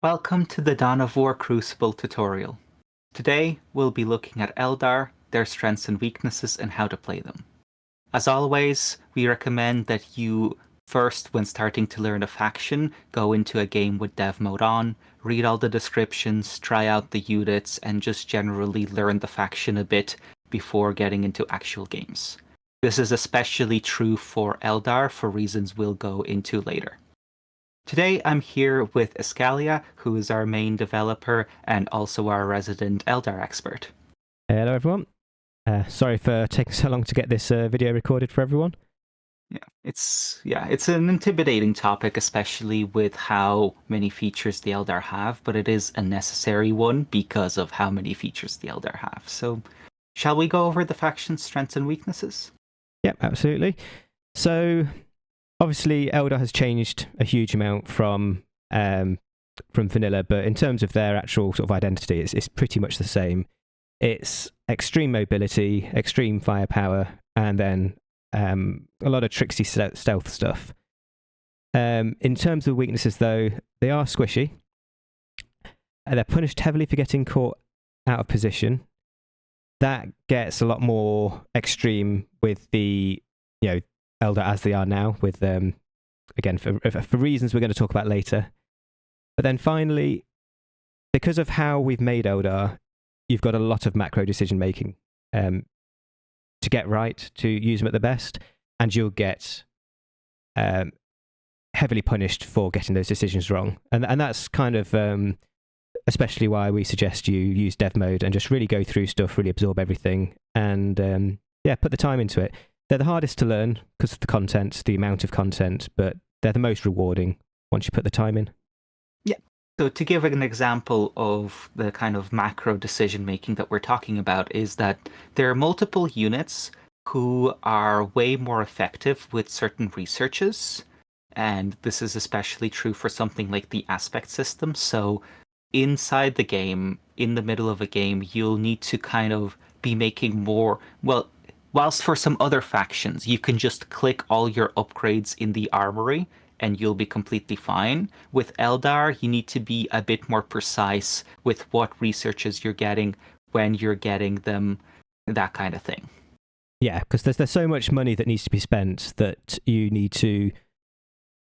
Welcome to the Dawn of War Crucible tutorial. Today, we'll be looking at Eldar, their strengths and weaknesses, and how to play them. As always, we recommend that you first, when starting to learn a faction, go into a game with dev mode on, read all the descriptions, try out the units, and just generally learn the faction a bit before getting into actual games. This is especially true for Eldar for reasons we'll go into later. Today I'm here with Escalia, who is our main developer and also our resident Eldar expert. Hello everyone. Sorry for taking so long to get this video recorded for everyone. It's an intimidating topic, especially with how many features the Eldar have, but it is a necessary one because of how many features the Eldar have. So, shall we go over the faction's strengths and weaknesses? Yep, absolutely. So, obviously, Eldar has changed a huge amount from vanilla, but in terms of their actual sort of identity, it's pretty much the same. It's extreme mobility, extreme firepower, and then a lot of tricksy stealth stuff. In terms of weaknesses, though, they are squishy. They're punished heavily for getting caught out of position. That gets a lot more extreme with the, Eldar as they are now, with again for reasons we're going to talk about later. But then finally, because of how we've made Eldar, you've got a lot of macro decision making to get right, to use them at the best, and you'll get heavily punished for getting those decisions wrong. And that's kind of especially why we suggest you use dev mode and just really go through stuff, really absorb everything, and put the time into it. They're the hardest to learn because of the content, the amount of content, but they're the most rewarding once you put the time in. Yeah. So to give an example of the kind of macro decision making that we're talking about is that there are multiple units who are way more effective with certain researches. And this is especially true for something like the aspect system. So inside the game, in the middle of a game, you'll need to kind of be making more, whilst for some other factions, you can just click all your upgrades in the armory and you'll be completely fine. With Eldar, you need to be a bit more precise with what researches you're getting, when you're getting them, that kind of thing. Yeah, because there's so much money that needs to be spent that you need to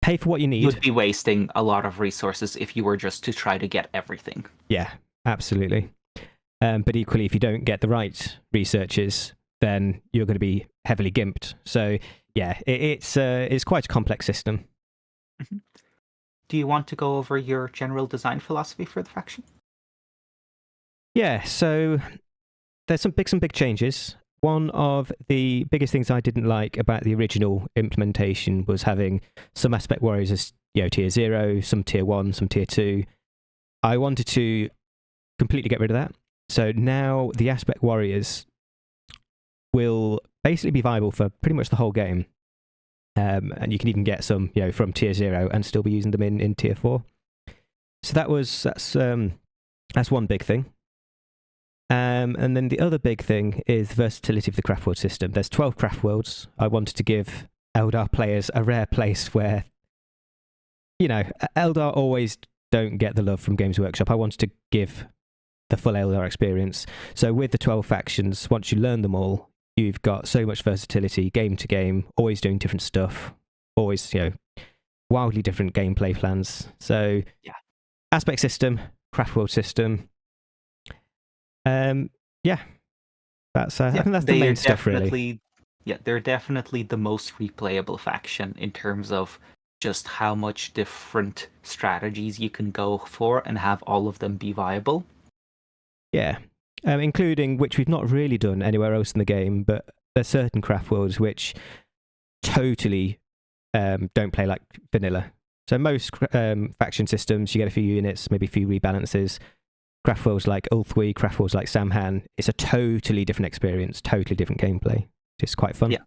pay for what you need. You'd be wasting a lot of resources if you were just to try to get everything. Yeah, absolutely. But equally, if you don't get the right researches, then you're going to be heavily gimped. So yeah, it's quite a complex system. Mm-hmm. Do you want to go over your general design philosophy for the faction? Yeah, so there's some big changes. One of the biggest things I didn't like about the original implementation was having some aspect warriors as tier 0, some tier 1, some tier 2. I wanted to completely get rid of that. So now the aspect warriors will basically be viable for pretty much the whole game. And you can even get some, from tier 0 and still be using them in tier 4. So that's one big thing. And then the other big thing is the versatility of the Craftworld system. There's 12 Craftworlds. I wanted to give Eldar players a rare place where, Eldar always don't get the love from Games Workshop. I wanted to give the full Eldar experience. So with the 12 factions, once you learn them all, you've got so much versatility, game to game, always doing different stuff, always, wildly different gameplay plans. So, yeah, aspect system, Craftworld system. That's I think that's the main stuff, really. Yeah, they're definitely the most replayable faction in terms of just how much different strategies you can go for and have all of them be viable. Yeah. Including, which we've not really done anywhere else in the game, but there's certain Craftworlds which totally don't play like vanilla. So most faction systems, you get a few units, maybe a few rebalances. Craftworlds like Ulthwy, Craftworlds like Samhan, it's a totally different experience, totally different gameplay. It's quite fun. Yeah.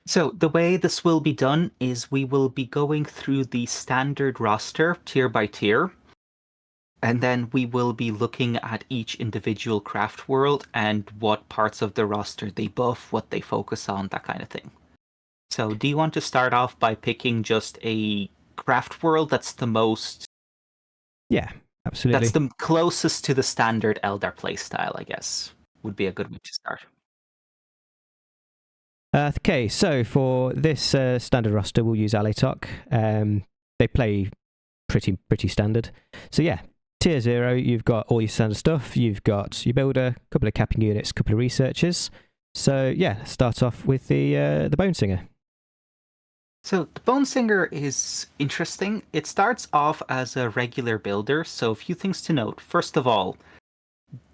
So the way this will be done is we will be going through the standard roster tier by tier. And then we will be looking at each individual craft world and what parts of the roster they buff, what they focus on, that kind of thing. So do you want to start off by picking just a craft world that's the most Yeah, absolutely. That's the closest to the standard Eldar playstyle, I guess. Would be a good way to start. Okay, so for this standard roster, we'll use Autarch. They play pretty standard. So yeah, tier 0, you've got all your standard stuff. You've got your builder, a couple of capping units, a couple of researchers. So yeah, start off with the Bonesinger. So the Bonesinger is interesting. It starts off as a regular builder, so a few things to note. First of all,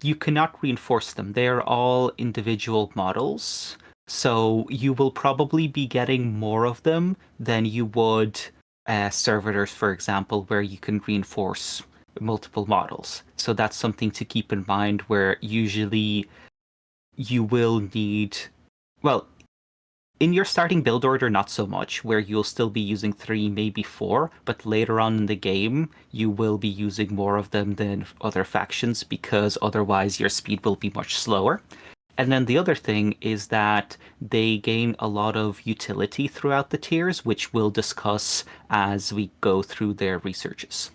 you cannot reinforce them. They are all individual models, so you will probably be getting more of them than you would servitors, for example, where you can reinforce multiple models. So that's something to keep in mind, where usually you will need, well, in your starting build order, not so much, where you'll still be using 3, maybe 4, but later on in the game, you will be using more of them than other factions, because otherwise your speed will be much slower. And then the other thing is that they gain a lot of utility throughout the tiers, which we'll discuss as we go through their researches.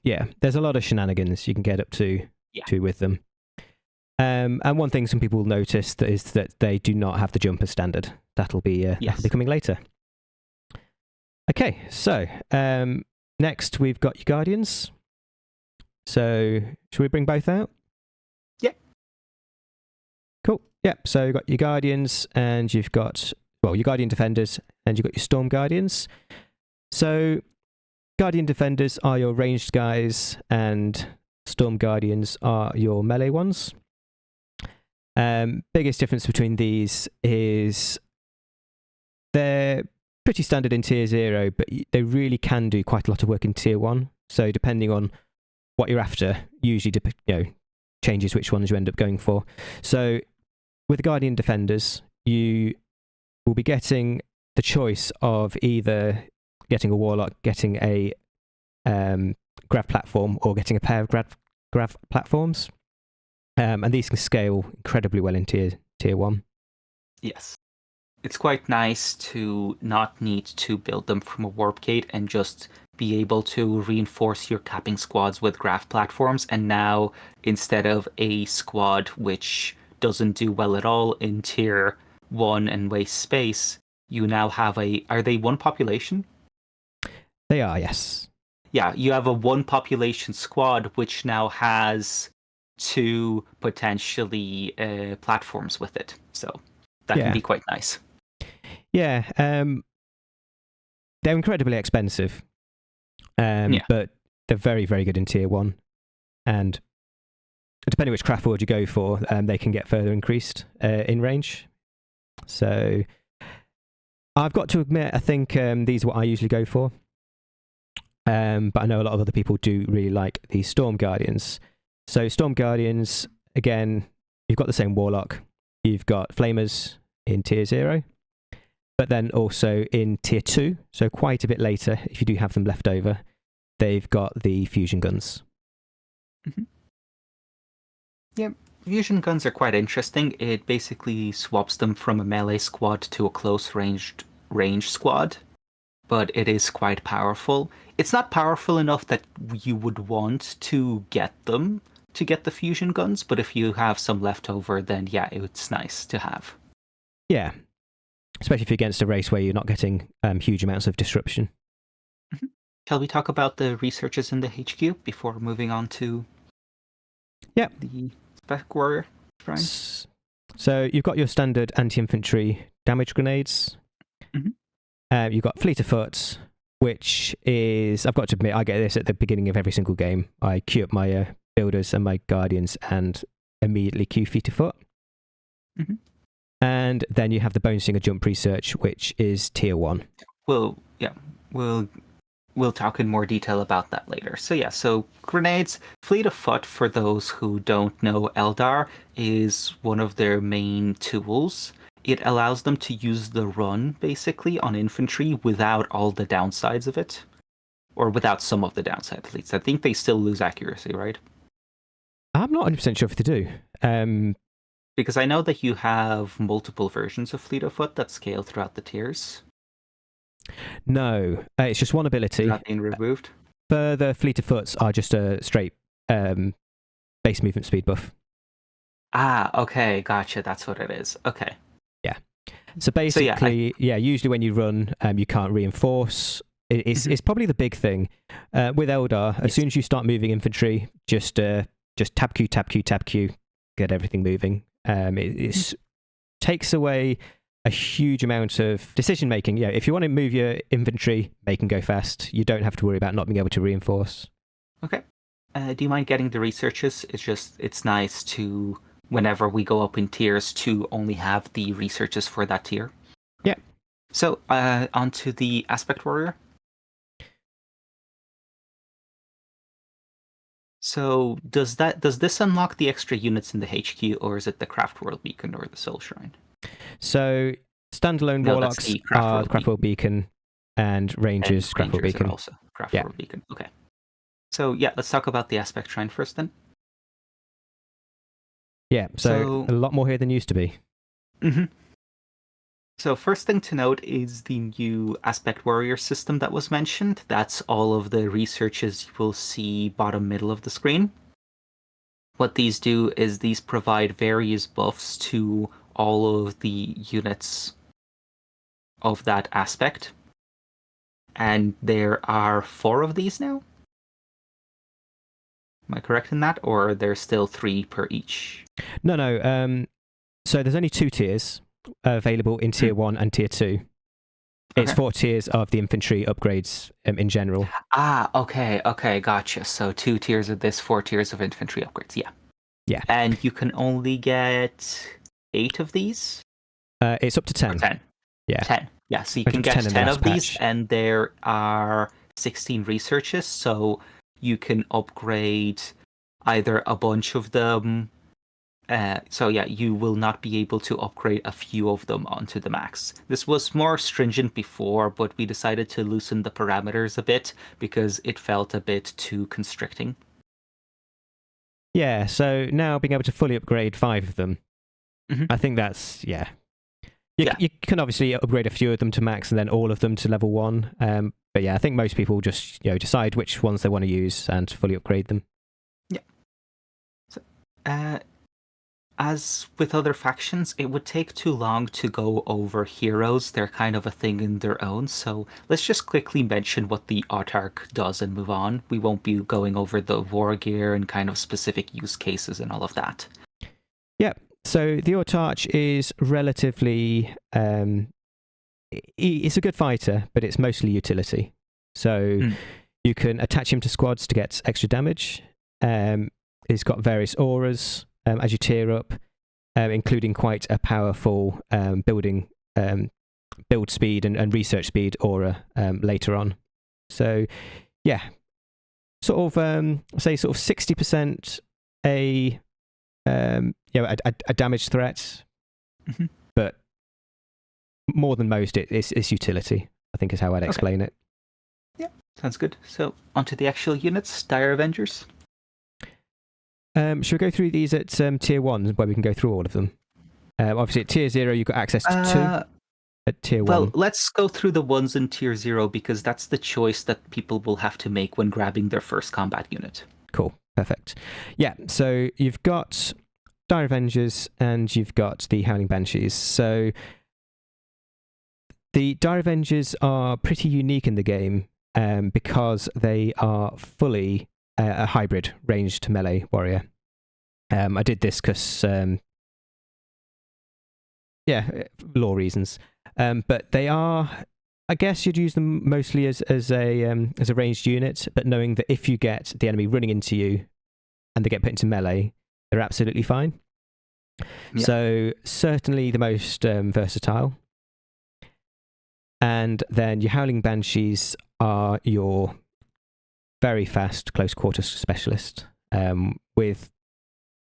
Yeah, there's a lot of shenanigans you can get up to with them. And one thing some people will notice is that they do not have the jumper standard. That'll be coming later. Okay, so next we've got your Guardians. So should we bring both out? Yeah. Cool. Yep. So you've got your Guardians, and you've got your Guardian Defenders, and you've got your Storm Guardians. So Guardian Defenders are your ranged guys, and Storm Guardians are your melee ones. Biggest difference between these is they're pretty standard in tier 0, but they really can do quite a lot of work in tier 1. So depending on what you're after, usually changes which ones you end up going for. So with the Guardian Defenders, you will be getting the choice of either getting a Warlock, getting a Grav platform, or getting a pair of Grav platforms. And these can scale incredibly well in tier 1. Yes. It's quite nice to not need to build them from a warp gate and just be able to reinforce your capping squads with Grav platforms. And now, instead of a squad which doesn't do well at all in tier 1 and waste space, you now have are they 1 population? They are, yes. Yeah, you have a 1 population squad which now has 2 potentially platforms with it. So that can be quite nice. Yeah, they're incredibly expensive, but they're very, very good in tier 1. And depending which Craftworld you go for, they can get further increased in range. So I've got to admit, I think these are what I usually go for. But I know a lot of other people do really like the Storm Guardians. So Storm Guardians, again, you've got the same Warlock. You've got Flamers in tier 0. But then also in tier 2, so quite a bit later, if you do have them left over, they've got the fusion guns. Mm-hmm. Yeah, fusion guns are quite interesting. It basically swaps them from a melee squad to a close range squad, but it is quite powerful. It's not powerful enough that you would want to get them to get the fusion guns, but if you have some left over, then yeah, it's nice to have. Yeah. Especially if you're against a race where you're not getting huge amounts of disruption. Mm-hmm. Shall we talk about the researches in the HQ before moving on to the Spec Warrior shrines? So you've got your standard anti-infantry damage grenades. Mm-hmm. You've got Fleet of Foot, which is, I've got to admit, I get this at the beginning of every single game. I queue up my builders and my guardians and immediately queue Fleet of Foot. Mm-hmm. And then you have the Bonesinger jump research, which is tier 1. We'll talk in more detail about that later. So grenades, Fleet of Foot, for those who don't know, Eldar is one of their main tools. It allows them to use the run, basically, on infantry without all the downsides of it. Or without some of the downsides, at least. I think they still lose accuracy, right? I'm not 100% sure if they do. Because I know that you have multiple versions of Fleet of Foot that scale throughout the tiers. No, it's just one ability. Not being removed? further fleet of foots are just a straight base movement speed buff. Ah, okay, gotcha. That's what it is. Okay. Yeah. So basically, usually when you run, you can't reinforce. It's probably the big thing with Eldar. As soon as you start moving infantry, just tab Q, tab Q, tab Q, get everything moving. It takes away a huge amount of decision making. Yeah, if you want to move your infantry, make them go fast. You don't have to worry about not being able to reinforce. Okay. Do you mind getting the researches? It's nice to, whenever we go up in tiers, to only have the researches for that tier. Yeah. So onto the Aspect Warrior. So does this unlock the extra units in the HQ, or is it the Craftworlds Beacon or the Soul Shrine? So standalone Warlocks are Craftworlds Beacon, and Rangers Craftworlds Beacon. Also Craftworlds Beacon. Okay. So yeah, let's talk about the Aspect Shrine first then. Yeah, so a lot more here than used to be. Mm-hmm. So first thing to note is the new Aspect Warrior system that was mentioned. That's all of the researches you will see bottom middle of the screen. What these do is these provide various buffs to all of the units of that aspect. And there are 4 of these now? Am I correct in that? Or are there still 3 per each? No. So there's only 2 tiers available in tier 1 and tier 2. It's 4 tiers of the infantry upgrades in general. Ah, okay, gotcha. So 2 tiers of this, 4 tiers of infantry upgrades, Yeah. And you can only get 8 of these? It's up to 10. Or 10. Yeah. 10. Yeah, so you can get 10 of these, and there are 16 researches, so you can upgrade either a bunch of them. You will not be able to upgrade a few of them onto the max. This was more stringent before, but we decided to loosen the parameters a bit because it felt a bit too constricting. Yeah, so now being able to fully upgrade 5 of them, I think that's, You can obviously upgrade a few of them to max and then all of them to level 1. But yeah, I think most people just decide which ones they want to use and fully upgrade them. Yeah. So, as with other factions, it would take too long to go over heroes. They're kind of a thing in their own. So let's just quickly mention what the Autarch does and move on. We won't be going over the war gear and kind of specific use cases and all of that. Yeah. So the Autarch is relatively... it's a good fighter, but it's mostly utility. So you can attach him to squads to get extra damage. He's got various auras as you tier up, including quite a powerful build speed and research speed aura later on. So yeah, sort of say sort of 60% a damage threat, but more than most, it's utility, I think is how I'd explain it. Yeah, sounds good. So onto the actual units, Dire Avengers. Should we go through these at tier 1, where we can go through all of them? Obviously, at tier 0, you've got access to 2. At tier 1. Well, let's go through the ones in tier 0, because that's the choice that people will have to make when grabbing their first combat unit. Cool, perfect. Yeah, so you've got Dire Avengers and you've got the Howling Banshees. So the Dire Avengers are pretty unique in the game because they are fully a hybrid ranged melee warrior. I did this because, lore reasons. But they are, I guess you'd use them mostly as a ranged unit, but knowing that if you get the enemy running into you and they get put into melee, they're absolutely fine. Yeah. So certainly the most versatile. And then your Howling Banshees are your very fast close quarters specialist with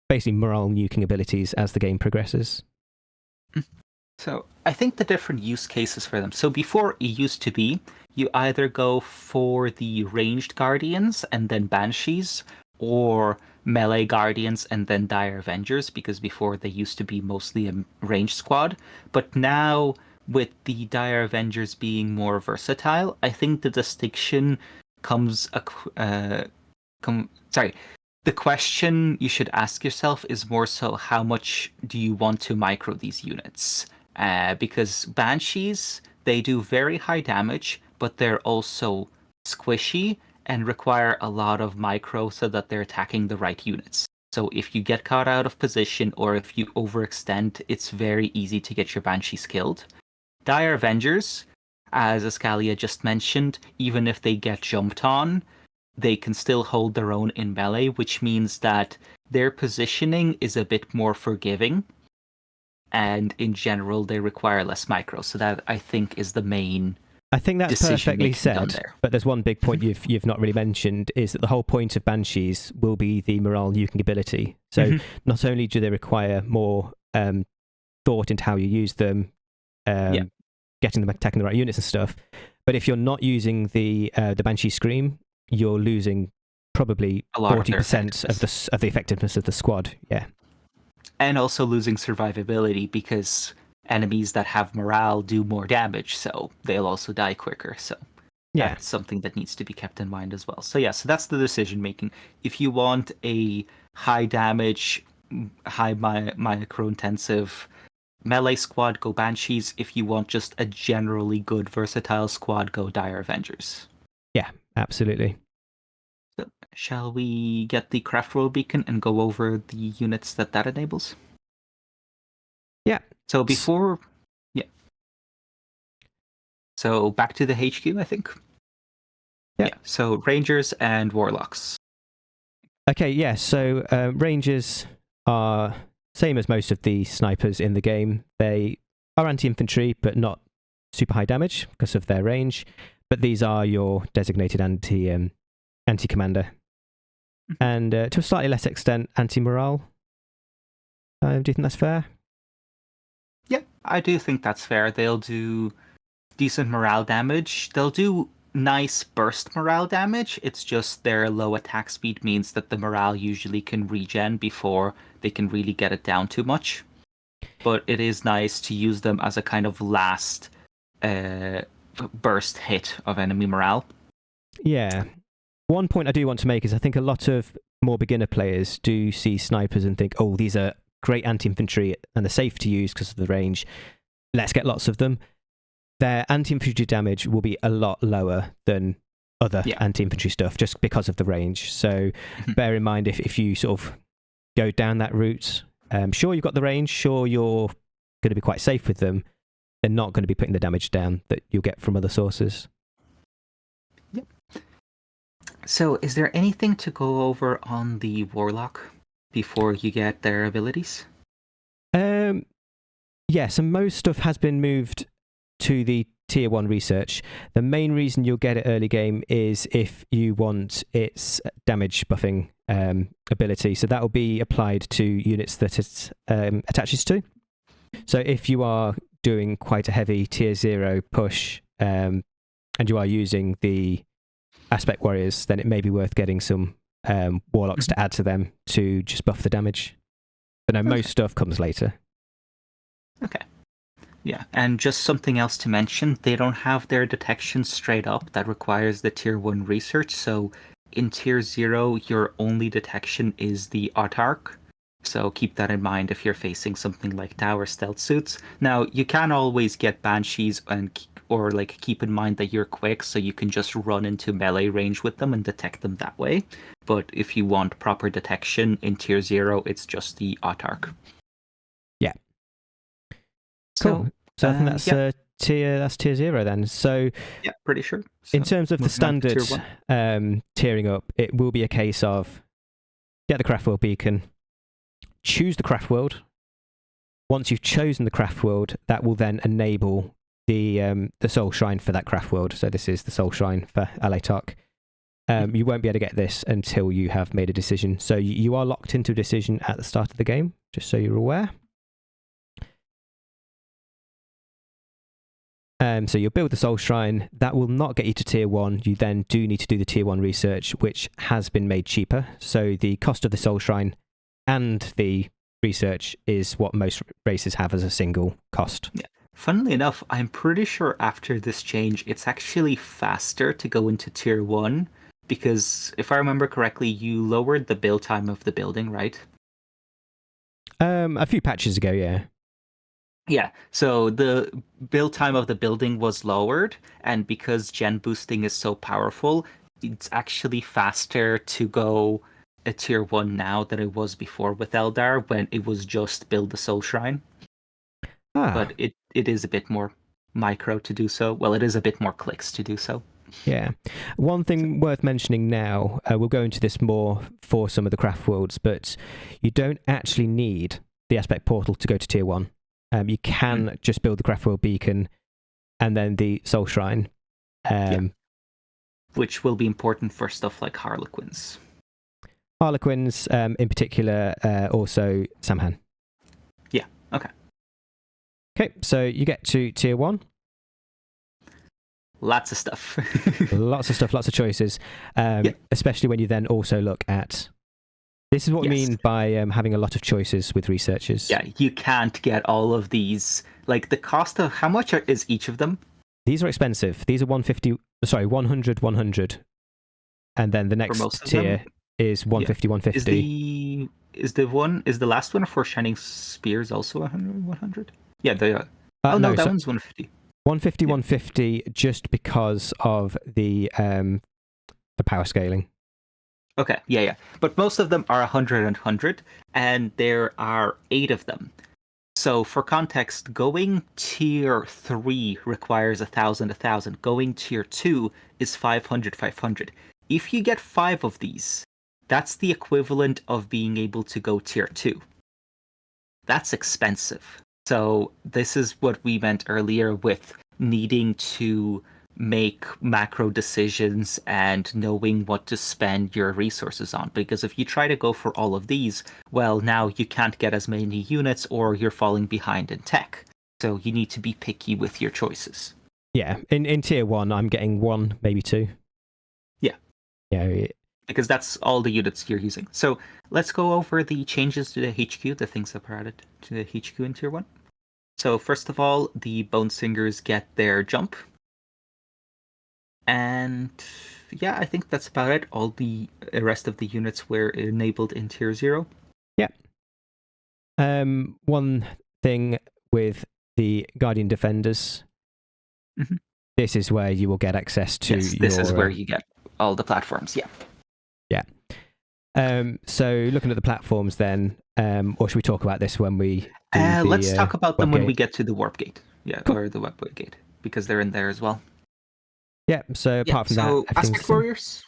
basically morale nuking abilities as the game progresses. So I think the different use cases for them. So before, it used to be you either go for the ranged guardians and then banshees, or melee guardians and then dire avengers, because before they used to be mostly a ranged squad. But now, with the dire avengers being more versatile, I think the distinction comes sorry. The question you should ask yourself is more so how much do you want to micro these units? Because Banshees, they do very high damage, but they're also squishy and require a lot of micro so that they're attacking the right units. So if you get caught out of position or if you overextend, it's very easy to get your Banshees killed. Dire Avengers, as Ascalia just mentioned, even if they get jumped on, they can still hold their own in melee, which means that their positioning is a bit more forgiving. And in general, they require less micro. So that, I think, is the main I think that's perfectly said, there. but there's one big point you've not really mentioned, is that the whole point of Banshees will be the morale nuking ability. So not only do they require more thought into how you use them, getting them attacking the right units and stuff, but if you're not using the Banshee Scream, you're losing probably 40% of the effectiveness of the squad. Yeah, and also losing survivability because enemies that have morale do more damage, so they'll also die quicker. So that's something that needs to be kept in mind as well. So so that's the decision making. If you want a high damage, high micro intensive melee squad, go Banshees. If you want just a generally good versatile squad, go Dire Avengers. Yeah, absolutely. So shall we get the Craftworlds Beacon and go over the units that enables? Yeah. So before, So back to the HQ, I think. Yeah. So Rangers and Warlocks. Okay, yeah. So Rangers are same as most of the snipers in the game. They are anti-infantry, but not super high damage because of their range. But these are your designated anti-commander. And to a slightly less extent, anti-morale. Do you think that's fair? Yeah, I do think that's fair. They'll do decent morale damage. They'll do nice burst morale damage. It's just their low attack speed means that the morale usually can regen before they can really get it down too much. But it is nice to use them as a kind of last burst hit of enemy morale. Yeah. One point I do want to make is I think a lot of more beginner players do see snipers and think, oh, these are great anti-infantry and they're safe to use because of the range. Let's get lots of them. Their anti-infantry damage will be a lot lower than other anti-infantry stuff just because of the range. So bear in mind if you sort of go down that route, sure, you've got the range, sure, you're going to be quite safe with them. They're not going to be putting the damage down that you'll get from other sources. Yep. So is there anything to go over on the Warlock before you get their abilities? Yeah, so most stuff has been moved to the tier 1 research. The main reason you'll get it early game is if you want its damage buffing ability. So that will be applied to units that it attaches to. So if you are doing quite a heavy tier 0 push and you are using the aspect warriors, then it may be worth getting some warlocks to add to them to just buff the damage. But no, most stuff comes later. Okay. Yeah, and just something else to mention, they don't have their detection straight up. That requires the tier 1 research. So in tier 0, your only detection is the Autarch. So keep that in mind if you're facing something like tower stealth suits. Now, you can always get Banshees or keep in mind that you're quick, so you can just run into melee range with them and detect them that way. But if you want proper detection in tier 0, it's just the Autarch. Yeah. Cool. So I think that's tier 0 then. So yeah, pretty sure. So in terms of the standard tiering up, it will be a case of get the Craftworlds Beacon, choose the Craftworld. Once you've chosen the Craftworld, that will then enable the Soul Shrine for that Craftworld. So this is the Soul Shrine for Autarch. You won't be able to get this until you have made a decision. So you are locked into a decision at the start of the game, just so you're aware. So you'll build the Soul Shrine. That will not get you to tier 1. You then do need to do the tier 1 research, which has been made cheaper. So the cost of the Soul Shrine and the research is what most races have as a single cost. Yeah. Funnily enough, I'm pretty sure after this change, it's actually faster to go into tier 1 because if I remember correctly, you lowered the build time of the building, right? A few patches ago, yeah. Yeah, so the build time of the building was lowered, and because gen boosting is so powerful, it's actually faster to go a tier 1 now than it was before with Eldar when it was just build the soul shrine. Ah, But it is a bit more micro to do so. Well, it is a bit more clicks to do so. yeah. One thing worth mentioning now, we'll go into this more for some of the Craftworlds, but you don't actually need the Aspect Portal to go to tier 1. You can just build the Craftworld Beacon and then the Soul Shrine. Which will be important for stuff like Harlequins. Harlequins, in particular, also Samhan. Yeah, okay. Okay, so you get to tier 1. Lots of stuff. Lots of stuff, lots of choices. Especially when you then also look at... This is what we mean by having a lot of choices with researchers. Yeah, you can't get all of these. Like, the cost of... How much is each of them? These are expensive. These are 100, 100. And then the next tier is 150, 150. Is the last one for Shining Spears also 100, 100? Yeah, they are. That one's 150. 150, 150, just because of the power scaling. Okay, yeah. But most of them are 100 and 100, and there are 8 of them. So for context, going tier 3 requires 1,000, 1,000. Going tier 2 is 500, 500. If you get 5 of these, that's the equivalent of being able to go tier 2. That's expensive. So this is what we meant earlier with needing to make macro decisions and knowing what to spend your resources on. Because if you try to go for all of these, well, now you can't get as many units or you're falling behind in tech. So you need to be picky with your choices. Yeah, in tier 1, I'm getting 1, maybe 2. Yeah. Yeah. Because that's all the units you're using. So let's go over the changes to the HQ, the things that were added to the HQ in tier 1. So first of all, the Bonesingers get their jump. And yeah, I think that's about it. All the rest of the units were enabled in tier 0. Yeah. One thing with the Guardian Defenders, this is where you will get access to this is where you get all the platforms, yeah. So looking at the platforms then, or should we talk about this when we let's talk about them when we Gate? get to the Warp Gate. Yeah, cool. Or the Webway Gate, because they're in there as well. Yeah, so apart from that... Aspect Warriors?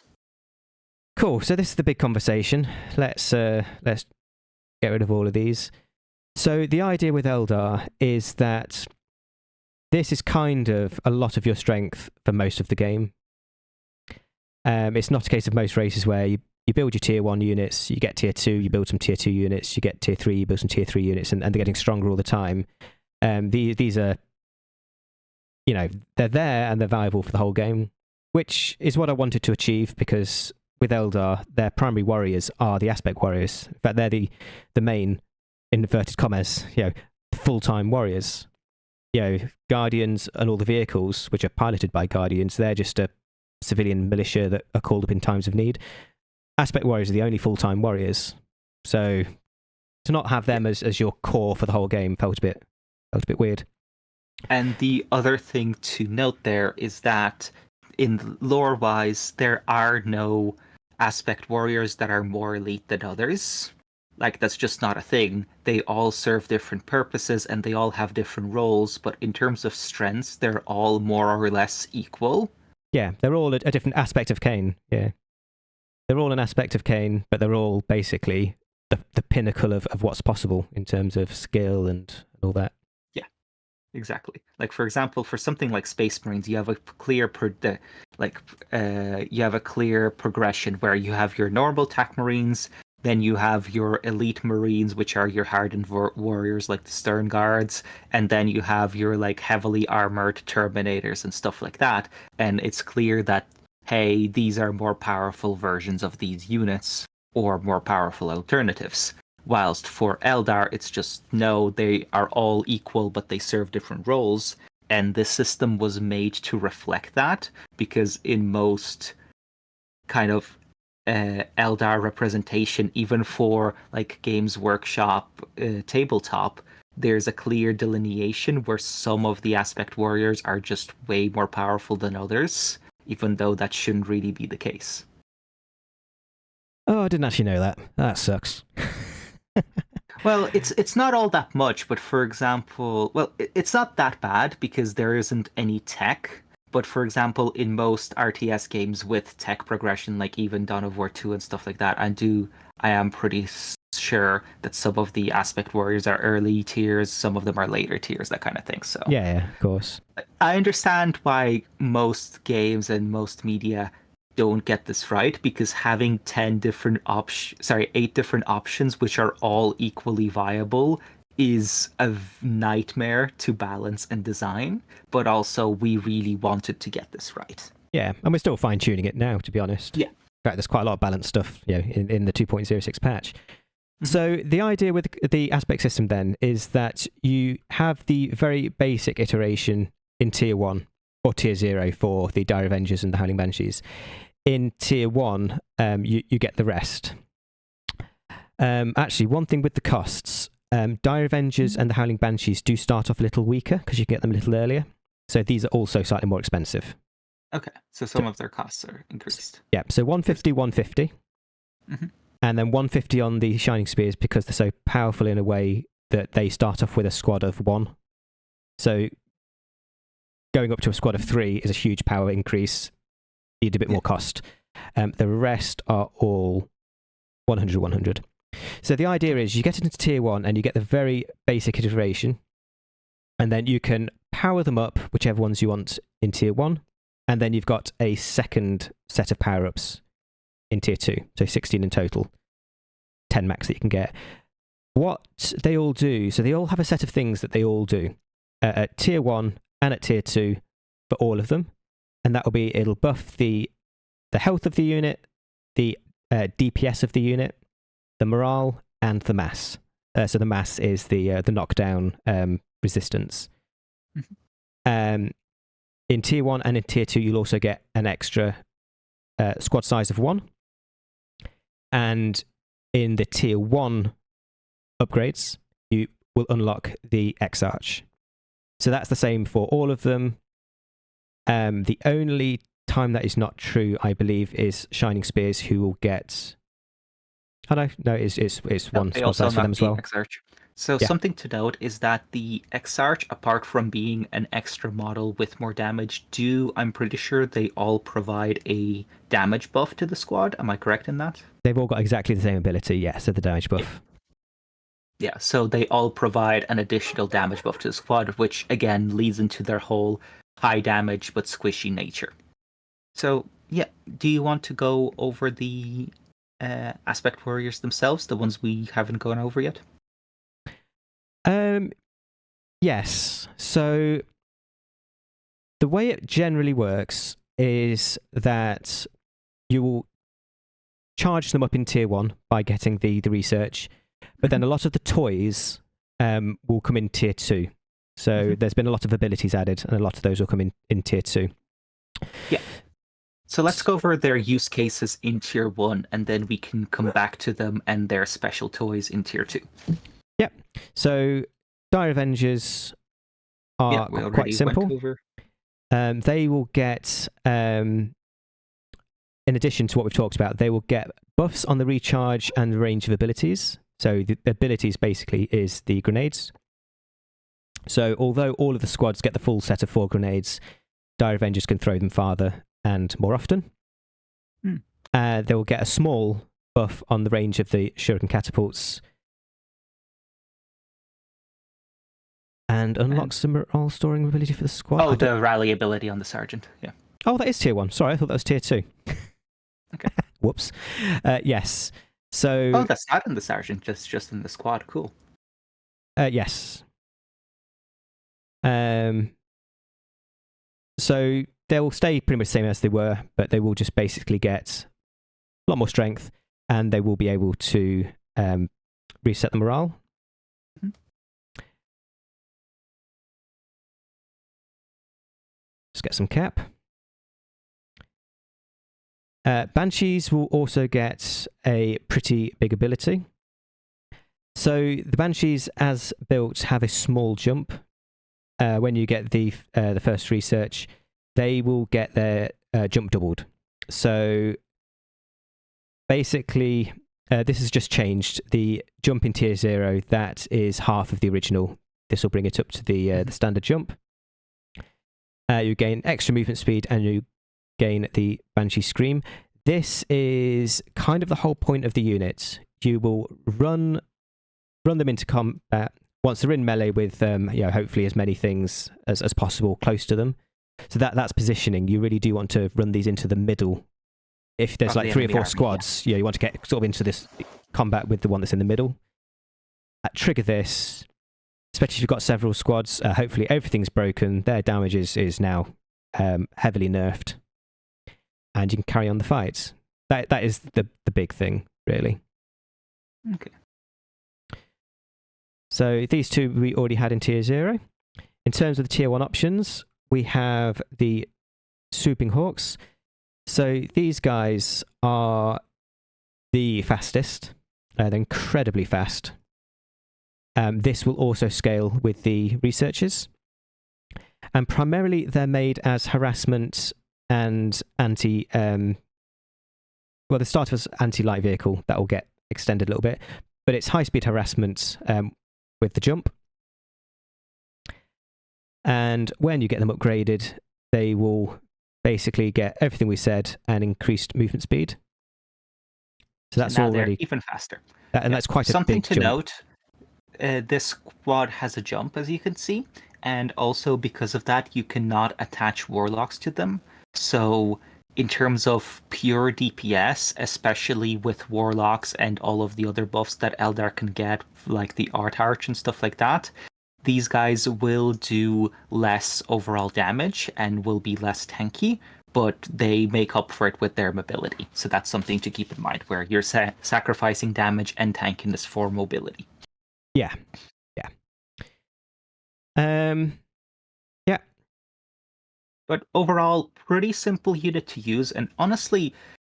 Cool, so this is the big conversation. Let's get rid of all of these. So the idea with Eldar is that this is kind of a lot of your strength for most of the game. It's not a case of most races where you build your tier 1 units, you get tier 2, you build some tier 2 units, you get tier 3, you build some tier 3 units, and they're getting stronger all the time. These are, they're there and they're valuable for the whole game, which is what I wanted to achieve, because with Eldar, their primary warriors are the Aspect Warriors. In fact, they're the main, inverted commas, full-time warriors. Guardians and all the vehicles, which are piloted by Guardians, they're just a civilian militia that are called up in times of need. Aspect Warriors are the only full-time warriors. So to not have them as your core for the whole game felt a bit weird. And the other thing to note there is that in lore-wise, there are no Aspect Warriors that are more elite than others. Like, that's just not a thing. They all serve different purposes and they all have different roles, but in terms of strengths, they're all more or less equal. Yeah, they're all a different aspect of Cain, yeah. They're all an aspect of Cain, but they're all basically the pinnacle of what's possible in terms of skill and all that. Yeah, exactly. Like, for example, for something like Space Marines, you have a clear progression where you have your normal attack Marines, then you have your elite Marines, which are your hardened warriors like the Stern Guards, and then you have your heavily armored Terminators and stuff like that. And it's clear that, hey, these are more powerful versions of these units or more powerful alternatives. Whilst for Eldar, it's just no, they are all equal, but they serve different roles. And this system was made to reflect that, because in most kind of Eldar representation, even for like Games Workshop tabletop, there's a clear delineation where some of the aspect warriors are just way more powerful than others, even though that shouldn't really be the case. Oh, I didn't actually know that. That sucks. Well, it's not all that much, but for example, well, it's not that bad because there isn't any tech. But for example, in most RTS games with tech progression, like even Dawn of War 2 and stuff like that, I am pretty sure that some of the aspect warriors are early tiers, some of them are later tiers, that kind of thing. So Yeah, of course. I understand why most games and most media don't get this right, because having 8 different options which are all equally viable is a nightmare to balance and design, but also we really wanted to get this right. Yeah, and we're still fine-tuning it now, to be honest. Yeah. In fact, there's quite a lot of balanced stuff, in the 2.06 patch. Mm-hmm. So the idea with the aspect system then is that you have the very basic iteration in Tier 1 or Tier 0 for the Dire Avengers and the Howling Banshees. In Tier 1, you get the rest. Actually, one thing with the costs, Dire Avengers and the Howling Banshees do start off a little weaker because you get them a little earlier. So these are also slightly more expensive. Okay, so some of their costs are increased. Yeah, so 150, 150. Mm-hmm. And then 150 on the Shining Spears because they're so powerful in a way that they start off with a squad of 1. So going up to a squad of 3 is a huge power increase. You need a bit more cost. The rest are all 100, 100. So the idea is you get into Tier 1 and you get the very basic iteration, and then you can power them up, whichever ones you want in Tier 1, and then you've got a second set of power-ups in Tier 2, so 16 in total, 10 max that you can get. What they all do, so they all have a set of things that they all do at Tier 1 and at Tier 2 for all of them, and that will be, it'll buff the health of the unit, the DPS of the unit, the morale, and the mass. So the mass is the knockdown resistance. Mm-hmm. In Tier 1 and in Tier 2, you'll also get an extra squad size of 1. And in the Tier 1 upgrades, you will unlock the Autarch. So that's the same for all of them. The only time that is not true, I believe, is Shining Spears, who will get... Oh no, it's one squad size for them as well. Autarch. So something to note is that the Autarch, apart from being an extra model with more damage, I'm pretty sure they all provide a damage buff to the squad. Am I correct in that? They've all got exactly the same ability, yeah, so the damage buff. Yeah, so they all provide an additional damage buff to the squad, which again leads into their whole high damage but squishy nature. So, yeah, do you want to go over the aspect warriors themselves, the ones we haven't gone over yet? Yes. So the way it generally works is that you will charge them up in Tier 1 by getting the research, but then a lot of the toys will come in Tier 2. So there's been a lot of abilities added, and a lot of those will come in Tier 2. Yeah. So let's go over their use cases in Tier 1, and then we can come back to them and their special toys in Tier 2. Yep. So Dire Avengers are quite simple. They will get, in addition to what we've talked about, they will get buffs on the recharge and the range of abilities. So the abilities basically is the grenades. So although all of the squads get the full set of 4 grenades, Dire Avengers can throw them farther and more often. They will get a small buff on the range of the shuriken catapults, and unlocks the morale storing ability for the squad. Oh, the rally ability on the sergeant. Yeah. Oh, that is Tier 1. Sorry, I thought that was Tier 2. Okay. Whoops. Yes. So. Oh, that's not in the sergeant, just in the squad. Cool. Yes. So they will stay pretty much the same as they were, but they will just basically get a lot more strength, and they will be able to reset the morale. Mhm. Let's get some cap. Banshees will also get a pretty big ability. So the Banshees, as built, have a small jump. When you get the first research, they will get their jump doubled. So basically, this has just changed. The jump in tier 0, that is half of the original. This will bring it up to the standard jump. You gain extra movement speed and you gain the Banshee Scream. This is kind of the whole point of the unit. You will run them into combat once they're in melee with hopefully as many things as possible close to them. So that's positioning. You really do want to run these into the middle. If there's like 3 or 4 squads, you want to get sort of into this combat with the one that's in the middle. Trigger this, especially if you've got several squads. Hopefully everything's broken. Their damage is now heavily nerfed. And you can carry on the fight. That is the big thing, really. Okay. So these two we already had in tier 0. In terms of the tier 1 options, we have the Swooping Hawks. So these guys are the fastest. They're incredibly fast. This will also scale with the researchers. And primarily they're made as harassment and anti... the start as anti-light vehicle. That will get extended a little bit. But it's high-speed harassment with the jump. And when you get them upgraded, they will basically get everything we said and increased movement speed. So that's already even faster. That's quite something a big to jump. note. This squad has a jump, as you can see, and also because of that, you cannot attach Warlocks to them. So in terms of pure DPS, especially with Warlocks and all of the other buffs that Eldar can get, like the Autarch and stuff like that, these guys will do less overall damage and will be less tanky, but they make up for it with their mobility. So that's something to keep in mind, where you're sacrificing damage and tankiness for mobility. Yeah. Yeah. But overall, pretty simple unit to use, and honestly,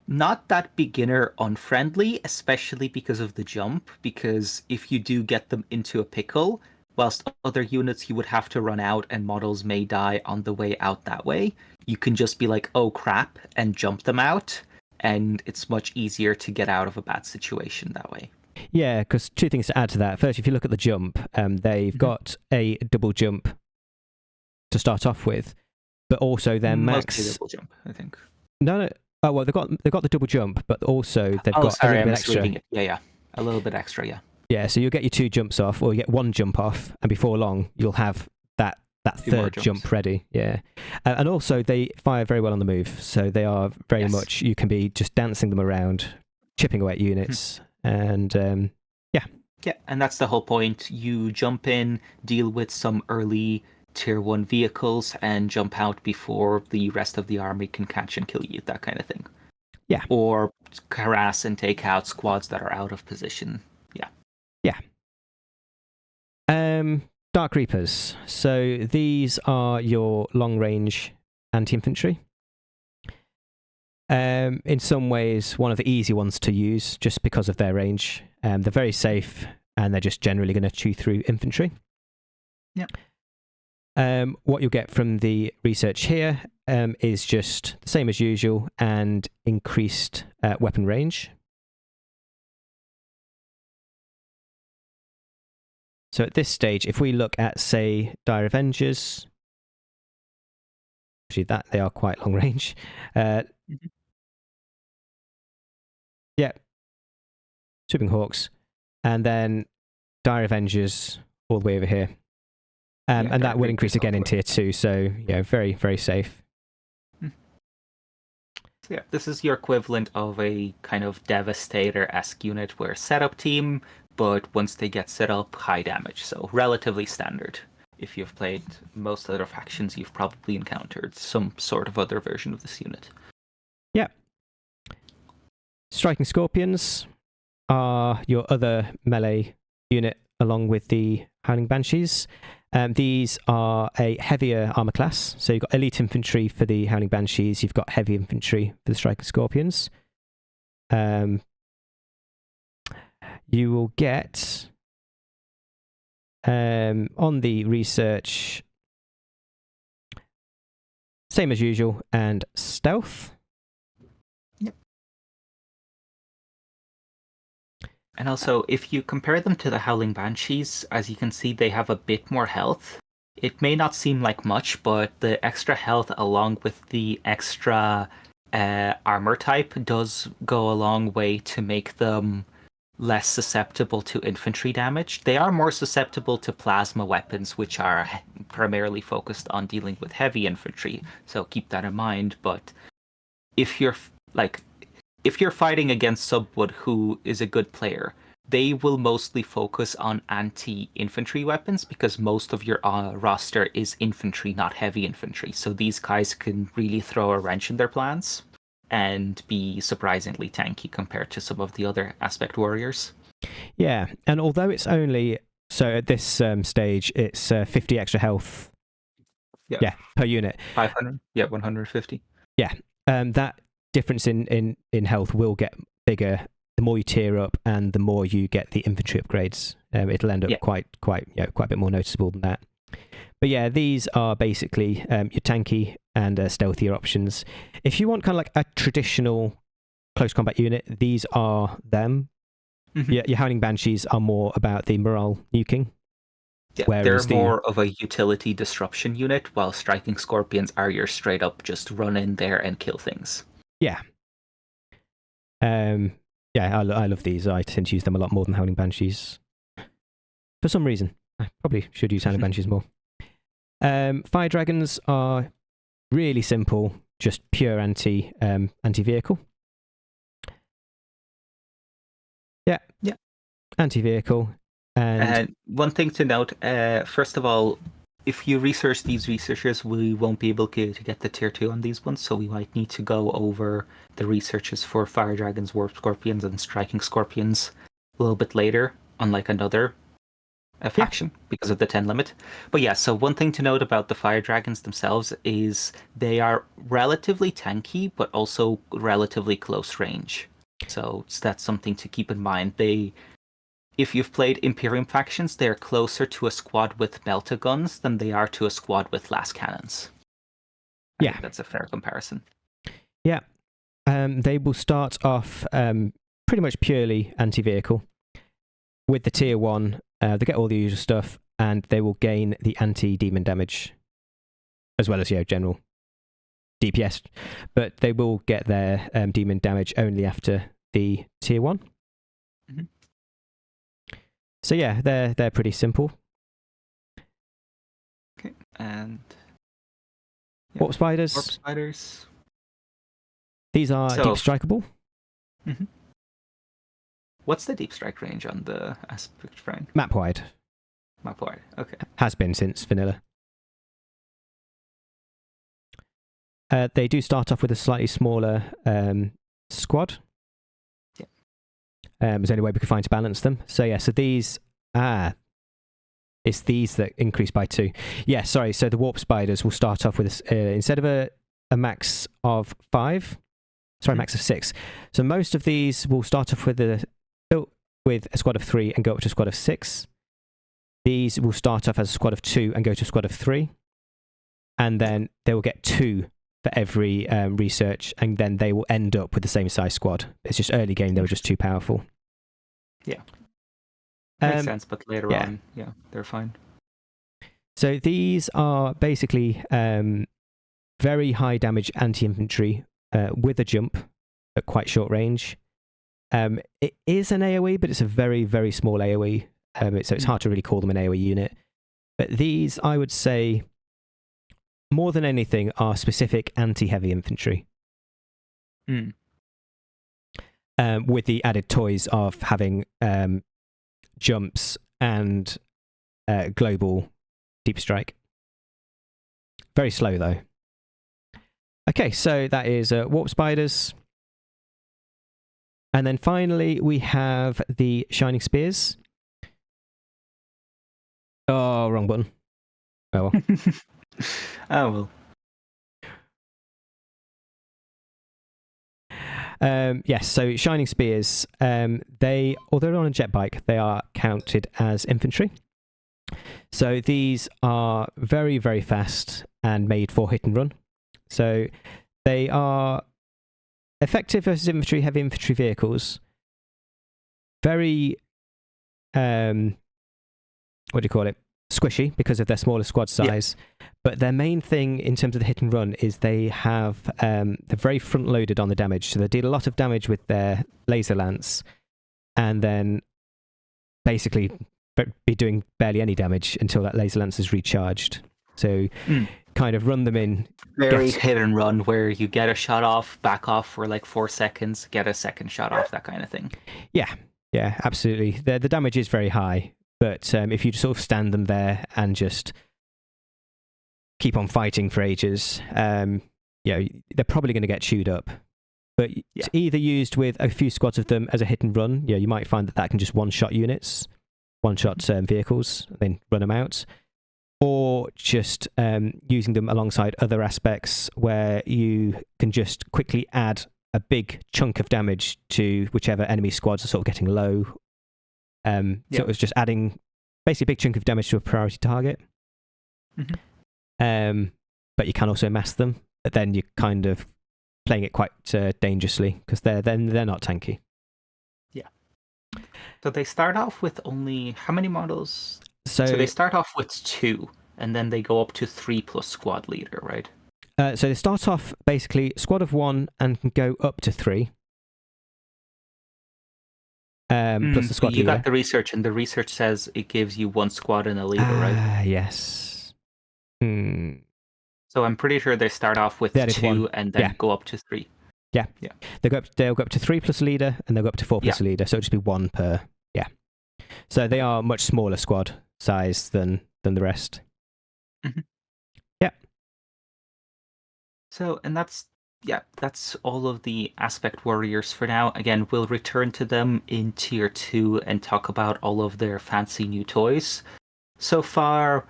not that beginner unfriendly, especially because of the jump, because if you do get them into a pickle, whilst other units you would have to run out and models may die on the way out that way, you can just be like, oh crap, and jump them out, and it's much easier to get out of a bad situation that way. Yeah, because 2 things to add to that. First, if you look at the jump, they've got a double jump to start off with, but also their max... Mostly double jump, I think. No. Oh, well, they've got the double jump, but also they've got a little bit extra. Yeah. A little bit extra, yeah. Yeah, so you'll get your 2 jumps off, or you get 1 jump off, and before long, you'll have that third jump ready. Yeah. And also, they fire very well on the move, so they are very much... You can be just dancing them around, chipping away at units, and yeah. Yeah, and that's the whole point. You jump in, deal with some early tier 1 vehicles, and jump out before the rest of the army can catch and kill you, that kind of thing. Yeah. Or harass and take out squads that are out of position. Yeah. Dark Reapers. So these are your long-range anti-infantry. In some ways, one of the easy ones to use, just because of their range. They're very safe, and they're just generally going to chew through infantry. Yeah. What you'll get from the research here is just the same as usual, and increased weapon range. So at this stage, if we look at, say, Dire Avengers, actually that they are quite long range. Yeah, Swooping Hawks, and then Dire Avengers all the way over here, and that will increase again in tier 2. So yeah, very very safe. So yeah, this is your equivalent of a kind of Devastator-esque unit, where setup team, but once they get set up, high damage. So relatively standard. If you've played most other factions, you've probably encountered some sort of other version of this unit. Yeah. Striking Scorpions. are your other melee unit along with the Howling Banshees. These are a heavier armor class. So you've got elite infantry for the Howling Banshees. You've got heavy infantry for the Striking Scorpions. You will get on the research, same as usual, and stealth. Yep. And also, if you compare them to the Howling Banshees, as you can see, they have a bit more health. It may not seem like much, but the extra health along with the extra armor type does go a long way to make them less susceptible to infantry damage. They are more susceptible to plasma weapons, which are primarily focused on dealing with heavy infantry, so keep that in mind. But if you're fighting against Subwood, who is a good player, they will mostly focus on anti-infantry weapons because most of your roster is infantry, not heavy infantry. So these guys can really throw a wrench in their plans and be surprisingly tanky compared to some of the other aspect warriors. Yeah, and although it's only, so at this stage, it's 50 extra health per unit. 500? Yeah, 150. Yeah, that difference in health will get bigger the more you tier up and the more you get the infantry upgrades. It'll end up quite a bit more noticeable than that. But yeah, these are basically your tanky and stealthier options. If you want kind of like a traditional close combat unit, these are them. Mm-hmm. Your Howling Banshees are more about the morale nuking. Yeah, they're more of a utility disruption unit, while Striking Scorpions are your straight up just run in there and kill things. Yeah. I love these. I tend to use them a lot more than Howling Banshees. For some reason. I probably should use Howling Banshees more. Fire Dragons are really simple, just pure anti-vehicle. Yeah. Anti-vehicle. And one thing to note, first of all, if you research these researchers, we won't be able to get the tier 2 on these ones, so we might need to go over the researches for Fire Dragons, Warp Scorpions, and Striking Scorpions a little bit later on like another faction because of the 10 limit. But yeah, so one thing to note about the Fire Dragons themselves is they are relatively tanky, but also relatively close range. So that's something to keep in mind. If you've played Imperium factions, they're closer to a squad with Melta guns than they are to a squad with las cannons. I think that's a fair comparison. Yeah. They will start off pretty much purely anti-vehicle. With the tier 1, they get all the usual stuff, and they will gain the anti-demon damage, as well as general DPS. But they will get their demon damage only after the tier 1. Mm-hmm. So yeah, they're pretty simple. Okay, and Warp Spiders. Warp Spiders. These are deep strikeable. Mm-hmm. What's the deep strike range on the aspect frame? Map wide. Map wide. Okay. Has been since vanilla. They do start off with a slightly smaller squad. There's the only way we could find to balance them. So these, it's these that increase by 2. Yeah, sorry. So the Warp Spiders will start off with, instead of a max of 5, max of 6. So most of these will start off with a squad of 3 and go up to a squad of 6. These will start off as a squad of 2 and go to a squad of 3. And then they will get 2 for every research, and then they will end up with the same size squad. It's just early game, they were just too powerful. Yeah. Makes sense, but later on, they're fine. So these are basically very high damage anti-infantry with a jump at quite short range. It is an AoE, but it's a very, very small AoE. So it's hard to really call them an AoE unit. But these, I would say, more than anything, are specific anti-heavy infantry. With the added toys of having jumps and global deep strike. Very slow, though. Okay, so that is Warp Spiders. And then finally, we have the Shining Spears. Oh, wrong button. Oh, well. Oh, well. Yes, so Shining Spears, although they're on a jetbike, they are counted as infantry. So these are very, very fast and made for hit and run. So they are effective versus infantry, heavy infantry vehicles. Very, what do you call it? Squishy because of their smaller squad size. Yeah. But their main thing in terms of the hit and run is they have, they're very front loaded on the damage. So they deal a lot of damage with their laser lance and then basically be doing barely any damage until that laser lance is recharged. So kind of run them in. Very hit and run where you get a shot off, back off for like 4 seconds, get a second shot off, that kind of thing. Yeah, absolutely. The damage is very high, but if you sort of stand them there and just keep on fighting for ages, they're probably going to get chewed up. But it's either used with a few squads of them as a hit and run. You might find that can just one-shot units, one-shot vehicles, then run them out. Or just using them alongside other aspects where you can just quickly add a big chunk of damage to whichever enemy squads are sort of getting low. So it was just adding basically a big chunk of damage to a priority target. Mm-hmm. But you can also mass them, but then you're kind of playing it quite dangerously because they're not tanky. Yeah. So they start off with only how many models? So they start off with 2, and then they go up to 3 plus squad leader, right? So they start off basically squad of 1 and can go up to 3. Plus the squad leader. You got the research, and the research says it gives you 1 squad and a leader, right? Yes. So I'm pretty sure they start off with 2 and then go up to 3. Yeah. They'll go up to 3 plus a leader, and they'll go up to 4 plus a leader. So it'll just be 1 per. Yeah. So they are much smaller squad size than the rest. Mm-hmm. Yeah. So, and that's all of the aspect warriors for now. Again, we'll return to them in tier 2 and talk about all of their fancy new toys. So far,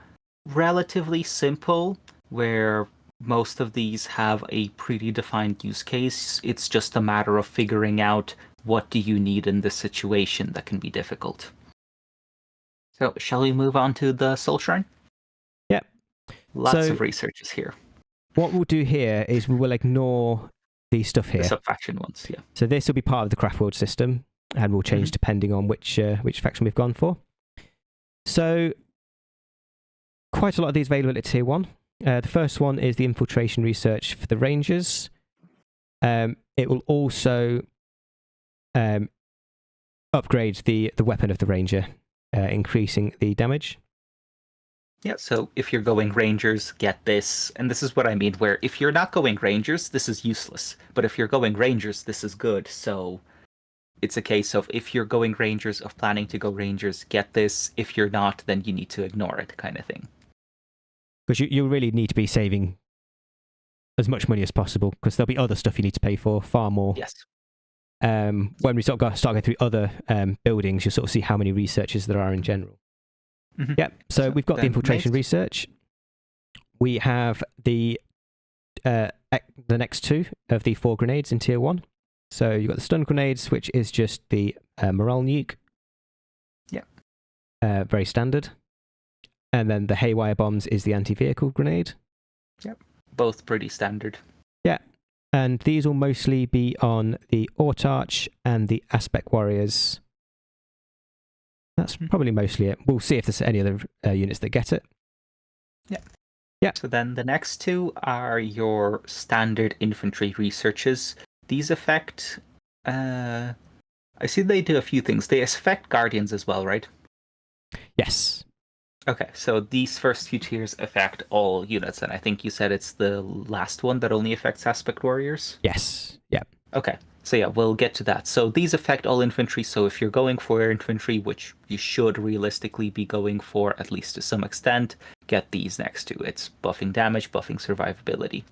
relatively simple, where most of these have a pretty defined use case. It's just a matter of figuring out what do you need in this situation that can be difficult. So, shall we move on to the Soul Shrine? Yeah. Lots of researches here. What we'll do here is we will ignore the stuff here. The sub-faction ones, yeah. So this will be part of the Craftworlds system, and will change depending on which faction we've gone for. So, quite a lot of these available at Tier 1. The first one is the Infiltration Research for the Rangers. It will also upgrade the weapon of the Ranger, increasing the damage. Yeah, so if you're going Rangers, get this. And this is what I mean, where if you're not going Rangers, this is useless. But if you're going Rangers, this is good. So it's a case of if you're going Rangers, of planning to go Rangers, get this. If you're not, then you need to ignore it, kind of thing. Because you really need to be saving as much money as possible, because there'll be other stuff you need to pay for, far more. Yes. When we start going through other buildings, you'll sort of see how many researchers there are in general. Mm-hmm. Yeah, so we've got the Infiltration Research. We have the next 2 of the 4 grenades in Tier 1. So you've got the Stun Grenades, which is just the Morale Nuke. Yeah. Very standard. And then the Haywire Bombs is the Anti-Vehicle Grenade. Yep. Both pretty standard. Yeah. And these will mostly be on the Autarch and the Aspect Warriors. That's probably mostly it. We'll see if there's any other units that get it. Yeah. Yeah. So then the next 2 are your standard infantry researches. These affect... I see they do a few things. They affect Guardians as well, right? Yes. Okay, so these first few tiers affect all units, and I think you said it's the last one that only affects Aspect Warriors? Yes. Yeah. Okay. So yeah, we'll get to that. So these affect all infantry, so if you're going for infantry, which you should realistically be going for at least to some extent, get these next to. It's buffing damage, buffing survivability.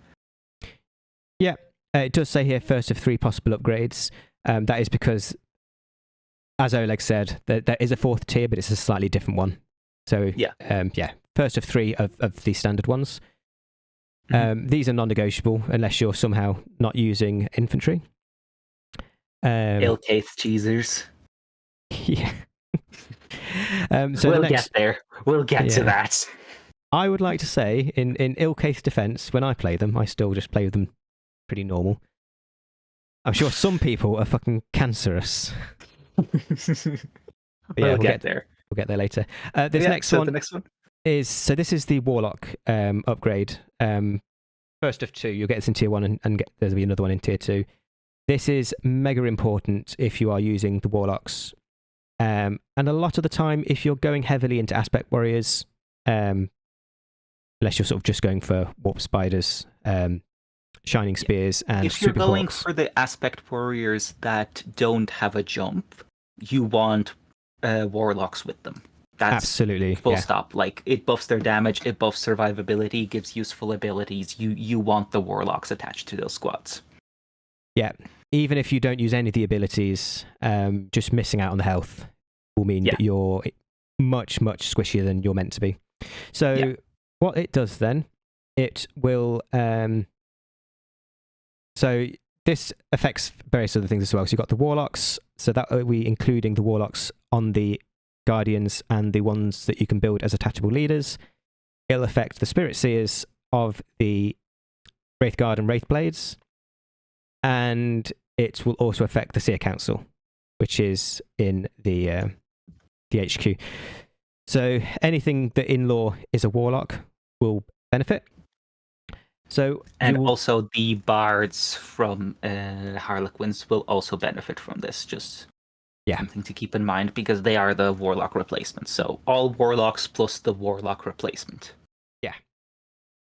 Yeah, it does say here first of 3 possible upgrades. That is because, as Oleg said, there is a fourth tier, but it's a slightly different one. So first of three of the standard ones. These are non-negotiable unless you're somehow not using infantry. Ill-Case cheesers. Yeah. So we'll get there. We'll get to that. I would like to say, in ill-case defense, when I play them, I still just play with them pretty normal. I'm sure some people are fucking cancerous. We'll get there. We'll get there later. The next one is, this is the Warlock upgrade. First of two, you'll get this in tier 1 and there'll be another one in tier 2. This is mega important if you are using the Warlocks. And a lot of the time, if you're going heavily into Aspect Warriors, unless you're sort of just going for Warp Spiders, Shining Spears, and if you're Super going Hawks. for the Aspect Warriors that don't have a jump, you want Warlocks with them. That's absolutely full stop. Like, it buffs their damage, it buffs survivability, gives useful abilities. You want the Warlocks attached to those squads. Yeah, even if you don't use any of the abilities, just missing out on the health will mean that you're much, much squishier than you're meant to be. So what it does then, it will... so this affects various other things as well. So you've got the Warlocks, so that we including the Warlocks on the Guardians and the ones that you can build as attachable leaders. It'll affect the Spirit Seers of the Wraithguard and Wraithblades. And it will also affect the Seer Council, which is in the HQ. So anything that in lore is a Warlock will benefit. So also the bards from Harlequins will also benefit from this. Just something to keep in mind, because they are the Warlock replacement. So all Warlocks plus the Warlock replacement. Yeah.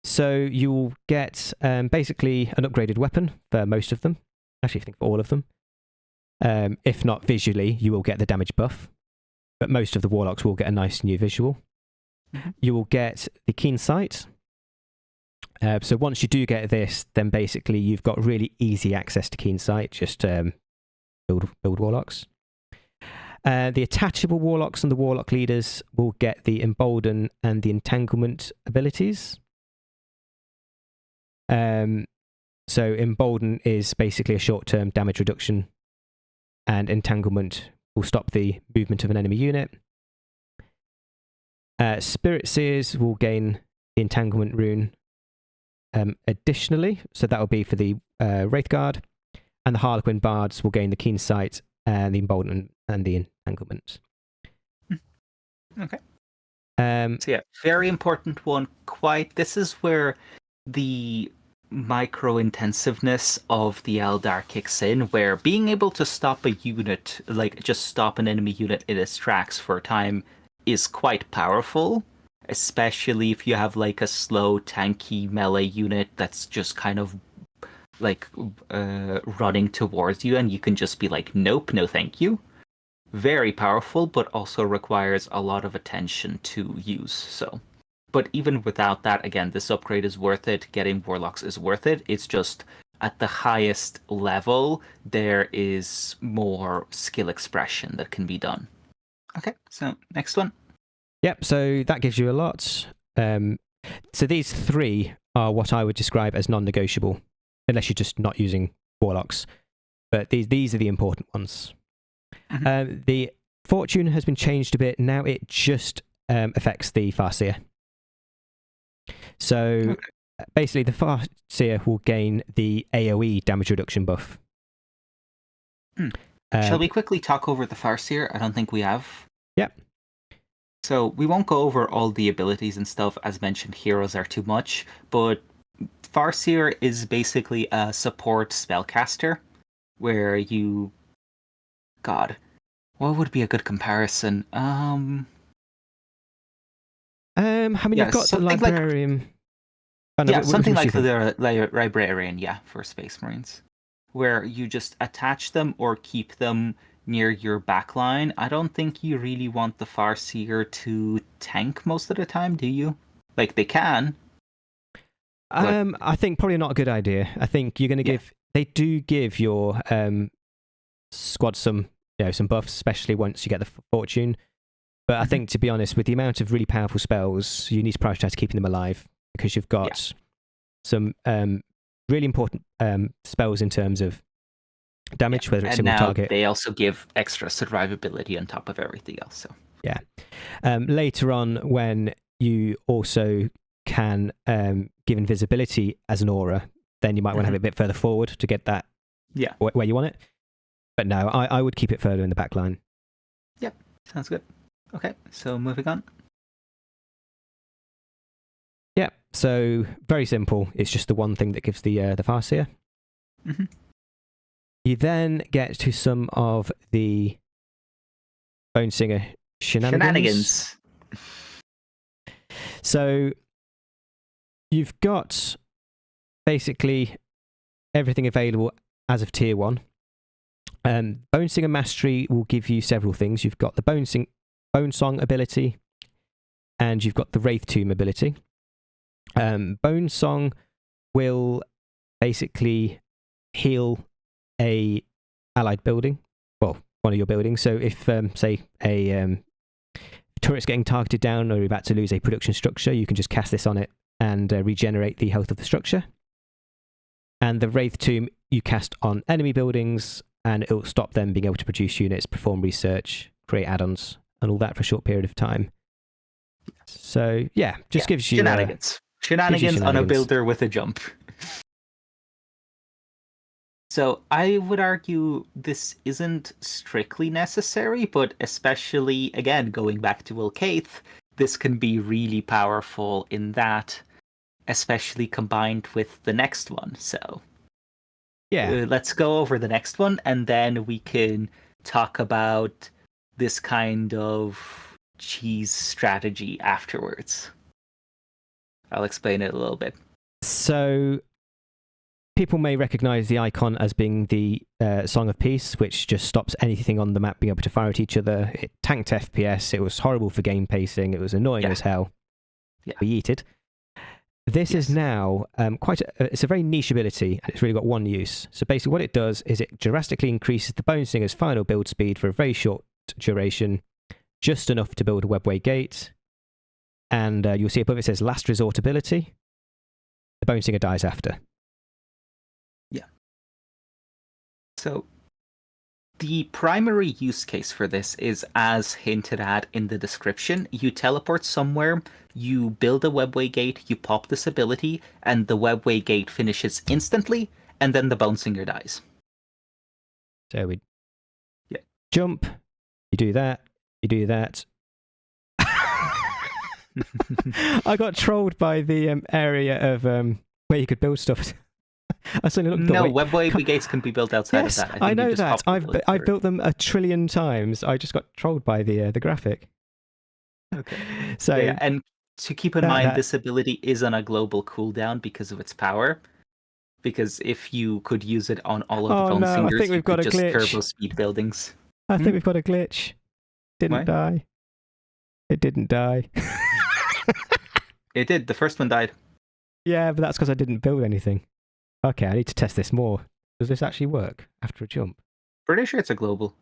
So you'll get basically an upgraded weapon for most of them. Actually, I think for all of them. If not visually, you will get the damage buff. But most of the Warlocks will get a nice new visual. Mm-hmm. You will get the Keen Sight. So once you do get this, then basically you've got really easy access to Keen Sight. Just build Warlocks. The attachable Warlocks and the Warlock leaders will get the Embolden and the Entanglement abilities. So Embolden is basically a short-term damage reduction, and Entanglement will stop the movement of an enemy unit. Spirit Seers will gain the Entanglement rune additionally, so that will be for the Wraithguard, and the Harlequin Bards will gain the Keen Sight and the Embolden and the Entanglement. Okay. So very important one. This is where the micro-intensiveness of the Eldar kicks in, where being able to stop a unit, like just stop an enemy unit in its tracks for a time, is quite powerful, especially if you have like a slow, tanky melee unit that's just kind of like running towards you, and you can just be like, nope, no thank you. Very powerful, but also requires a lot of attention to use, so... But even without that, again, this upgrade is worth it. Getting Warlocks is worth it. It's just at the highest level, there is more skill expression that can be done. Okay, so next one. Yep, so that gives you a lot. So these three are what I would describe as non-negotiable, unless you're just not using Warlocks. But these are the important ones. Mm-hmm. The fortune has been changed a bit. Now it just affects the Farseer. So basically the Farseer will gain the AoE damage reduction buff. Shall we quickly talk over the Farseer? I don't think we have. Yep. So we won't go over all the abilities and stuff. As mentioned, heroes are too much. But Farseer is basically a support spellcaster where you... God, what would be a good comparison? I mean, you've got the librarian. Something like the librarian, for Space Marines, where you just attach them or keep them near your backline. I don't think you really want the Farseer to tank most of the time, do you? Like, they can. I think probably not a good idea. I think you're going to give... They do give your squad some buffs, especially once you get the fortune. But I think, to be honest, with the amount of really powerful spells, you need to prioritize keeping them alive, because you've got some really important spells in terms of damage, whether it's single target. They also give extra survivability on top of everything else. So later on, when you also can give invisibility as an aura, then you might want to have it a bit further forward to get that where you want it. But no, I would keep it further in the back line. Yep, sounds good. Okay, so moving on. Yeah, so very simple. It's just the one thing that gives the Farseer. Mm-hmm. You then get to some of the Bonesinger shenanigans. So you've got basically everything available as of tier 1. Bonesinger Mastery will give you several things. You've got the Bonesong ability, and you've got the Wraith Tomb ability. Bonesong will basically heal a allied building, well, one of your buildings. So if, say, a turret's getting targeted down, or you're about to lose a production structure, you can just cast this on it and regenerate the health of the structure. And the Wraith Tomb you cast on enemy buildings, and it'll stop them being able to produce units, perform research, create add-ons, and all that for a short period of time. So, gives you... Shenanigans on a builder with a jump. So I would argue this isn't strictly necessary, but especially, again, going back to Ilkaith, this can be really powerful in that, especially combined with the next one. So let's go over the next one, and then we can talk about this kind of cheese strategy afterwards. I'll explain it a little bit. So people may recognize the icon as being the Song of Peace, which just stops anything on the map being able to fire at each other. It tanked FPS. It was horrible for game pacing. It was annoying as hell. Yeah. We eat it. This is now it's a very niche ability, and it's really got one use. So basically what it does is it drastically increases the Bonesinger's final build speed for a very short duration, just enough to build a Webway Gate. And you'll see above it says Last Resort ability. The Bonesinger dies after. Yeah. So the primary use case for this is, as hinted at in the description, you teleport somewhere, you build a Webway Gate, you pop this ability, and the Webway Gate finishes instantly, and then the Bonesinger dies. So we jump, you do that. I got trolled by the area of where you could build stuff. I suddenly looked. No, Webway Gates can be built outside of that. I know that. I've built them 1 trillion times. I just got trolled by the graphic. Okay. So and to keep in mind, this ability is on a global cooldown because of its power. Because if you could use it on all of the Bonesingers, you could just turbo speed buildings. I think we've got a glitch. Didn't die. It didn't die. It did. The first one died. Yeah, but that's because I didn't build anything. Okay, I need to test this more. Does this actually work after a jump? Pretty sure it's a global.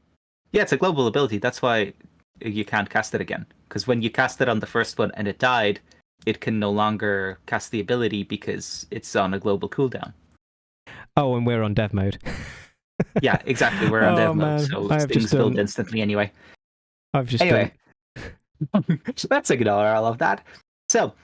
Yeah, it's a global ability. That's why you can't cast it again. Because when you cast it on the first one and it died, it can no longer cast the ability because it's on a global cooldown. Oh, and we're on dev mode. Yeah, exactly. We're on dev mode, so things build instantly anyway. Anyway. Let's ignore all of that. So,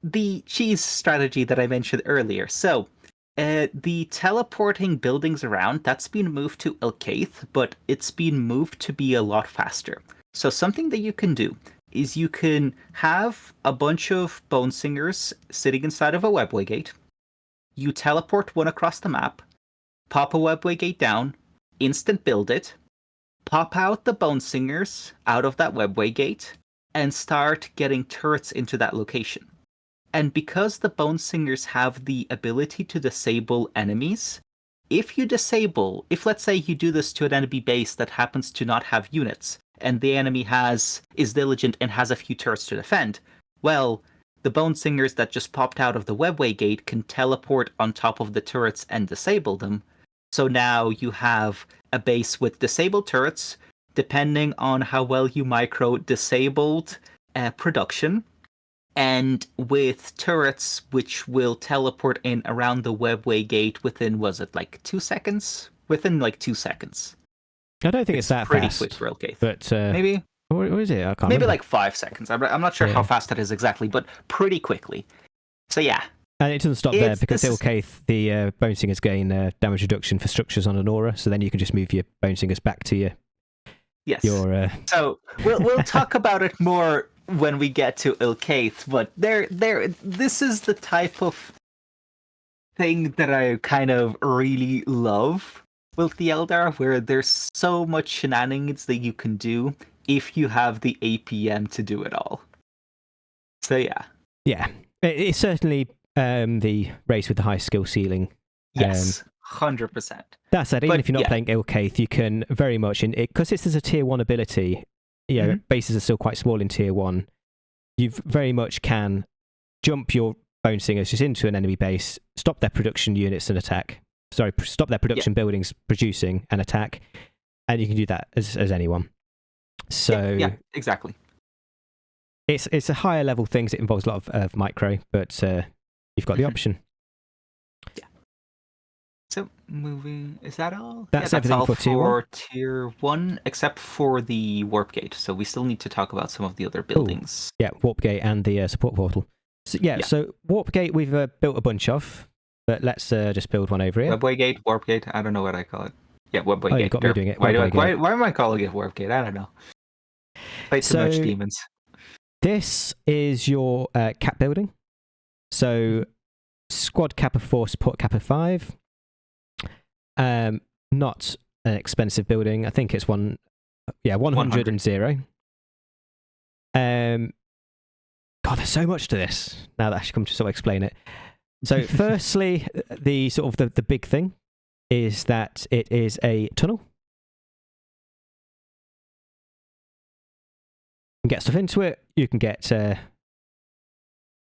the cheese strategy that I mentioned earlier. So, the teleporting buildings around, that's been moved to Ilkaith, but it's been moved to be a lot faster. So something that you can do is you can have a bunch of Bonesingers sitting inside of a Webway Gate. You teleport one across the map, pop a Webway Gate down, instant build it, pop out the Bonesingers out of that Webway Gate, and start getting turrets into that location. And because the Bonesingers have the ability to disable enemies, if let's say you do this to an enemy base that happens to not have units, and the enemy is diligent and has a few turrets to defend, well, the Bonesingers that just popped out of the Webway Gate can teleport on top of the turrets and disable them. So now you have a base with disabled turrets, depending on how well you micro disabled production, and with turrets which will teleport in around the Webway Gate within, was it like 2 seconds? Within like 2 seconds. I don't think it's that pretty fast. quick for Ilkaith. But maybe. Or is it? I can't Maybe remember. like 5 seconds. I'm not sure how fast that is exactly, but pretty quickly. So yeah. And it doesn't stop there, because Ilkaith, the Bonesingers gain damage reduction for structures on an aura, so then you can just move your Bonesingers back to your... Yes. Your, So we'll talk about it more when we get to Ilkaith, but this is the type of thing that I kind of really love with the Eldar, where there's so much shenanigans that you can do if you have the APM to do it all. So yeah. Yeah. It's certainly the race with the high skill ceiling. Yes, 100%. That said, even if you're not playing Ilkaith, you can very much, because this is a tier 1 ability, bases are still quite small in tier 1, you very much can jump your Bonesingers just into an enemy base, stop their production units and attack. Sorry, stop their production buildings producing and attack, and you can do that as anyone. So yeah, exactly. It's a higher level thing, it involves a lot of micro, but you've got the option. Yeah. So moving, is that all? That's everything all for tier 1, except for the Warp Gate. So we still need to talk about some of the other buildings. Ooh, yeah, Warp Gate and the support portal. So so Warp Gate we've built a bunch of, but let's just build one over here. Webway Gate, Warp Gate, I don't know what I call it. Yeah, Webway Gate. You got me doing it. Why am I calling it Warp Gate? I don't know. Played too much demons. This is your cap building. So squad cap of 4, support cap of 5. Not an expensive building. I think it's 100 and 0. God, there's so much to this. Now that I should come to sort of explain it. So firstly, the sort of the big thing is that it is a tunnel. You can get stuff into it. You can get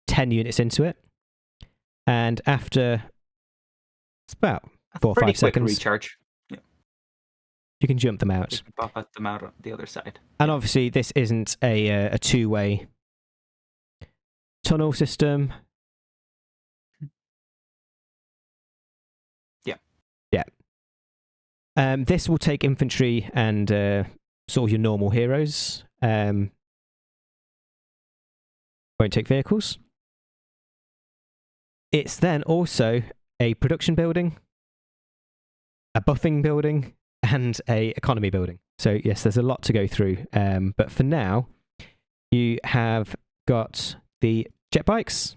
10 units into it. And after it's about 4 or 5 seconds, recharge. Yeah. You can jump them out. You can pop them out on the other side. And obviously, this isn't a two-way tunnel system. Yeah. This will take infantry and sort of your normal heroes. Won't take vehicles. It's then also a production building, a buffing building, and a economy building. So yes, there's a lot to go through. But for now, you have got the Jetbikes.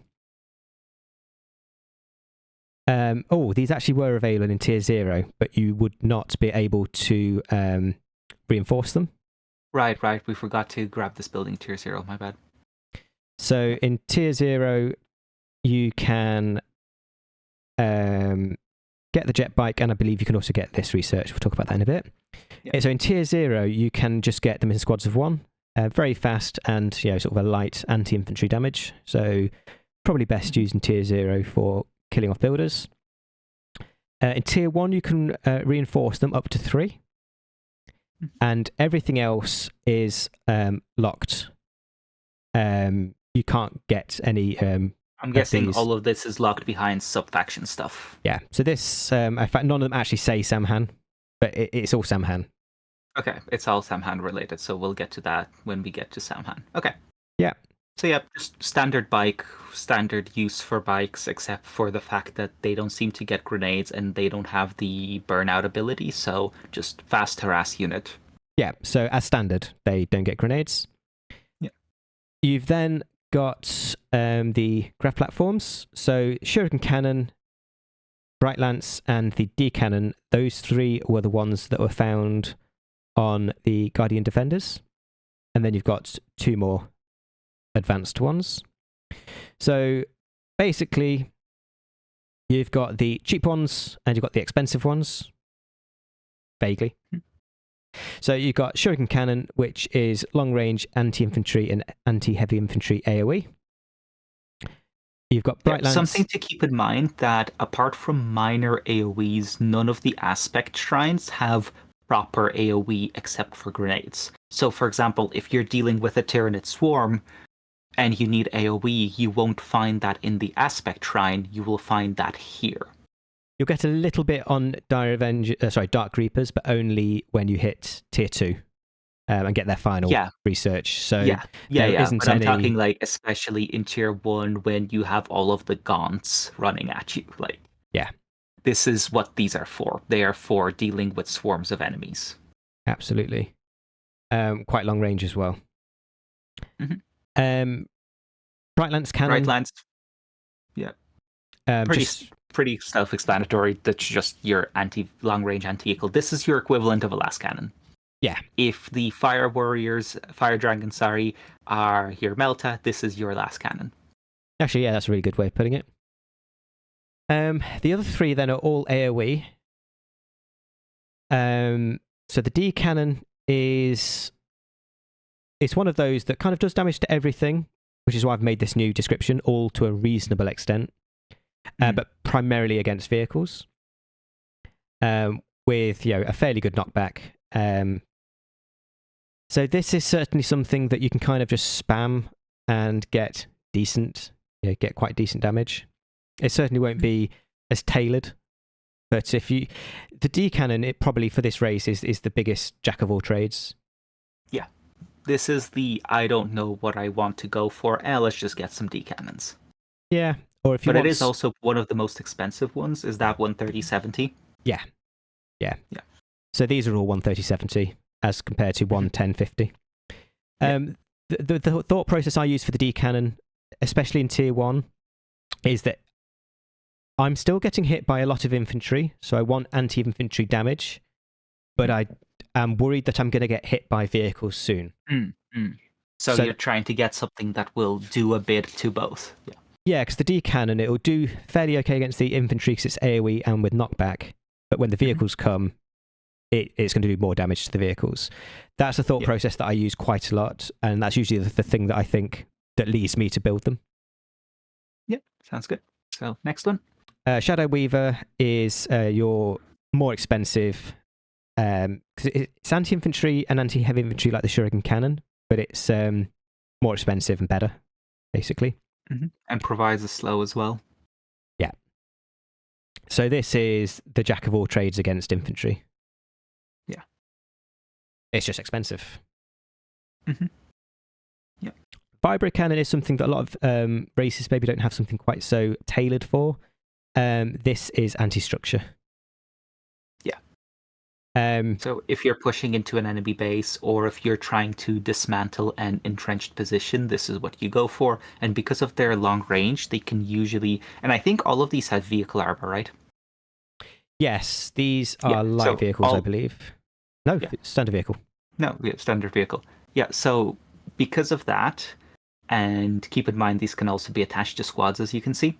These actually were available in tier 0, but you would not be able to reinforce them. Right. We forgot to grab this building tier 0. My bad. So in tier 0, you can get the Jetbike, and I believe you can also get this research. We'll talk about that in a bit. Yeah. So in tier 0, you can just get them in squads of 1. Very fast and sort of a light anti-infantry damage. So probably best used in tier 0 for killing off builders. In tier 1, you can reinforce them up to 3. And everything else is locked. You can't get any... I'm guessing all of this is locked behind sub-faction stuff. Yeah, so this... in fact, none of them actually say Samhan, but it's all Samhan. Okay, it's all Samhan related, so we'll get to that when we get to Samhan. Okay. Yeah. So yeah, just standard use for bikes, except for the fact that they don't seem to get grenades and they don't have the burnout ability, so just fast harass unit. Yeah, so as standard, they don't get grenades. Yeah. You've then got the Grav platforms, so Shuriken Cannon, Bright Lance, and the D Cannon. Those 3 were the ones that were found on the Guardian Defenders. And then you've got 2 more advanced ones. So basically, you've got the cheap ones and you've got the expensive ones. Vaguely. So you've got Shuriken Cannon, which is long-range anti-infantry and anti-heavy infantry AoE. You've got Bright Lance. Something to keep in mind that apart from minor AoEs, none of the aspect shrines have proper AoE except for grenades. So, for example, if you're dealing with a Tyranid swarm and you need AoE, you won't find that in the Aspect Shrine. You will find that here. You'll get a little bit on Dark Reapers, but only when you hit tier 2 and get their final research. So isn't but I'm talking like especially in tier 1 when you have all of the gaunts running at you. Like, this is what these are for. They are for dealing with swarms of enemies. Absolutely. Quite long range as well. Mm-hmm. Bright Lance Cannon. Bright Lance, pretty self-explanatory. That's just your long-range anti-vehicle. This is your equivalent of a last cannon. Yeah. If the Fire Dragons, are your Melta, this is your last cannon. Actually, that's a really good way of putting it. The other three then are all AoE. So the D cannon it's one of those that kind of does damage to everything, which is why I've made this new description, all to a reasonable extent, but primarily against vehicles, with a fairly good knockback. So this is certainly something that you can kind of just spam and get quite decent damage. It certainly won't be as tailored, but the D cannon, it probably for this race is the biggest jack of all trades. Yeah, this is the I don't know what I want to go for. Let's just get some D cannons. Yeah, or if you. But it is also one of the most expensive ones. Is that 130-70? Yeah. So these are all 130-70 as compared to 110-50. The thought process I use for the D cannon, especially in tier 1, is that I'm still getting hit by a lot of infantry, so I want anti-infantry damage, but I am worried that I'm going to get hit by vehicles soon. So you're trying to get something that will do a bit to both. Yeah, because the D cannon, it will do fairly okay against the infantry because it's AoE and with knockback, but when the vehicles come, it's going to do more damage to the vehicles. That's a thought process that I use quite a lot, and that's usually the thing that I think that leads me to build them. Yep, sounds good. So next one. Shadow Weaver is your more expensive, because it's anti-infantry and anti-heavy infantry like the Shuriken Cannon, but it's more expensive and better, basically. And provides a slow as well. Yeah. So this is the jack of all trades against infantry. Yeah. It's just expensive. Yeah. Vibro Cannon is something that a lot of races maybe don't have something quite so tailored for. This is anti-structure. Yeah. So if you're pushing into an enemy base, or if you're trying to dismantle an entrenched position, this is what you go for. And because of their long range, they can usually... And I think all of these have vehicle armor, right? Yes, these are light vehicles, I believe. No, standard vehicle. No, standard vehicle. Yeah, so because of that, and keep in mind these can also be attached to squads, as you can see.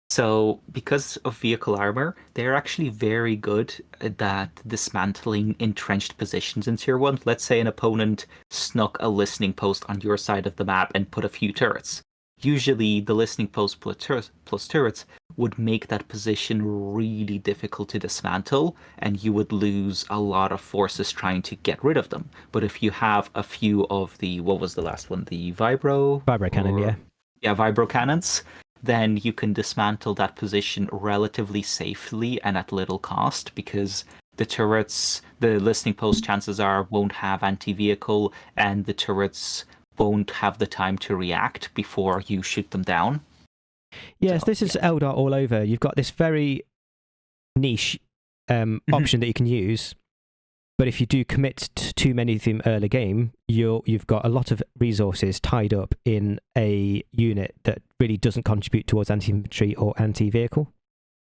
So because of vehicle armor, they're actually very good at dismantling entrenched positions in tier 1. Let's say an opponent snuck a listening post on your side of the map and put a few turrets. Usually the listening post plus turrets would make that position really difficult to dismantle, and you would lose a lot of forces trying to get rid of them. But if you have a few of the, what was the last one? The Vibro Cannon, Yeah, Vibro Cannons. Then you can dismantle that position relatively safely and at little cost, because the turrets, the listening post, chances are, won't have anti-vehicle, and the turrets won't have the time to react before you shoot them down. Yes, this is Eldar all over. You've got this very niche option that you can use, but if you do commit to too many of them early game, you've got a lot of resources tied up in a unit that really doesn't contribute towards anti-infantry or anti-vehicle.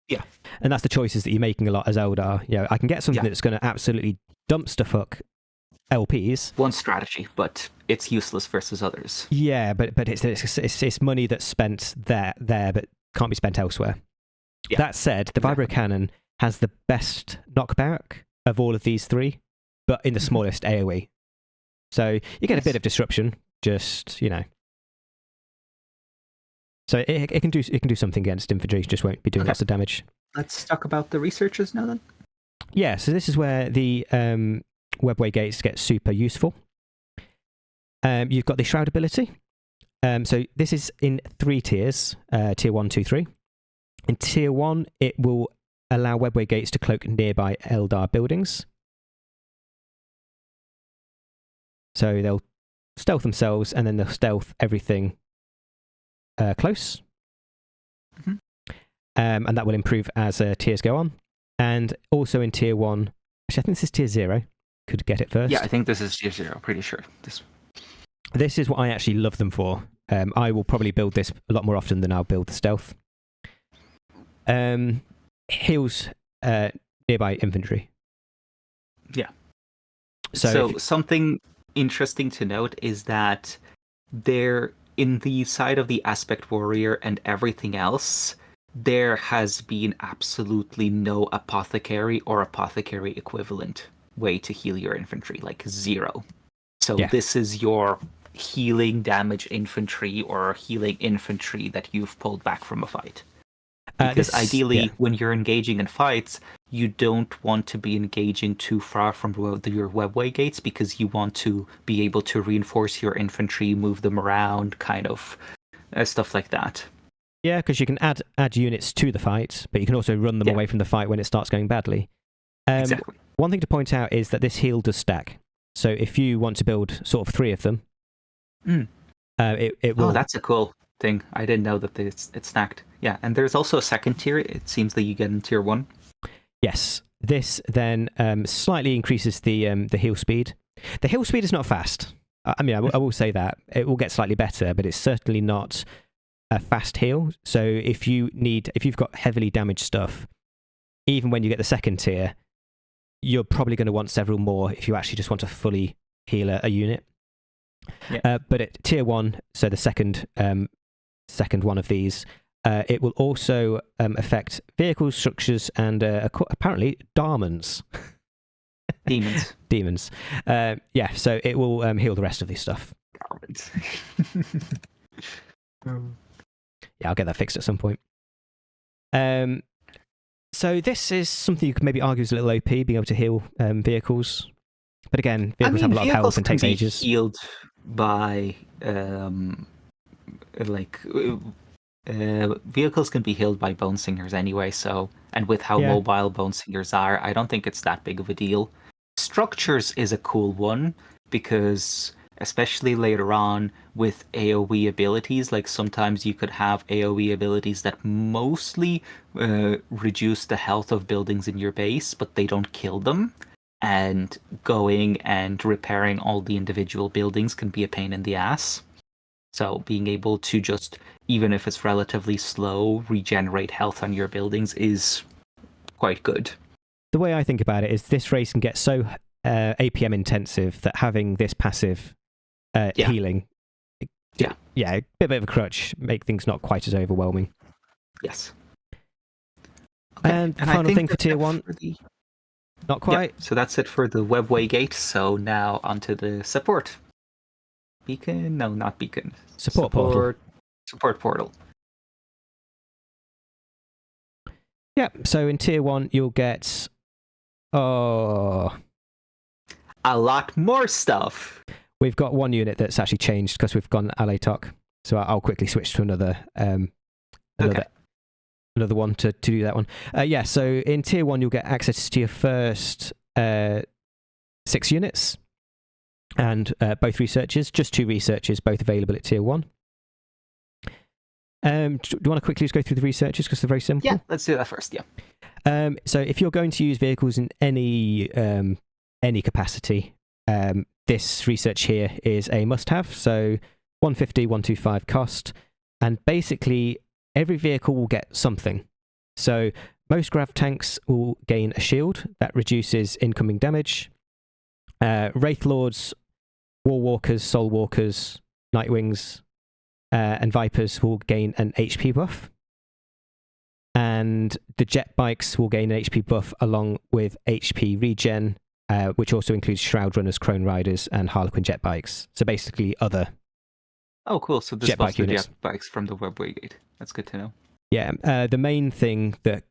Yeah. And that's the choices that you're making a lot as Eldar. I can get something that's going to absolutely dumpster fuck LPs. One strategy, but it's useless versus others. Yeah, but it's money that's spent there, but can't be spent elsewhere. Yeah, that said, the Vibro Cannon has the best knockback of all of these three, but in the smallest AoE. So you get a bit of disruption, just So it can do something against infantry, just won't be doing lots of damage. Let's talk about the researchers now then. Yeah, so this is where the Webway Gates get super useful. You've got the Shroud ability. So this is in 3 tiers, tier 1, 2, 3. In tier 1, it will allow Webway Gates to cloak nearby Eldar buildings. So they'll stealth themselves, and then they'll stealth everything close. Mm-hmm. And that will improve as tiers go on. And also in tier 1, actually I think this is tier 0, could get it first. Yeah, I think this is tier 0, pretty sure. This is what I actually love them for. I will probably build this a lot more often than I'll build the stealth. Heals nearby infantry. Yeah. So something interesting to note is that there, in the side of the Aspect Warrior and everything else, there has been absolutely no apothecary or apothecary equivalent way to heal your infantry, like 0. So this is your healing damage infantry or healing infantry that you've pulled back from a fight. Because ideally, when you're engaging in fights, you don't want to be engaging too far from your Webway Gates, because you want to be able to reinforce your infantry, move them around, kind of stuff like that. Yeah, because you can add units to the fight, but you can also run them away from the fight when it starts going badly. Exactly. One thing to point out is that this heal does stack. So if you want to build sort of 3 of them, it will... Oh, that's a cool thing. I didn't know that it's stacked. Yeah, and there's also a second tier, it seems, that you get in tier 1. Yes. This then slightly increases the heal speed. The heal speed is not fast. I mean, I will say that. It will get slightly better, but it's certainly not a fast heal. So if you've got heavily damaged stuff, even when you get the second tier, you're probably going to want several more if you actually just want to fully heal a unit. Yeah. But at tier 1, so the second one of these, it will also affect vehicles, structures, and apparently Demons. Demons. Yeah, so it will heal the rest of this stuff. Yeah, I'll get that fixed at some point. So this is something you could maybe argue is a little OP, being able to heal vehicles. But again, vehicles have a lot of health and takes ages. Healed by vehicles can be healed by Bonesingers anyway, so, and with how mobile Bonesingers are, I don't think it's that big of a deal. Structures is a cool one, because especially later on with AoE abilities, like sometimes you could have AoE abilities that mostly reduce the health of buildings in your base, but they don't kill them. And going and repairing all the individual buildings can be a pain in the ass. So being able to just, even if it's relatively slow, regenerate health on your buildings is quite good. The way I think about it is this race can get so APM intensive that having this passive healing, a bit of a crutch, make things not quite as overwhelming. Yes. Okay. And final thing for tier 1. Not quite. Yeah, so that's it for the Webway Gate. So now onto the support beacon. No, not beacon. Support portal. Support portal. Yeah. So in tier 1, you'll get a lot more stuff. We've got one unit that's actually changed because we've gone Autarch. So I'll quickly switch to another one to do that one. So in tier 1, you'll get access to your first 6 units and both researchers, just 2 researchers, both available at tier 1. Do you want to quickly just go through the researchers because they're very simple? Yeah, let's do that first, yeah. So if you're going to use vehicles in any capacity, this research here is a must-have. So 150, 125 cost, and basically every vehicle will get something. So most Grav tanks will gain a shield that reduces incoming damage. Wraithlords, Warwalkers, Soulwalkers, Nightwings, and Vypers will gain an HP buff. And the Jetbikes will gain an HP buff along with HP regen, which also includes Shroud Runners, Crone Riders, and Harlequin Jetbikes. So basically other Oh, cool. So this buffs the Jetbikes from the Webway Gate. That's good to know. Yeah, the main thing that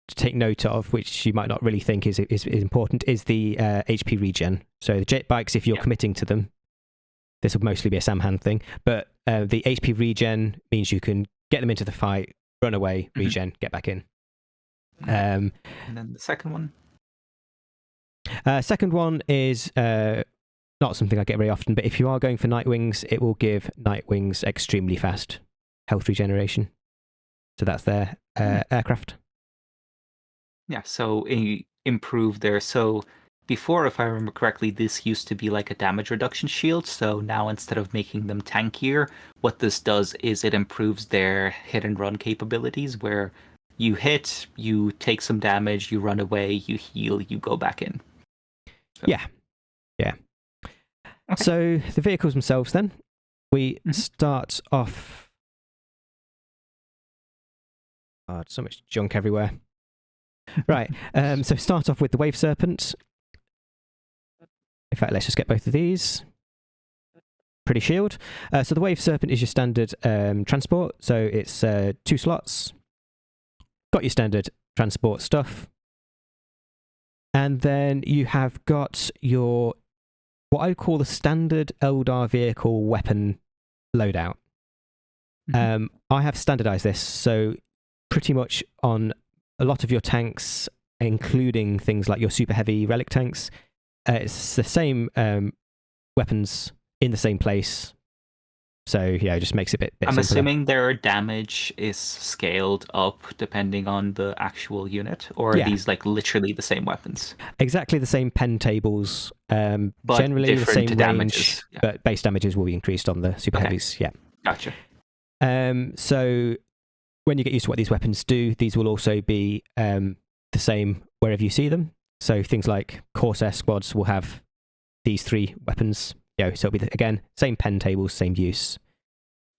to take note of, which you might not really think is important, is the HP regen. So the Jetbikes, if you're committing to them, this will mostly be a Samhand thing, but the HP regen means you can get them into the fight, run away, regen, get back in. And then the second one? Second one is not something I get very often, but if you are going for Nightwings, it will give Nightwings extremely fast health regeneration. So that's their aircraft. Yeah, so improve there. So before, if I remember correctly, this used to be like a damage reduction shield. So now instead of making them tankier, what this does is it improves their hit and run capabilities, where you hit, you take some damage, you run away, you heal, you go back in. So. Yeah. Okay. So the vehicles themselves then, we start off... Oh, so much junk everywhere. Right, so start off with the Wave Serpent. In fact, let's just get both of these. Pretty shield. So the Wave Serpent is your standard transport, so it's 2 slots. Got your standard transport stuff. And then you have got your, what I would call the standard Eldar vehicle weapon loadout. I have standardized this, so pretty much on a lot of your tanks, including things like your super heavy relic tanks, it's the same weapons in the same place. So yeah, it just makes it a bit I'm simpler. assuming their damage is scaled up depending on the actual unit, or are these like literally the same weapons? Exactly the same pen tables, but generally the same damages. range, but base damages will be increased on the super heavies. Yeah. Gotcha. So when you get used to what these weapons do, these will also be the same wherever you see them. So things like Corsair squads will have these 3 weapons. So it'll be, again, same pen tables, same use.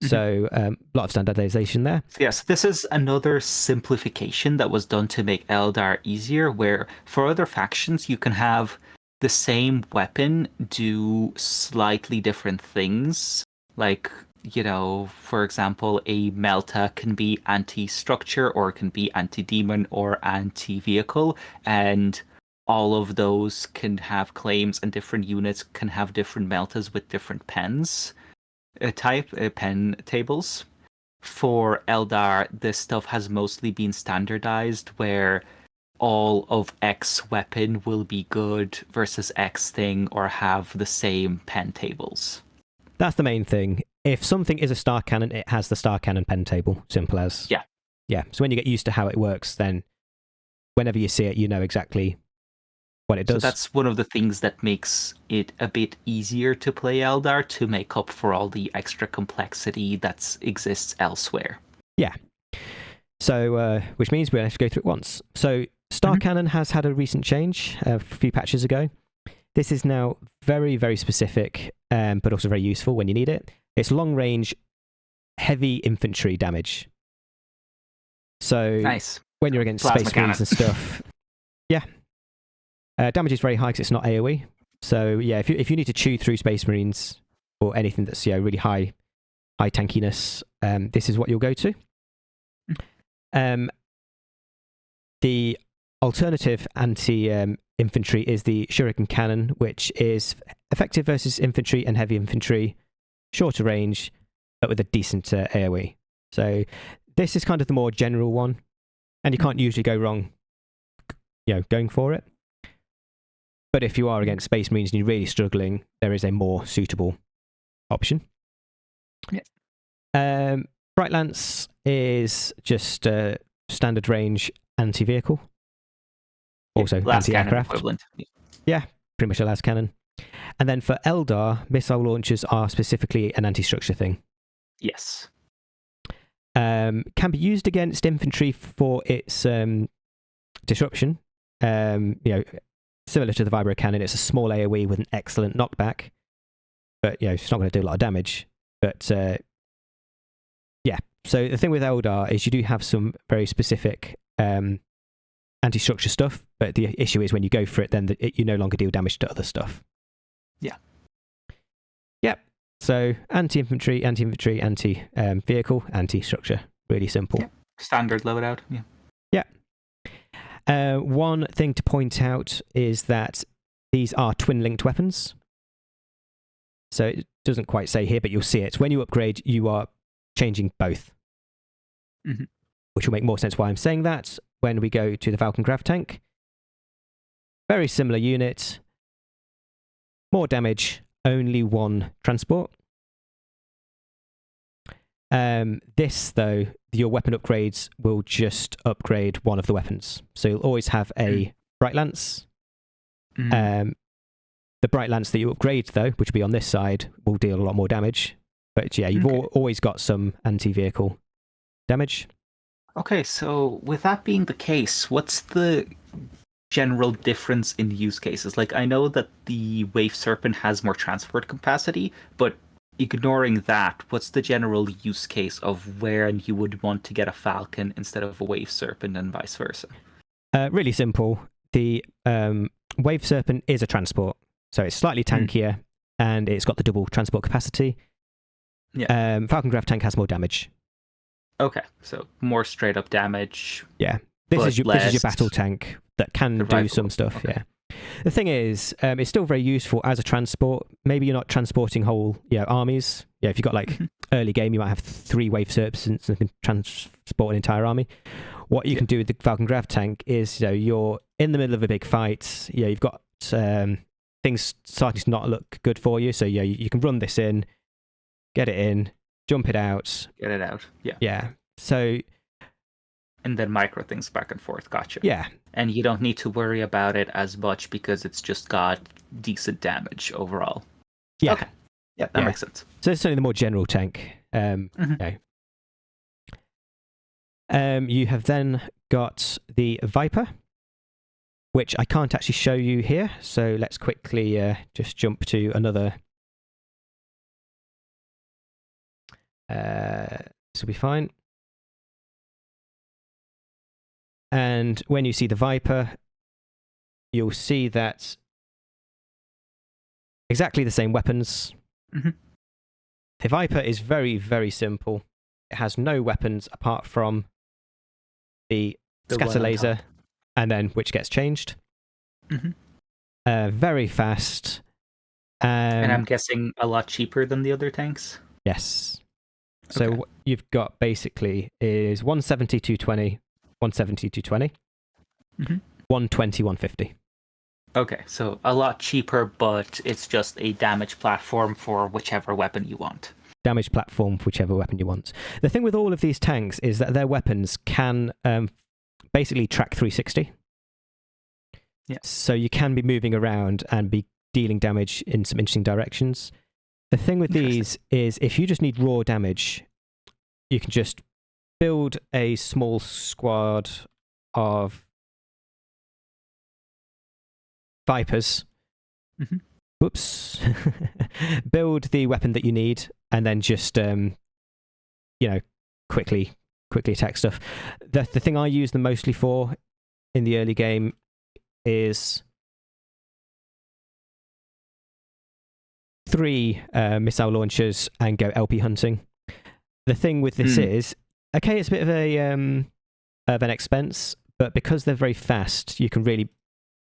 So a lot of standardization there. Yes, this is another simplification that was done to make Eldar easier, where for other factions you can have the same weapon do slightly different things. Like, for example, a Melta can be anti-structure, or it can be anti-demon, or anti-vehicle, and all of those can have claims, and different units can have different Meltas with different pens, pen tables. For Eldar, this stuff has mostly been standardized, where all of X weapon will be good versus X thing, or have the same pen tables. That's the main thing. If something is a star cannon, it has the star cannon pen table. Simple as. Yeah. So when you get used to how it works, then whenever you see it, you know exactly what it does. So that's one of the things that makes it a bit easier to play Eldar, to make up for all the extra complexity that exists elsewhere. Yeah. So, which means we have to go through it once. So, Star Cannon has had a recent change a few patches ago. This is now very, very specific, but also very useful when you need it. It's long range, heavy infantry damage. So, nice. When you're against Plasma Space cannon. Marines and stuff, yeah. Damage is very high because it's not AoE. So yeah, if you need to chew through Space Marines or anything that's really high tankiness, this is what you'll go to. The alternative anti-infantry is the Shuriken Cannon, which is effective versus infantry and heavy infantry, shorter range, but with a decent AoE. So this is kind of the more general one, and you can't usually go wrong, going for it. But if you are against Space Marines and you're really struggling, there is a more suitable option. Yeah. Bright Lance is just a standard range anti-vehicle. Also anti-aircraft. Equivalent. Yeah, pretty much a las cannon. And then for Eldar, missile launchers are specifically an anti-structure thing. Yes. Can be used against infantry for its disruption. Similar to the Vibro Cannon, it's a small AoE with an excellent knockback, but it's not going to do a lot of damage. But so the thing with Eldar is you do have some very specific anti-structure stuff, but the issue is when you go for it, then you no longer deal damage to other stuff. Yeah. Yep. So anti-infantry, anti-vehicle, anti-structure. Really simple. Yeah. Standard loadout. Yeah. One thing to point out is that these are twin-linked weapons. So it doesn't quite say here, but you'll see it. When you upgrade, you are changing both. Mm-hmm. Which will make more sense why I'm saying that when we go to the Falcon Grav tank. Very similar unit. More damage, only one transport. This, though, your weapon upgrades will just upgrade one of the weapons. So you'll always have a Bright Lance. The Bright Lance that you upgrade, though, which will be on this side, will deal a lot more damage. But yeah, you've always got some anti-vehicle damage. Okay, so with that being the case, what's the general difference in use cases? Like, I know that the Wave Serpent has more transport capacity, but ignoring that, what's the general use case of where you would want to get a Falcon instead of a Wave Serpent and vice versa? Really simple. The Wave Serpent is a transport, so it's slightly tankier and it's got the double transport capacity. Yeah. Falcon Grav tank has more damage. Okay, so more straight up damage. Yeah, this is your battle tank that can do some stuff. Okay. Yeah. The thing is, it's still very useful as a transport. Maybe you're not transporting whole armies. Yeah, if you've got like early game, you might have 3 Wave Serpents and can transport an entire army. What you can do with the Falcon Grav tank is, you're in the middle of a big fight. Yeah, you've got things starting to not look good for you. So you can run this in, get it in, jump it out. Get it out. Yeah. Yeah. So. And then micro things back and forth. Gotcha. Yeah. And you don't need to worry about it as much because it's just got decent damage overall. Yeah. Okay. Yeah, that makes sense. So it's only the more general tank. You have then got the Viper, which I can't actually show you here. So let's quickly just jump to another. This will be fine. And when you see the Viper, you'll see that exactly the same weapons. Mm-hmm. The Viper is very, very simple. It has no weapons apart from the scatter laser, and then which gets changed. Mm-hmm. Very fast. And I'm guessing a lot cheaper than the other tanks? Yes. So what you've got basically is 170, 220, 170, 220, 120, 150. Okay, so a lot cheaper, but it's just a damage platform for whichever weapon you want. Damage platform for whichever weapon you want. The thing with all of these tanks is that their weapons can basically track 360. Yeah. So you can be moving around and be dealing damage in some interesting directions. The thing with these is if you just need raw damage, you can just build a small squad of Vypers. Whoops. Build the weapon that you need and then just, quickly attack stuff. The thing I use them mostly for in the early game is 3 missile launchers and go LP hunting. The thing with this is, it's a bit of an expense, but because they're very fast, you can really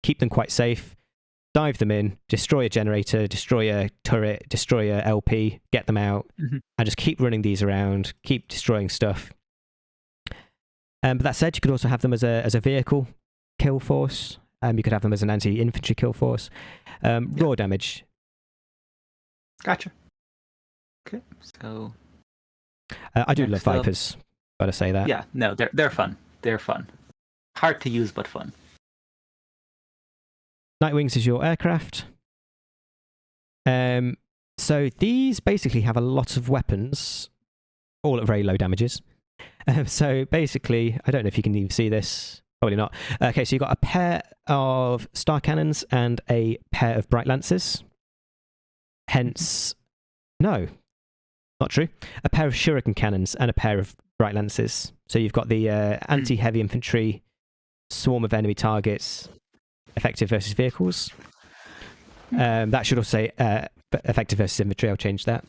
keep them quite safe. Dive them in, destroy a generator, destroy a turret, destroy a LP, get them out, and just keep running these around, keep destroying stuff. But that said, you could also have them as a vehicle kill force. You could have them as an anti-infantry kill force. Raw damage. Gotcha. Okay, so I do love Vypers. Gotta say that. Yeah, no, they're fun. They're fun. Hard to use, but fun. Nightwings is your aircraft. So these basically have a lot of weapons, all at very low damages. So basically, I don't know if you can even see this. Probably not. Okay, so you've got a pair of star cannons and a pair of bright lances. Hence, no, not true. A pair of shuriken cannons and a pair of bright lances. So you've got the anti-heavy infantry, swarm of enemy targets, effective versus vehicles. That should also say effective versus infantry. I'll change that.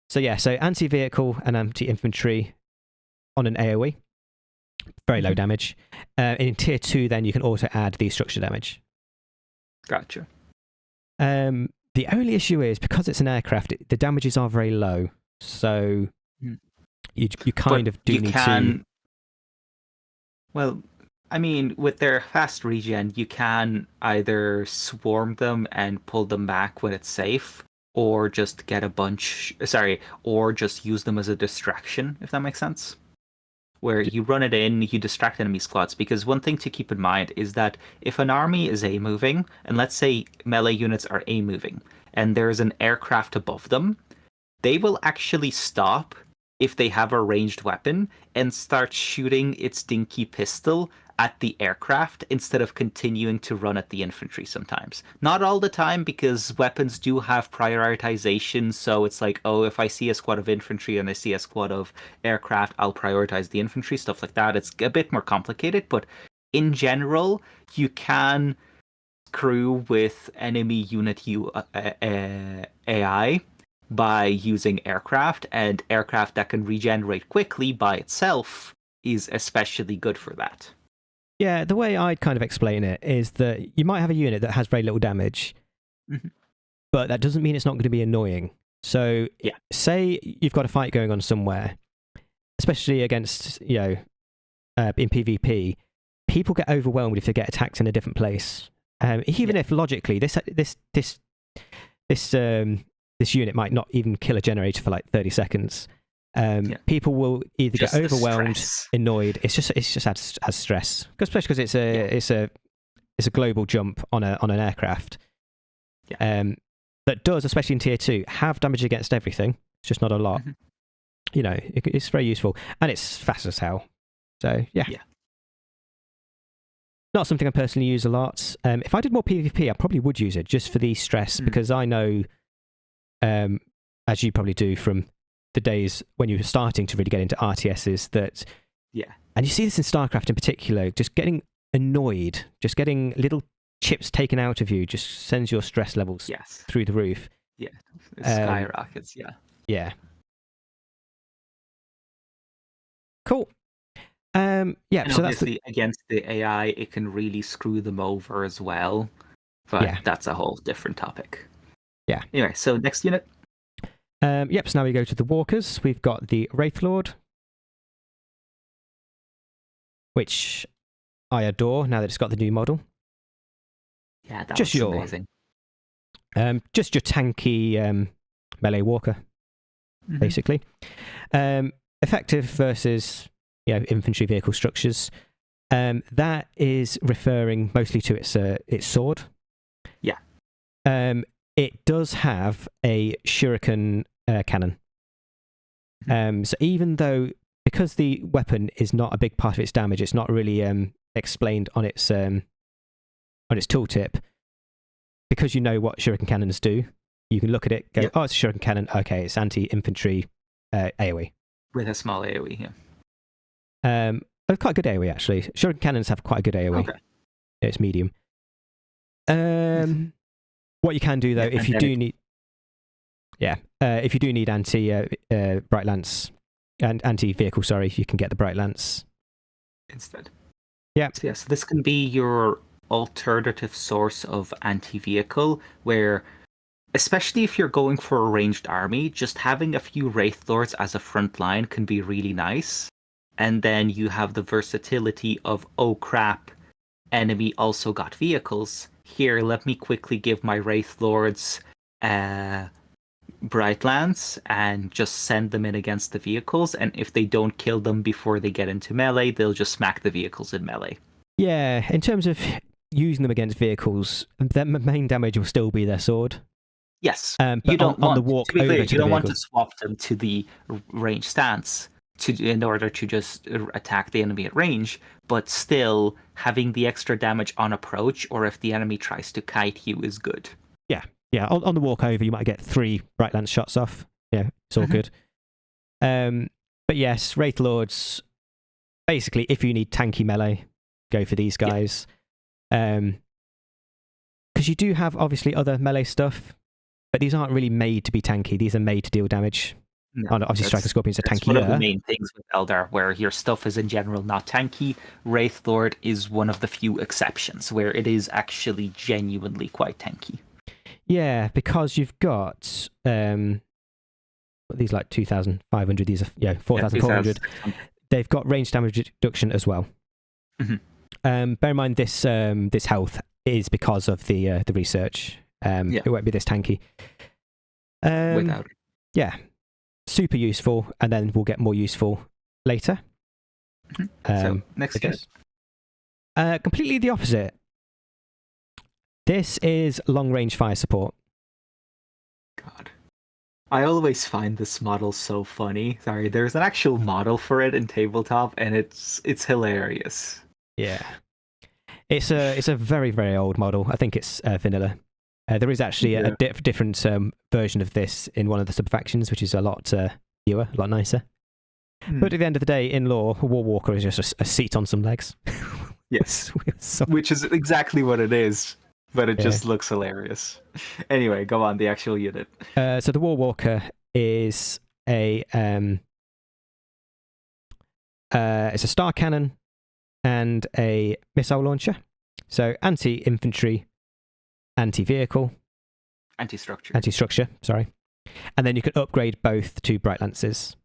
So yeah, so anti-vehicle and anti-infantry on an AoE. Very low damage. In tier 2, then you can also add the structure damage. Gotcha. The only issue is because it's an aircraft, the damages are very low. So you kind of do need to. Well, I mean, with their fast regen, you can either swarm them and pull them back when it's safe, or just get a bunch. Sorry, or just use them as a distraction, if that makes sense. Where you run it in, you distract enemy squads. Because one thing to keep in mind is that if an army is A-moving, and let's say melee units are A-moving, and there's an aircraft above them, they will actually stop if they have a ranged weapon and start shooting its dinky pistol at the aircraft instead of continuing to run at the infantry sometimes. Not all the time, because weapons do have prioritization, so it's like, oh, if I see a squad of infantry and I see a squad of aircraft, I'll prioritize the infantry, stuff like that. It's a bit more complicated, but in general, you can screw with enemy unit AI by using aircraft, and aircraft that can regenerate quickly by itself is especially good for that. Yeah, the way I'd kind of explain it is that you might have a unit that has very little damage, but that doesn't mean it's not going to be annoying. So, say you've got a fight going on somewhere, especially against, in PvP, people get overwhelmed if they get attacked in a different place. Even if logically this unit might not even kill a generator for like 30 seconds. People will either get overwhelmed, annoyed. It's just adds stress, especially because it's a global jump on an aircraft. That does, especially in tier 2, have damage against everything. It's just not a lot. It's very useful, and it's fast as hell. So yeah. Not something I personally use a lot. If I did more PvP, I probably would use it just for the stress, because I know, as you probably do from the days when you were starting to really get into RTSs, that and you see this in StarCraft in particular, just getting annoyed, just getting little chips taken out of you just sends your stress levels through the roof. It skyrockets. Cool. And so obviously against the AI, it can really screw them over as well, but that's a whole different topic. Anyway, so next unit. So now we go to the Walkers. We've got the Wraithlord, which I adore now that it's got the new model. Yeah, that's amazing. Just your tanky melee walker, basically. Effective versus infantry vehicle structures. That is referring mostly to its sword. It does have a shuriken cannon. So even though, because the weapon is not a big part of its damage, it's not really explained on its tooltip, because you know what shuriken cannons do, you can look at it, go, oh, it's a shuriken cannon, okay, it's anti-infantry AoE. With a small AoE, quite a good AoE, actually. Shuriken cannons have quite a good AoE. Okay. It's medium. What you can do, though, if you do need bright lance and anti-vehicle, you can get the bright lance instead. So this can be your alternative source of anti-vehicle, where, especially if you're going for a ranged army, just having a few Wraithlords as a front line can be really nice. And then you have the versatility of, oh crap, enemy also got vehicles. Here, let me quickly give my Wraithlords Bright Lance and just send them in against the vehicles. And if they don't kill them before they get into melee, they'll just smack the vehicles in melee. Yeah, in terms of using them against vehicles, their main damage will still be their sword. Yes, but you don't on the walk over to you don't want to swap them to the range stance in order to just attack the enemy at range, but still having the extra damage on approach, or if the enemy tries to kite you, is good. Yeah. On the walk over, you might get 3 Bright Lance shots off. Yeah, it's all good. But yes, Wraithlords, basically, if you need tanky melee, go for these guys. Because you do have, obviously, other melee stuff, but these aren't really made to be tanky. These are made to deal damage. No, Obviously, Striker Scorpions are that's one of the tankier. main things with Eldar, where your stuff is in general not tanky. Wraithlord is one of the few exceptions where it is actually genuinely quite tanky. Yeah, because you've got these like 2,500. These are 4,400. They've got range damage reduction as well. Mm-hmm. Bear in mind this health is because of the research. It won't be this tanky. Without it. Yeah, super useful, and then we'll get more useful later. So next guess. Completely the opposite. This is long range fire support. God. I always find this model so funny. Sorry, there's an actual model for it in tabletop, and it's hilarious. Yeah, it's a very, very old model. I think it's vanilla. There is actually a different version of this in one of the sub-factions, which is a lot newer, a lot nicer. But at the end of the day, in lore, a War Walker is just a seat on some legs. Yes, which is exactly what it is, but it just looks hilarious. Anyway, go on, the actual unit. So the War Walker is it's a star cannon and a missile launcher. So anti-infantry, anti-vehicle, anti-structure, sorry. And then you can upgrade both to Bright Lances.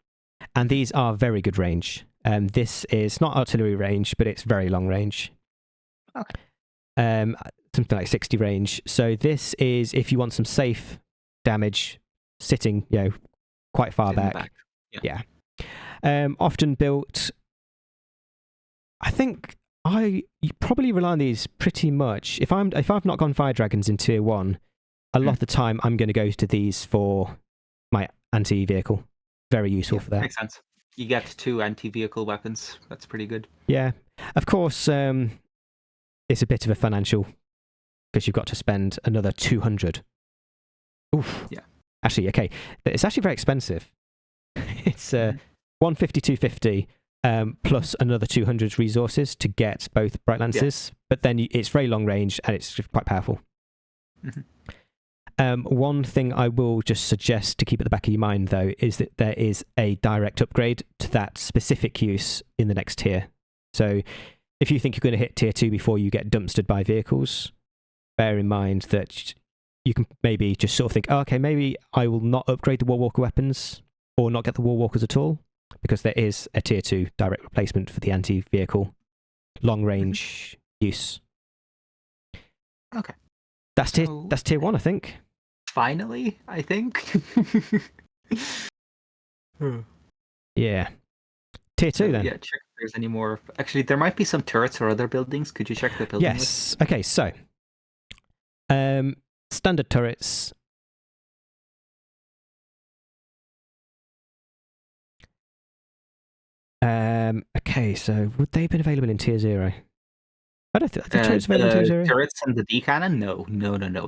And these are very good range. This is not artillery range, but it's very long range. Okay. Something like 60 range. So this is if you want some safe damage sitting, quite far back. Yeah. Often built. I think you probably rely on these pretty much. If I've not gone Fire Dragons in Tier 1, a lot of the time I'm going to go to these for my anti-vehicle. Very useful for that. Makes sense. You get 2 anti-vehicle weapons. That's pretty good. Yeah. Of course, it's a bit of a financial, because you've got to spend another 200. Oof. Yeah. Actually, okay. It's actually very expensive. It's 150, 250. Plus another 200 resources to get both Bright Lances, but then it's very long range and it's quite powerful. One thing I will just suggest to keep at the back of your mind, though, is that there is a direct upgrade to that specific use in the next tier. So if you think you're going to hit Tier 2 before you get dumpstered by vehicles, bear in mind that you can maybe just sort of think, okay, maybe I will not upgrade the War Walker weapons or not get the War Walkers at all, because there is a Tier 2 direct replacement for the anti-vehicle long-range use. Okay. That's tier 1, I think. Finally, I think. Yeah. Tier 2, then. Yeah, check if there's any more. Actually, there might be some turrets or other buildings. Could you check the building Yes. List? Okay, so standard turrets. Okay, so would they have been available in Tier 0? I don't think turrets available in Tier 0. Turrets and the D cannon? No.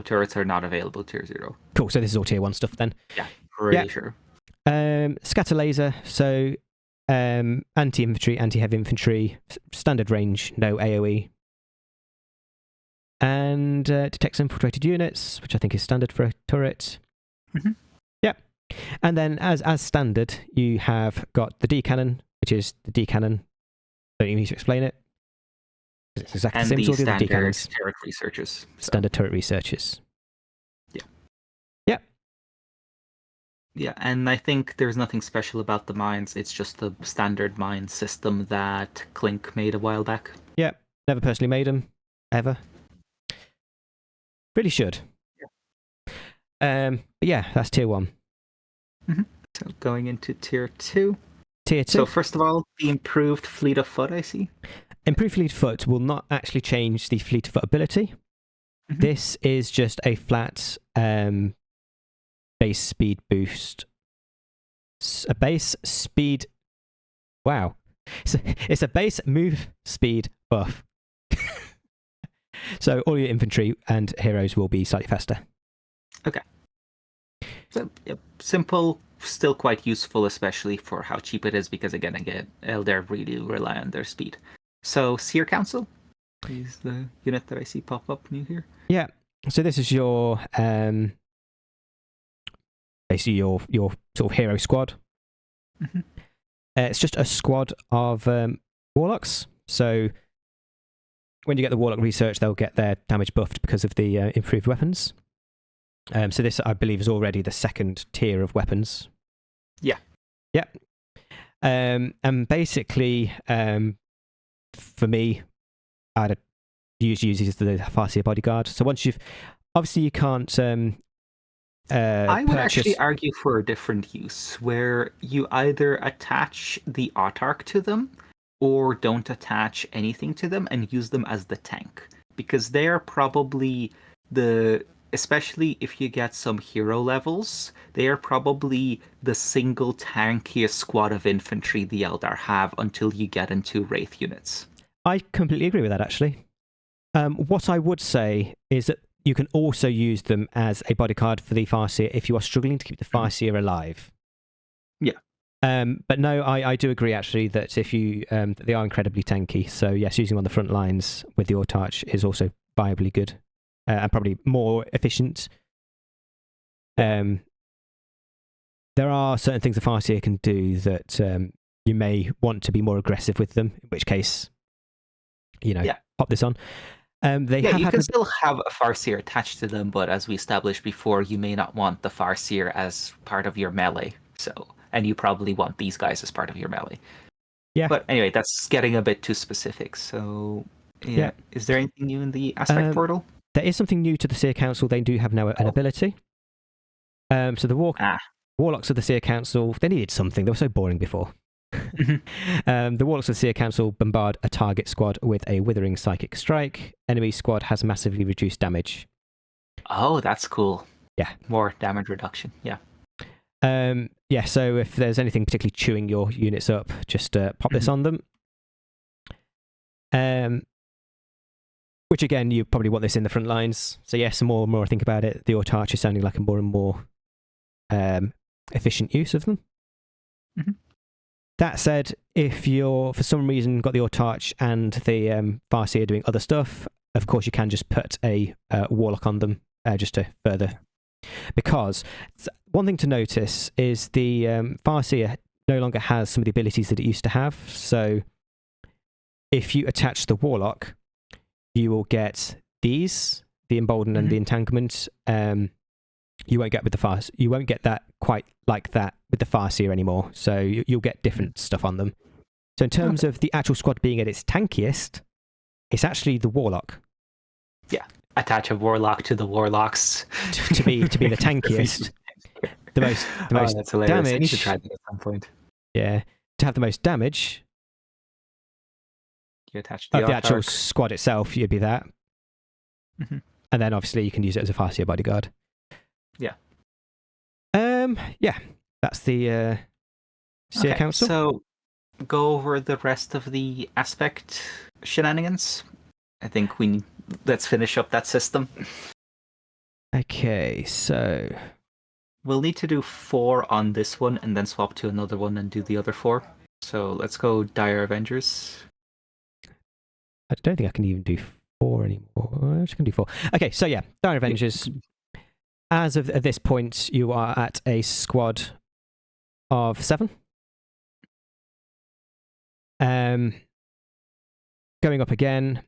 Turrets are not available Tier 0. Cool, so this is all Tier 1 stuff then. Yeah, pretty sure. Scatter laser, so anti-infantry, anti-heavy infantry, standard range, no AoE. And detects infiltrated units, which I think is standard for a turret. Yep. And then as standard, you have got the D cannon, which is the D cannon. Don't even need to explain it. It's exactly and the same the sort of D cannons. turret researchers. Standard turret researchers. Yeah. Yep. Yeah, and I think there's nothing special about the mines. It's just the standard mine system that Clink made a while back. Yep. Never personally made them. Ever. Really should. Yeah. But yeah, that's Tier 1. So going into Tier 2. Tier 2. So first of all, the improved Fleet of Foot, I see. Improved Fleet of Foot will not actually change the Fleet of Foot ability. This is just a flat base speed boost. A base speed... Wow. It's a base move speed buff. So all your infantry and heroes will be slightly faster. Okay. So, simple, still quite useful, especially for how cheap it is, because again, Eldar really rely on their speed. So, Seer Council is the unit that I see pop up new here. Yeah. So this is your basically your sort of hero squad. Mhm. It's just a squad of Warlocks. So when you get the Warlock research, they'll get their damage buffed because of the improved weapons. So this, I believe, is already the second tier of weapons. Yeah. Yep. And basically, for me, I'd use the Farseer bodyguard. So once you've, obviously, you can't. I would purchase... actually argue for a different use, where you either attach the Autarch to them, or don't attach anything to them and use them as the tank, because they are probably especially if you get some hero levels, they are probably the single tankiest squad of infantry the Eldar have until you get into Wraith units. I completely agree with that, actually. What I would say is that you can also use them as a bodyguard for the Farseer if you are struggling to keep the Farseer alive. Yeah. But no, I do agree, actually, that if you they are incredibly tanky. So yes, using them on the front lines with the Autarch is also viably good and probably more efficient. There are certain things the Farseer can do that you may want to be more aggressive with them, in which case, pop this on. You can still have a Farseer attached to them, but as we established before, you may not want the Farseer as part of your melee. And you probably want these guys as part of your melee. Yeah. But anyway, that's getting a bit too specific. So, yeah. Is there anything new in the aspect portal? There is something new to the Seer Council. They do have now an ability. So the Warlocks of the Seer Council, they needed something. They were so boring before. The Warlocks of the Seer Council bombard a target squad with a Withering Psychic Strike. Enemy squad has massively reduced damage. Oh, that's cool. Yeah. More damage reduction. Yeah. So if there's anything particularly chewing your units up, just pop this on them. Which again, you probably want this in the front lines. So yes, the more and more I think about it, the Autarch is sounding like a more and more efficient use of them. Mm-hmm. That said, if you're for some reason got the Autarch and the Farseer doing other stuff, of course you can just put a Warlock on them just to further. Because one thing to notice is the Farseer no longer has some of the abilities that it used to have. So if you attach the Warlock, you will get these, the Embolden and the Entanglement. You won't get with the Farseer. You won't get that quite like that with the Farseer anymore. So you'll get different stuff on them. So in terms of the actual squad being at its tankiest, it's actually the Warlock. Yeah. Attach a Warlock to the Warlocks to be the tankiest, the most that's hilarious. damage. I need to try that at some point. Yeah, to have the most damage. You attach the actual squad itself. You'd be that, and then obviously you can use it as a Farseer bodyguard. Yeah. Yeah, that's the Seer Council. So go over the rest of the aspect shenanigans. I think let's finish up that system. Okay, so we'll need to do 4 on this one and then swap to another one and do the other 4. So let's go Dire Avengers. I don't think I can even do 4 anymore. I can do 4. Okay, so yeah, Dire Avengers. As of this point, you are at a squad of 7. Going up again.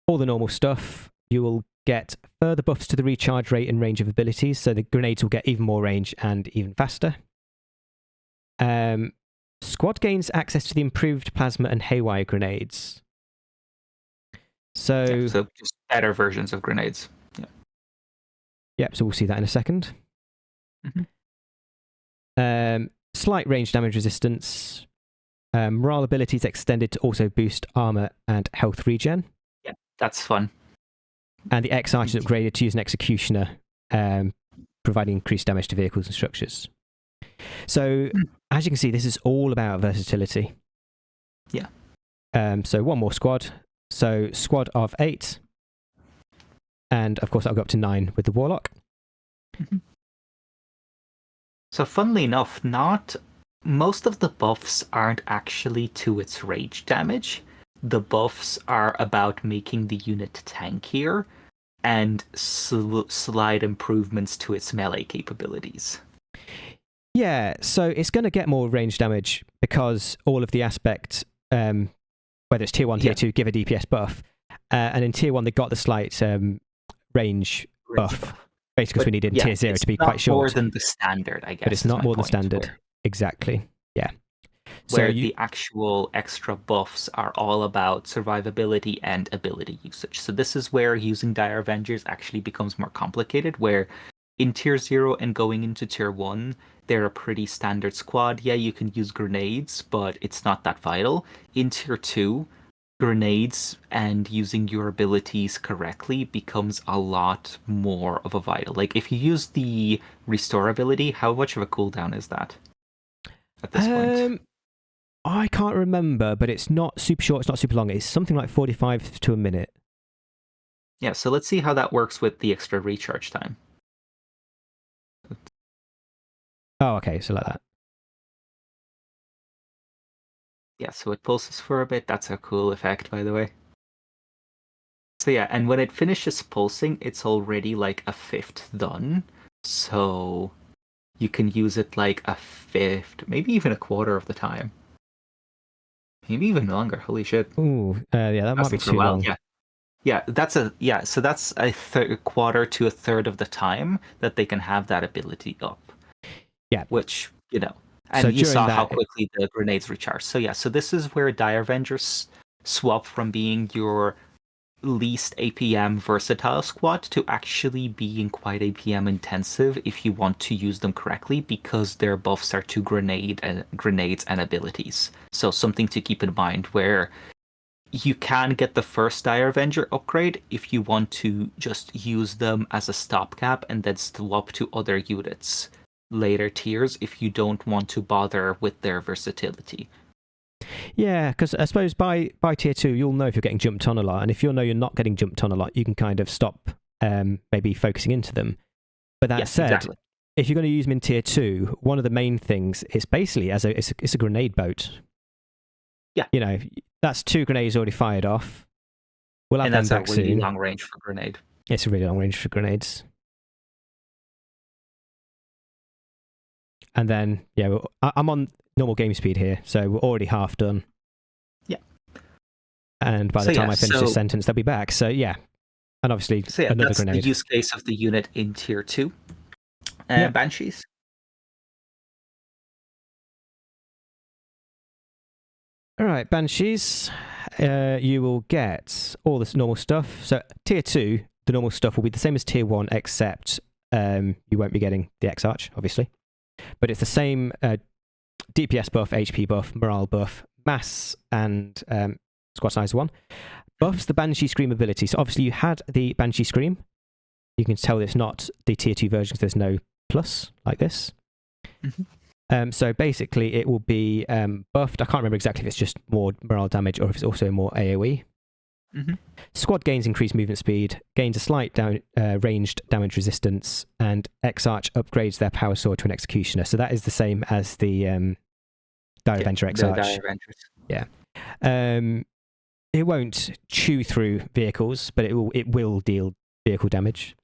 All the normal stuff. You will get further buffs to the recharge rate and range of abilities, so the grenades will get even more range and even faster. Squad gains access to the improved plasma and haywire grenades. So just better versions of grenades. Yep, so we'll see that in a second. Slight range damage resistance. Morale abilities extended to also boost armor and health regen. Yeah, that's fun. And the X-Arch is upgraded to use an Executioner, providing increased damage to vehicles and structures. So, as you can see, this is all about versatility. Yeah. So one more squad. So squad of 8. And of course, I'll go up to 9 with the Warlock. So funnily enough, most of the buffs aren't actually to its rage damage. The buffs are about making the unit tankier and slight improvements to its melee capabilities. Yeah, so it's going to get more range damage because all of the aspect, whether it's tier 1, tier 2, give a DPS buff. And in tier 1, they got the slight range buff, basically because we needed in tier 0 to be quite short. It's more than the standard, I guess. But it's not more than standard. Exactly, yeah. Where the actual extra buffs are all about survivability and ability usage. So this is where using Dire Avengers actually becomes more complicated, where in tier 0 and going into tier 1, they're a pretty standard squad. Yeah, you can use grenades, but it's not that vital. In tier 2, grenades and using your abilities correctly becomes a lot more of a vital. Like, if you use the restore ability, how much of a cooldown is that at this point? I can't remember, but it's not super short, it's not super long. It's something like 45 to a minute. Yeah, so let's see how that works with the extra recharge time. Oh, okay, so like that. Yeah, so it pulses for a bit. That's a cool effect, by the way. So yeah, and when it finishes pulsing, it's already like a fifth done. So you can use it like a fifth, maybe even a quarter of the time. Maybe even longer. Holy shit. Ooh, yeah, that might be too long. Yeah, so that's a quarter to a third of the time that they can have that ability up. Yeah. Which, and so you saw how quickly the grenades recharge. So yeah, so this is where Dire Avengers swap from being your least APM versatile squad to actually being quite APM intensive if you want to use them correctly, because their buffs are to grenades and abilities. So something to keep in mind, where you can get the first Dire Avenger upgrade if you want to just use them as a stopgap and then swap to other units later tiers if you don't want to bother with their versatility. Yeah, because I suppose by tier 2, you'll know if you're getting jumped on a lot, and if you know you're not getting jumped on a lot, you can kind of stop maybe focusing into them. But that said, exactly. If you're going to use them in tier 2, one of the main things is basically it's a grenade boat. Yeah. That's 2 grenades already fired off. We'll have them back soon. That's a really long range for grenade. It's a really long range for grenades. And then, yeah, I'm on normal game speed here, so we're already half done. Yeah. And by the time I finish this sentence, they'll be back. So, yeah. And obviously, another grenade. That's the use case of the unit in tier 2. Banshees. All right, Banshees. You will get all this normal stuff. So, tier 2, the normal stuff will be the same as tier 1, except you won't be getting the Autarch, obviously. But it's the same DPS buff, HP buff, morale buff, mass, and squad size 1. Buffs the Banshee Scream ability. So obviously you had the Banshee Scream. You can tell it's not the tier 2 version because there's no plus like this. Mm-hmm. So basically it will be buffed. I can't remember exactly if it's just more morale damage or if it's also more AoE. Mm-hmm. Squad gains increased movement speed, gains a slight ranged damage resistance, and Autarch upgrades their power sword to an executioner. So that is the same as the Dire Avenger Autarch. Yeah. It won't chew through vehicles, but it will deal vehicle damage.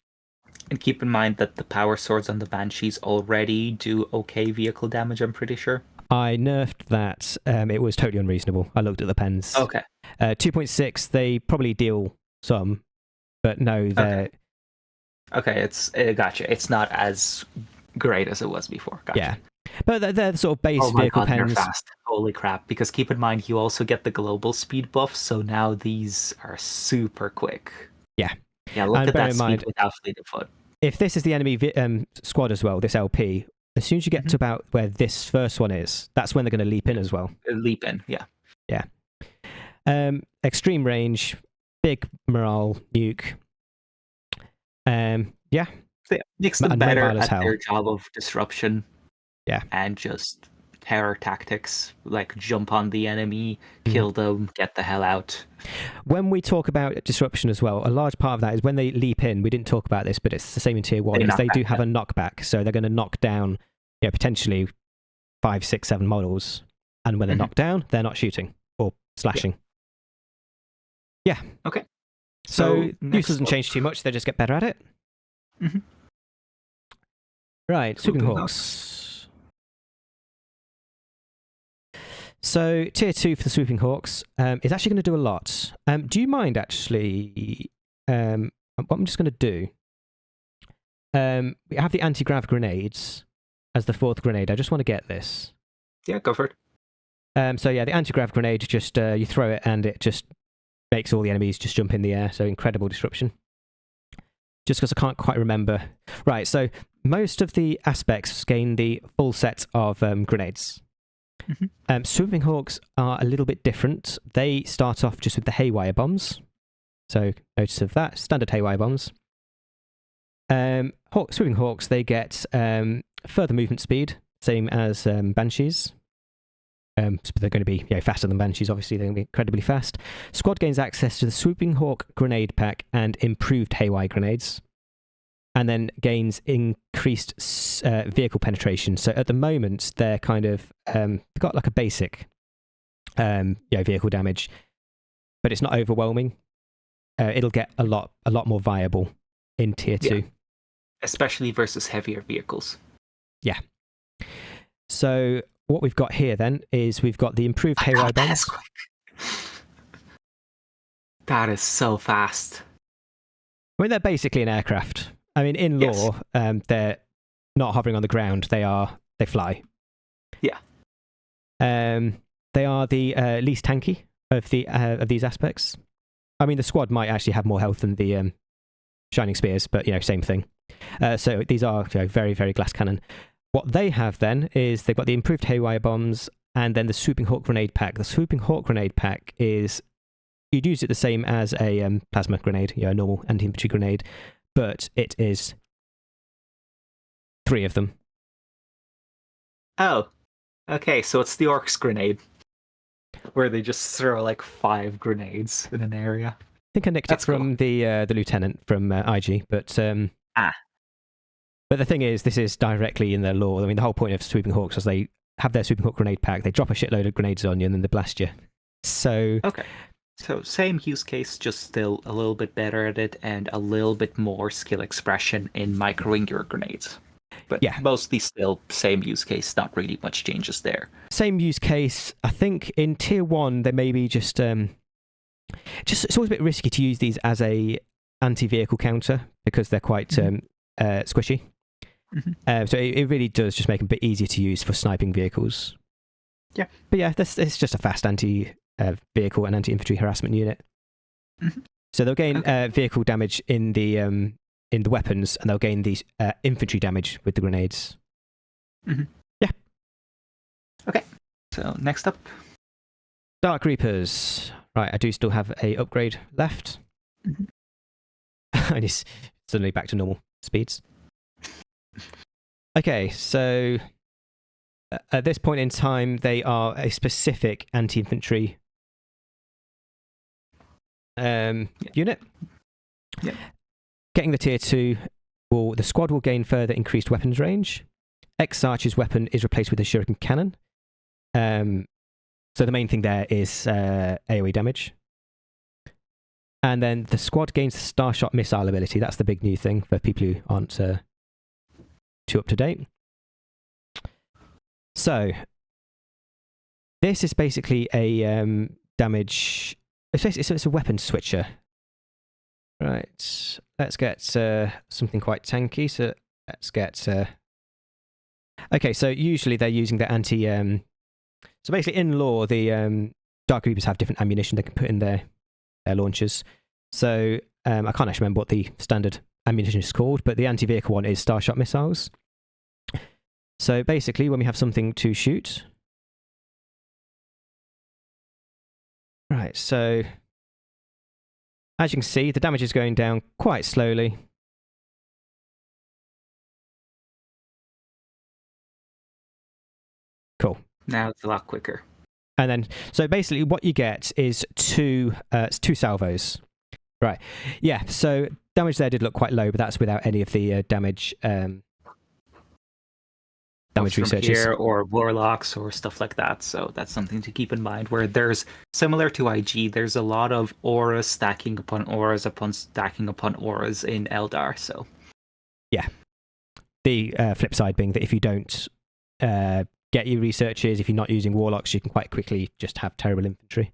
And keep in mind that the power swords on the Banshees already do okay vehicle damage, I'm pretty sure. I nerfed that. It was totally unreasonable. I looked at the pens. Okay. 2.6, they probably deal some, but no, they're... Okay, gotcha. It's not as great as it was before. Gotcha. Yeah. But they're the sort of base vehicle pens. They're fast. Holy crap. Because keep in mind, you also get the global speed buff, so now these are super quick. Yeah. Yeah, look at that speed without fleet of foot. If this is the enemy squad as well, this LP, as soon as you get to about where this first one is, that's when they're going to leap in as well. Leap in, yeah. Yeah. Extreme range, big morale nuke. Yeah. So makes them better at their job of disruption. Yeah. And just terror tactics, like jump on the enemy, kill them, get the hell out. When we talk about disruption as well, a large part of that is when they leap in. We didn't talk about this, but it's the same in tier 1. They do have a knockback, so they're going to knock down, potentially 5, 6, 7 models, and when they're knocked down, they're not shooting or slashing. Yeah. Okay. So use doesn't change too much. They just get better at it. Right. Swooping Hawks. So tier 2 for the Swooping Hawks is actually going to do a lot. Do you mind actually? What I'm just going to do. We have the anti-grav grenades as the 4th grenade. I just want to get this. Yeah, go for it. So yeah, the anti-grav grenade, just you throw it and it just makes all the enemies just jump in the air. So incredible disruption. Just because I can't quite remember. Right, so most of the aspects gain the full set of grenades. Mm-hmm. Swooping Hawks are a little bit different. They start off just with the Haywire bombs. So notice of that, standard Haywire bombs. Swooping Hawks, they get further movement speed, same as Banshees. So they're going to be faster than Banshees, obviously. They're going to be incredibly fast. Squad gains access to the Swooping Hawk grenade pack and improved Haywire grenades. And then gains increased vehicle penetration. So at the moment, they're kind of they've got like a basic vehicle damage, but it's not overwhelming. It'll get a lot more viable in tier 2. Yeah. Especially versus heavier vehicles. Yeah. So what we've got here then is we've got the improved Haywire bombs. That is so fast. I mean, they're basically an aircraft. I mean, in lore, they're not hovering on the ground. They fly. Yeah. They are the least tanky of these aspects. I mean, the squad might actually have more health than the Shining Spears, but same thing. So these are very, very glass cannon. What they have then is they've got the improved Haywire bombs and then the Swooping Hawk grenade pack. The Swooping Hawk grenade pack is, you'd use it the same as a plasma grenade, a normal anti-infantry grenade, but it is 3 of them. Oh, okay, so it's the Orcs grenade, where they just throw like 5 grenades in an area. I think I nicked it from the lieutenant from IG, but But the thing is, this is directly in their lore. I mean, the whole point of Swooping Hawks is they have their Swooping Hawk grenade pack, they drop a shitload of grenades on you, and then they blast you. So okay, so same use case, just still a little bit better at it, and a little bit more skill expression in microing your grenades. But yeah, mostly still same use case. Not really much changes there. Same use case. I think in tier 1 they maybe just it's always a bit risky to use these as a anti-vehicle counter because they're quite squishy. Mm-hmm. So it really does just make them a bit easier to use for sniping vehicles. Yeah. But yeah, it's just a fast anti-vehicle and anti-infantry harassment unit. Mm-hmm. So they'll gain vehicle damage in the weapons, and they'll gain the infantry damage with the grenades. Mm-hmm. Yeah. Okay. So next up, Dark Reapers. Right, I do still have a upgrade left. Mm-hmm. And it's suddenly back to normal speeds. Okay, so at this point in time, they are a specific anti-infantry unit. Yeah. Getting the tier 2, the squad will gain further increased weapons range. X-Archer's weapon is replaced with a shuriken cannon. So the main thing there is AoE damage. And then the squad gains the Starshot missile ability. That's the big new thing for people who aren't too up to date. So this is basically a damage. It's a weapon switcher. Right. Let's get something quite tanky. So let's get. Okay. So usually they're using the anti. So basically, in lore, the Dark Reapers have different ammunition they can put in their launchers. So I can't actually remember what the standard ammunition is called, but the anti-vehicle one is Starshot missiles. So basically, when we have something to shoot... Right, so... As you can see, the damage is going down quite slowly. Cool. Now it's a lot quicker. And then, so basically what you get is two salvos. Right. Yeah, so damage there did look quite low, but that's without any of the damage researches. Here, or Warlocks or stuff like that, so that's something to keep in mind, where there's, similar to IG, there's a lot of auras stacking upon auras upon stacking upon auras in Eldar, so... Yeah. The flip side being that if you don't get your researchers. If you're not using Warlocks, you can quite quickly just have terrible infantry.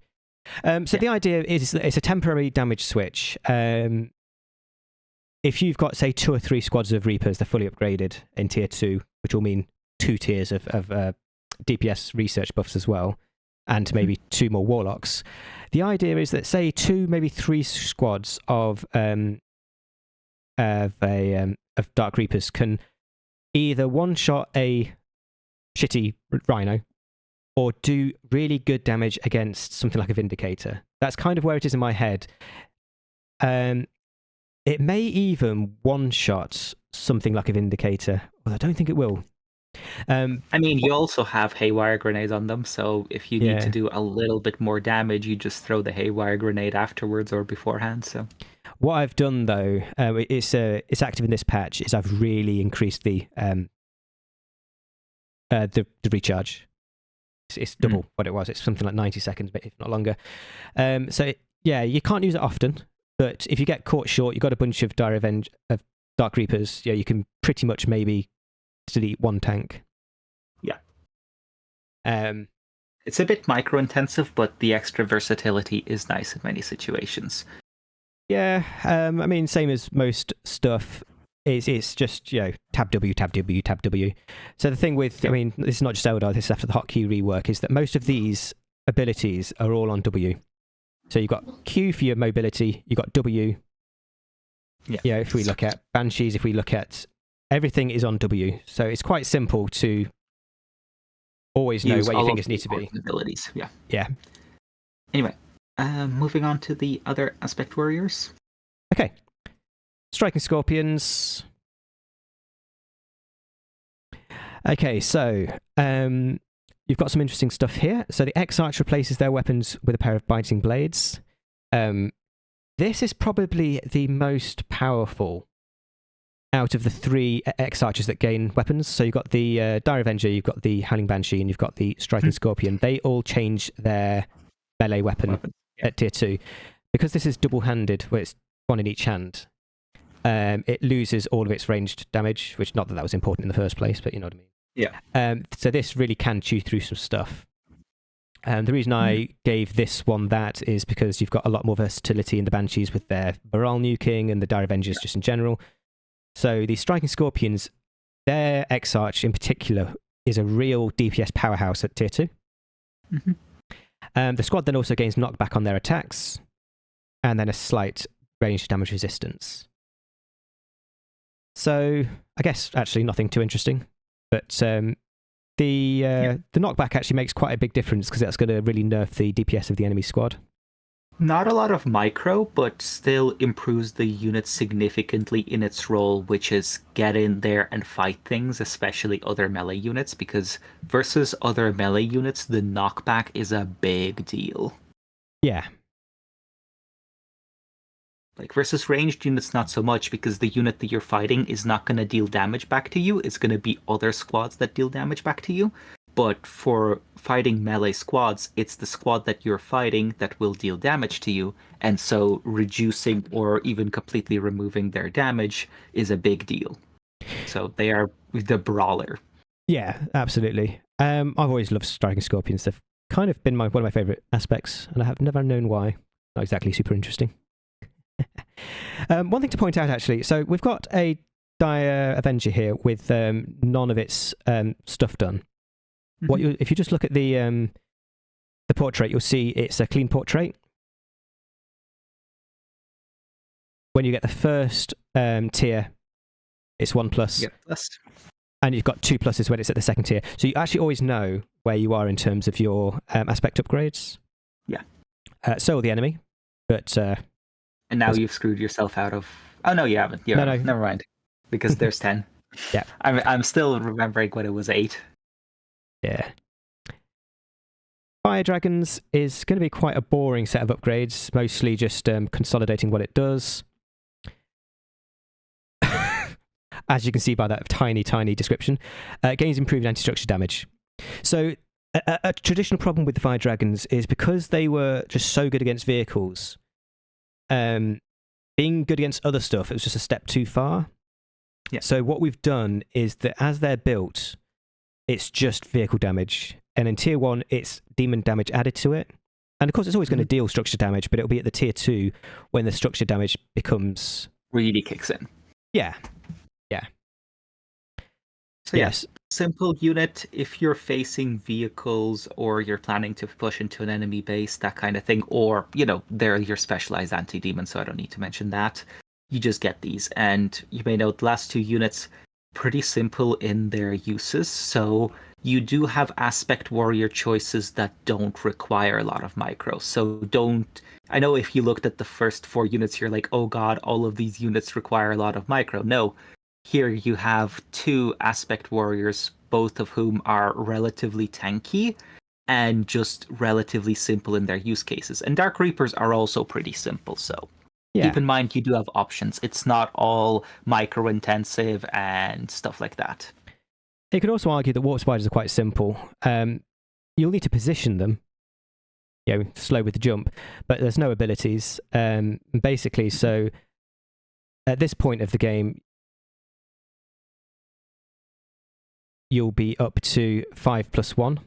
The idea is that it's a temporary damage switch. If you've got, say, 2 or 3 squads of Reapers, they're fully upgraded in tier 2, which will mean 2 tiers of DPS research buffs as well, and maybe 2 more Warlocks. The idea is that, say, 2, maybe 3 squads of Dark Reapers can either one-shot a shitty Rhino or do really good damage against something like a Vindicator. That's kind of where it is in my head. It may even one-shot something like a Vindicator, although I don't think it will. I mean, you also have Haywire Grenades on them, so if you need to do a little bit more damage, you just throw the Haywire Grenade afterwards or beforehand. So, what I've done though, it's active in this patch, is I've really increased the recharge. It's double what it was. It's something like 90 seconds, if not longer. You can't use it often, but if you get caught short, you've got a bunch of Dark Reapers. Yeah, you can pretty much maybe delete 1 tank. Yeah. It's a bit micro-intensive, but the extra versatility is nice in many situations. Yeah, I mean, same as most stuff. It's just, tab W, tab W, tab W. So the thing with, I mean, this is not just Eldar, this is after the hotkey rework, is that most of these abilities are all on W. So you've got Q for your mobility, you've got W. Yeah, if we look at Banshees, if we look at everything is on W. So it's quite simple to always know where your fingers need to be. Abilities, yeah. Yeah. Anyway, moving on to the other aspect warriors. Okay. Striking Scorpions. Okay, so you've got some interesting stuff here. So the X-Arch replaces their weapons with a pair of biting blades. This is probably the most powerful out of the 3 X-Archers that gain weapons. So you've got the Dire Avenger, you've got the Howling Banshee, and you've got the Striking Scorpion. They all change their melee weapon at tier 2. Because this is double-handed, where it's 1 in each hand, it loses all of its ranged damage, which not that that was important in the first place, but you know what I mean. Yeah. So this really can chew through some stuff. The reason I gave this one that is because you've got a lot more versatility in the Banshees with their morale nuking and the Dire Avengers just in general. So the Striking Scorpions, their X-Arch in particular, is a real DPS powerhouse at tier 2. The squad then also gains knockback on their attacks, and then a slight range damage resistance. So I guess actually nothing too interesting, but the knockback actually makes quite a big difference because that's going to really nerf the DPS of the enemy squad. Not a lot of micro, but still improves the unit significantly in its role, which is get in there and fight things, especially other melee units, because versus other melee units, the knockback is a big deal. Yeah. Like versus ranged units, not so much, because the unit that you're fighting is not going to deal damage back to you. It's going to be other squads that deal damage back to you. But for fighting melee squads, it's the squad that you're fighting that will deal damage to you. And so reducing or even completely removing their damage is a big deal. So they are the brawler. Yeah, absolutely. I've always loved Striking Scorpions. They've kind of been one of my favourite aspects, and I have never known why. Not exactly super interesting. One thing to point out, actually, so we've got a Dire Avenger here with none of its stuff done. If you just look at the portrait, you'll see it's a clean portrait. When you get the first tier, it's 1+. Yep, plus. And you've got 2+ when it's at the second tier. So you actually always know where you are in terms of your aspect upgrades. Yeah. So will the enemy, but... and now you've screwed yourself out of... Oh, no, you haven't. No, never mind. Because there's 10. Yeah. I'm still remembering when it was 8. Yeah. Fire Dragons is going to be quite a boring set of upgrades, mostly just consolidating what it does. As you can see by that tiny, tiny description. Gains improved anti-structure damage. So a traditional problem with the Fire Dragons is because they were just so good against vehicles, being good against other stuff, it was just a step too far. Yeah. So what we've done is that as they're built, it's just vehicle damage. And in tier 1, it's demon damage added to it. And of course, it's always going to deal structure damage, but it'll be at the tier 2 when the structure damage becomes... really kicks in. Yeah. Yeah. So yes, simple unit if you're facing vehicles or you're planning to push into an enemy base, that kind of thing. Or, they're your specialized anti-demon, so I don't need to mention that. You just get these. And you may note the last 2 units, pretty simple in their uses. So you do have aspect warrior choices that don't require a lot of micro. So I know if you looked at the first 4 units, you're like, oh god, all of these units require a lot of micro. No, here you have 2 aspect warriors, both of whom are relatively tanky and just relatively simple in their use cases. And Dark Reapers are also pretty simple, so keep in mind you do have options. It's not all micro intensive and stuff like that. You could also argue that warp spiders are quite simple. You'll need to position them, slow with the jump, but there's no abilities. Basically, so at this point of the game, you'll be up to 5+1.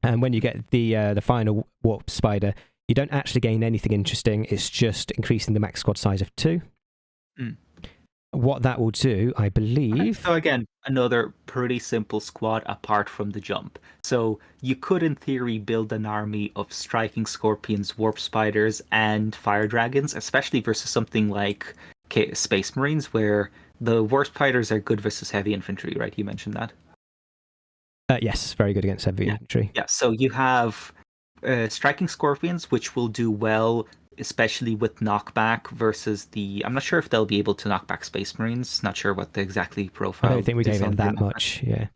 And when you get the final warp spider, you don't actually gain anything interesting. It's just increasing the max squad size of 2. What that will do, I believe... So again, another pretty simple squad apart from the jump. So you could, in theory, build an army of striking scorpions, warp spiders, and fire dragons, especially versus something like Space Marines, where the warp spiders are good versus heavy infantry, right? You mentioned that. Yes, very good against heavy infantry. Yeah, so you have striking scorpions, which will do well, especially with knockback versus I'm not sure if they'll be able to knock back Space Marines. Not sure what the exactly profile. I don't think we gave it that much. Yeah.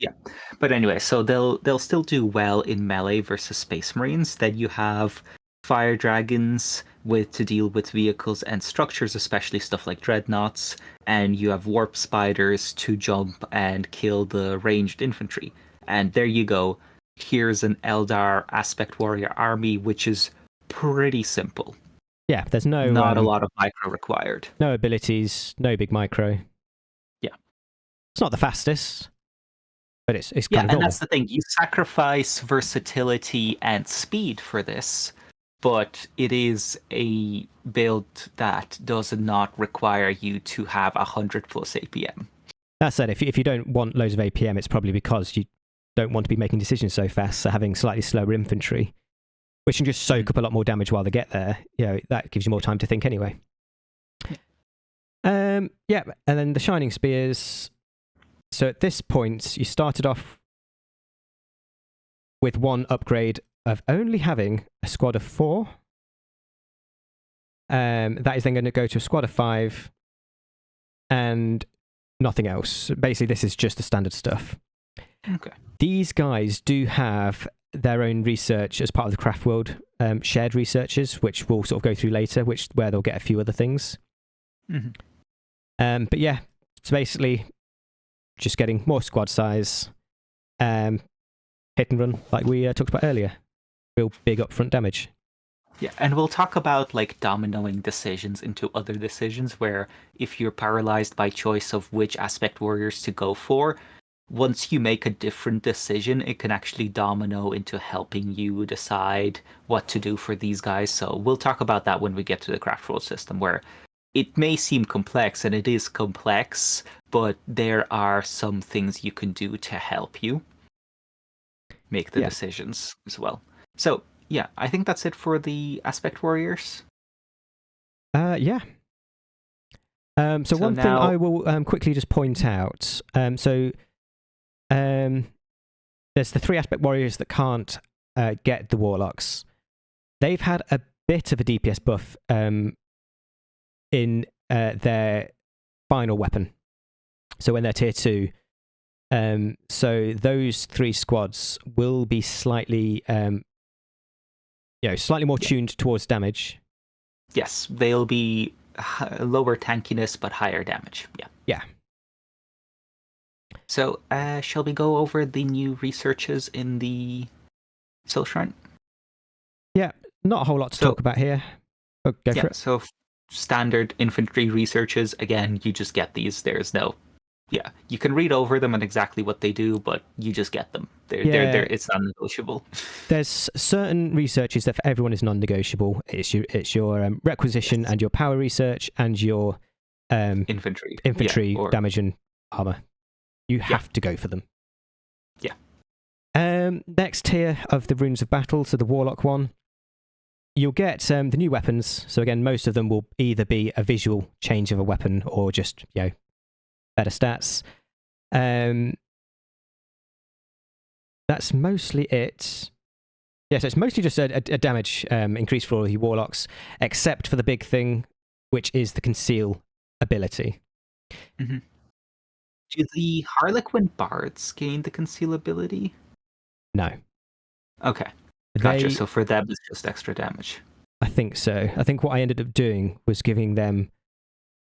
But anyway, so they'll still do well in melee versus Space Marines. Then you have fire dragons to deal with vehicles and structures, especially stuff like dreadnoughts, and you have warp spiders to jump and kill the ranged infantry. And there you go. Here's an Eldar aspect warrior army, which is pretty simple. Yeah, there's not a lot of micro required. No abilities, no big micro. Yeah. It's not the fastest, but it's kind of and normal. That's the thing. You sacrifice versatility and speed for this, but it is a build that does not require you to have 100+ APM. That said, if you don't want loads of APM, it's probably because you don't want to be making decisions so fast, so having slightly slower infantry, which can just soak up a lot more damage while they get there, that gives you more time to think anyway. And then the Shining Spears. So at this point, you started off with 1 upgrade of only having a squad of 4. That is then going to go to a squad of 5 and nothing else. Basically, this is just the standard stuff. Okay. These guys do have their own research as part of the Craftworld shared researches, which we'll sort of go through later, where they'll get a few other things. But yeah, it's basically just getting more squad size, hit and run, like we talked about earlier. Real big upfront damage. Yeah, and we'll talk about dominoing decisions into other decisions, where if you're paralyzed by choice of which aspect warriors to go for, once you make a different decision, it can actually domino into helping you decide what to do for these guys. So we'll talk about that when we get to the Craftworld system, where it may seem complex, and it is complex, but there are some things you can do to help you make the decisions as well. So, yeah, I think that's it for the Aspect Warriors. So one thing I will quickly just point out. There's the 3 Aspect Warriors that can't get the Warlocks. They've had a bit of a DPS buff in their final weapon. So when they're tier 2, so those 3 squads will be slightly more tuned towards damage. Yes, they'll be lower tankiness but higher damage. Yeah. So, shall we go over the new researches in the Soul Shrine? Yeah, not a whole lot to talk about here. Oh, go for it. So standard infantry researches, again, you just get these. There's no Yeah, you can read over them and exactly what they do, but you just get them. It's non-negotiable. There's certain researches that for everyone is non-negotiable. It's your requisition and your power research and your infantry damage and armor. You have to go for them. Yeah. Next tier of the runes of battle, so the Warlock one, you'll get the new weapons. So again, most of them will either be a visual change of a weapon or just better stats. That's mostly it. Yeah, so it's mostly just a damage increase for all the Warlocks, except for the big thing, which is the conceal ability. Mm-hmm. Do the Harlequin bards gain the conceal ability? No. Okay. Gotcha. So for them, it's just extra damage. I think so. I think what I ended up doing was giving them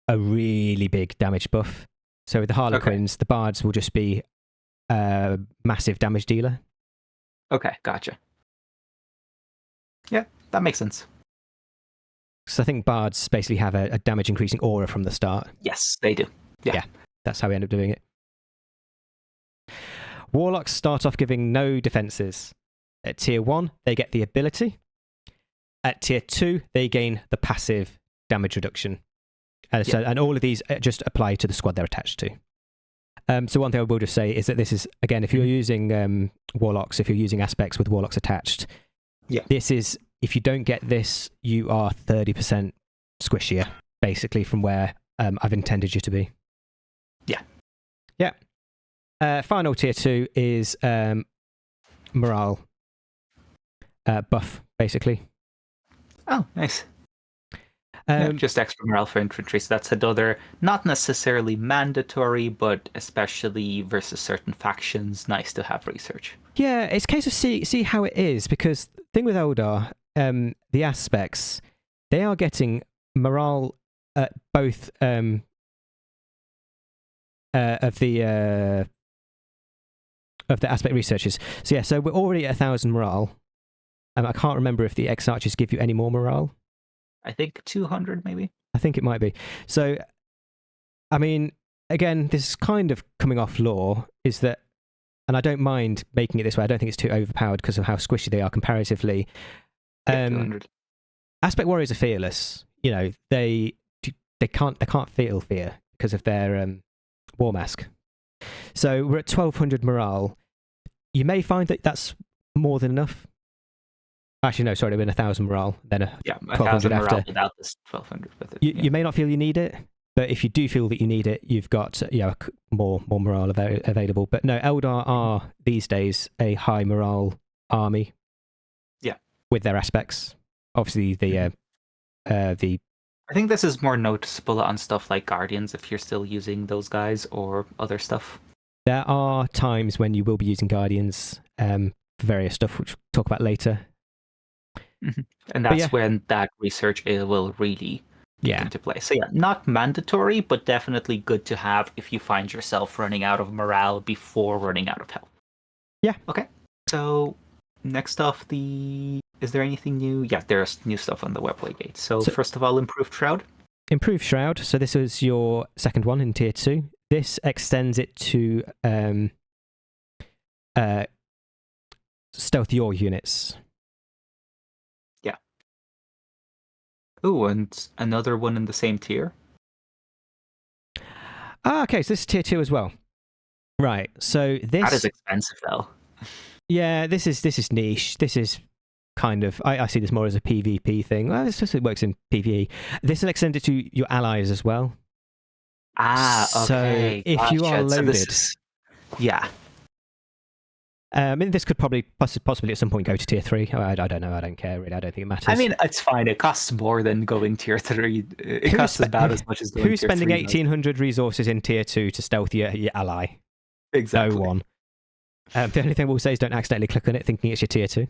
a really big damage buff. So with the Harlequins, the bards will just be a massive damage dealer. Okay, gotcha. Yeah, that makes sense. So I think bards basically have a damage increasing aura from the start. Yes, they do. Yeah, that's how we end up doing it. Warlocks start off giving no defenses. At tier 1, they get the ability. At tier 2, they gain the passive damage reduction. And all of these just apply to the squad they're attached to. So one thing I will just say is that this is, again, if you're using Warlocks, if you're using aspects with Warlocks attached, this is, if you don't get this, you are 30% squishier, basically, from where I've intended you to be. Yeah. Yeah. Final tier 2 is morale buff, basically. Oh, nice. Just extra morale for infantry. So that's another, not necessarily mandatory, but especially versus certain factions, nice to have research. Yeah, it's a case of see how it is, because the thing with Eldar, the aspects, they are getting morale at both of the aspect researchers. So yeah, so we're already at 1,000 morale. I can't remember if the X-Archers give you any more morale. I think 200 maybe. I think it might be. So, I mean, again, this is kind of coming off lore, is that, and I don't mind making it this way, I don't think it's too overpowered because of how squishy they are comparatively. 200. Aspect warriors are fearless. You know, they can't feel fear because of their war mask. So we're at 1,200 morale. You may find that that's more than enough. Actually, no, sorry, it would have been 1,000 morale, then 1,200 after. Without this 1,200 with it. You may not feel you need it, but if you do feel that you need it, you've got more morale available. But no, Eldar are these days a high morale army. Yeah, with their aspects. Obviously, the I think this is more noticeable on stuff like Guardians if you're still using those guys or other stuff. There are times when you will be using Guardians for various stuff, which we'll talk about later. Mm-hmm. And that's when that research will really get into play. So yeah, not mandatory, but definitely good to have if you find yourself running out of morale before running out of health. Yeah. Okay. So next off, is there anything new? Yeah, there's new stuff on the Webway Gate. So first of all, Improved Shroud. Improved Shroud. So this is your second one in Tier 2. This extends it to stealth your units. Yeah. Oh, and another one in the same tier. Okay, so this is Tier 2 as well. Right, so this... That is expensive, though. Yeah, this is niche. This is kind of... I see this more as a PvP thing. Well, it works in PvE. This will extend it to your allies as well. Ah, okay. So if you are loaded... Yeah. I mean, this could possibly at some point go to Tier 3. I don't know. I don't care, really. I don't think it matters. I mean, it's fine. It costs more than going Tier 3. It costs about as much as going Tier 3. Who's spending 1,800 resources in Tier 2 to stealth your ally? Exactly. No one. The only thing we'll say is don't accidentally click on it thinking it's your Tier 2.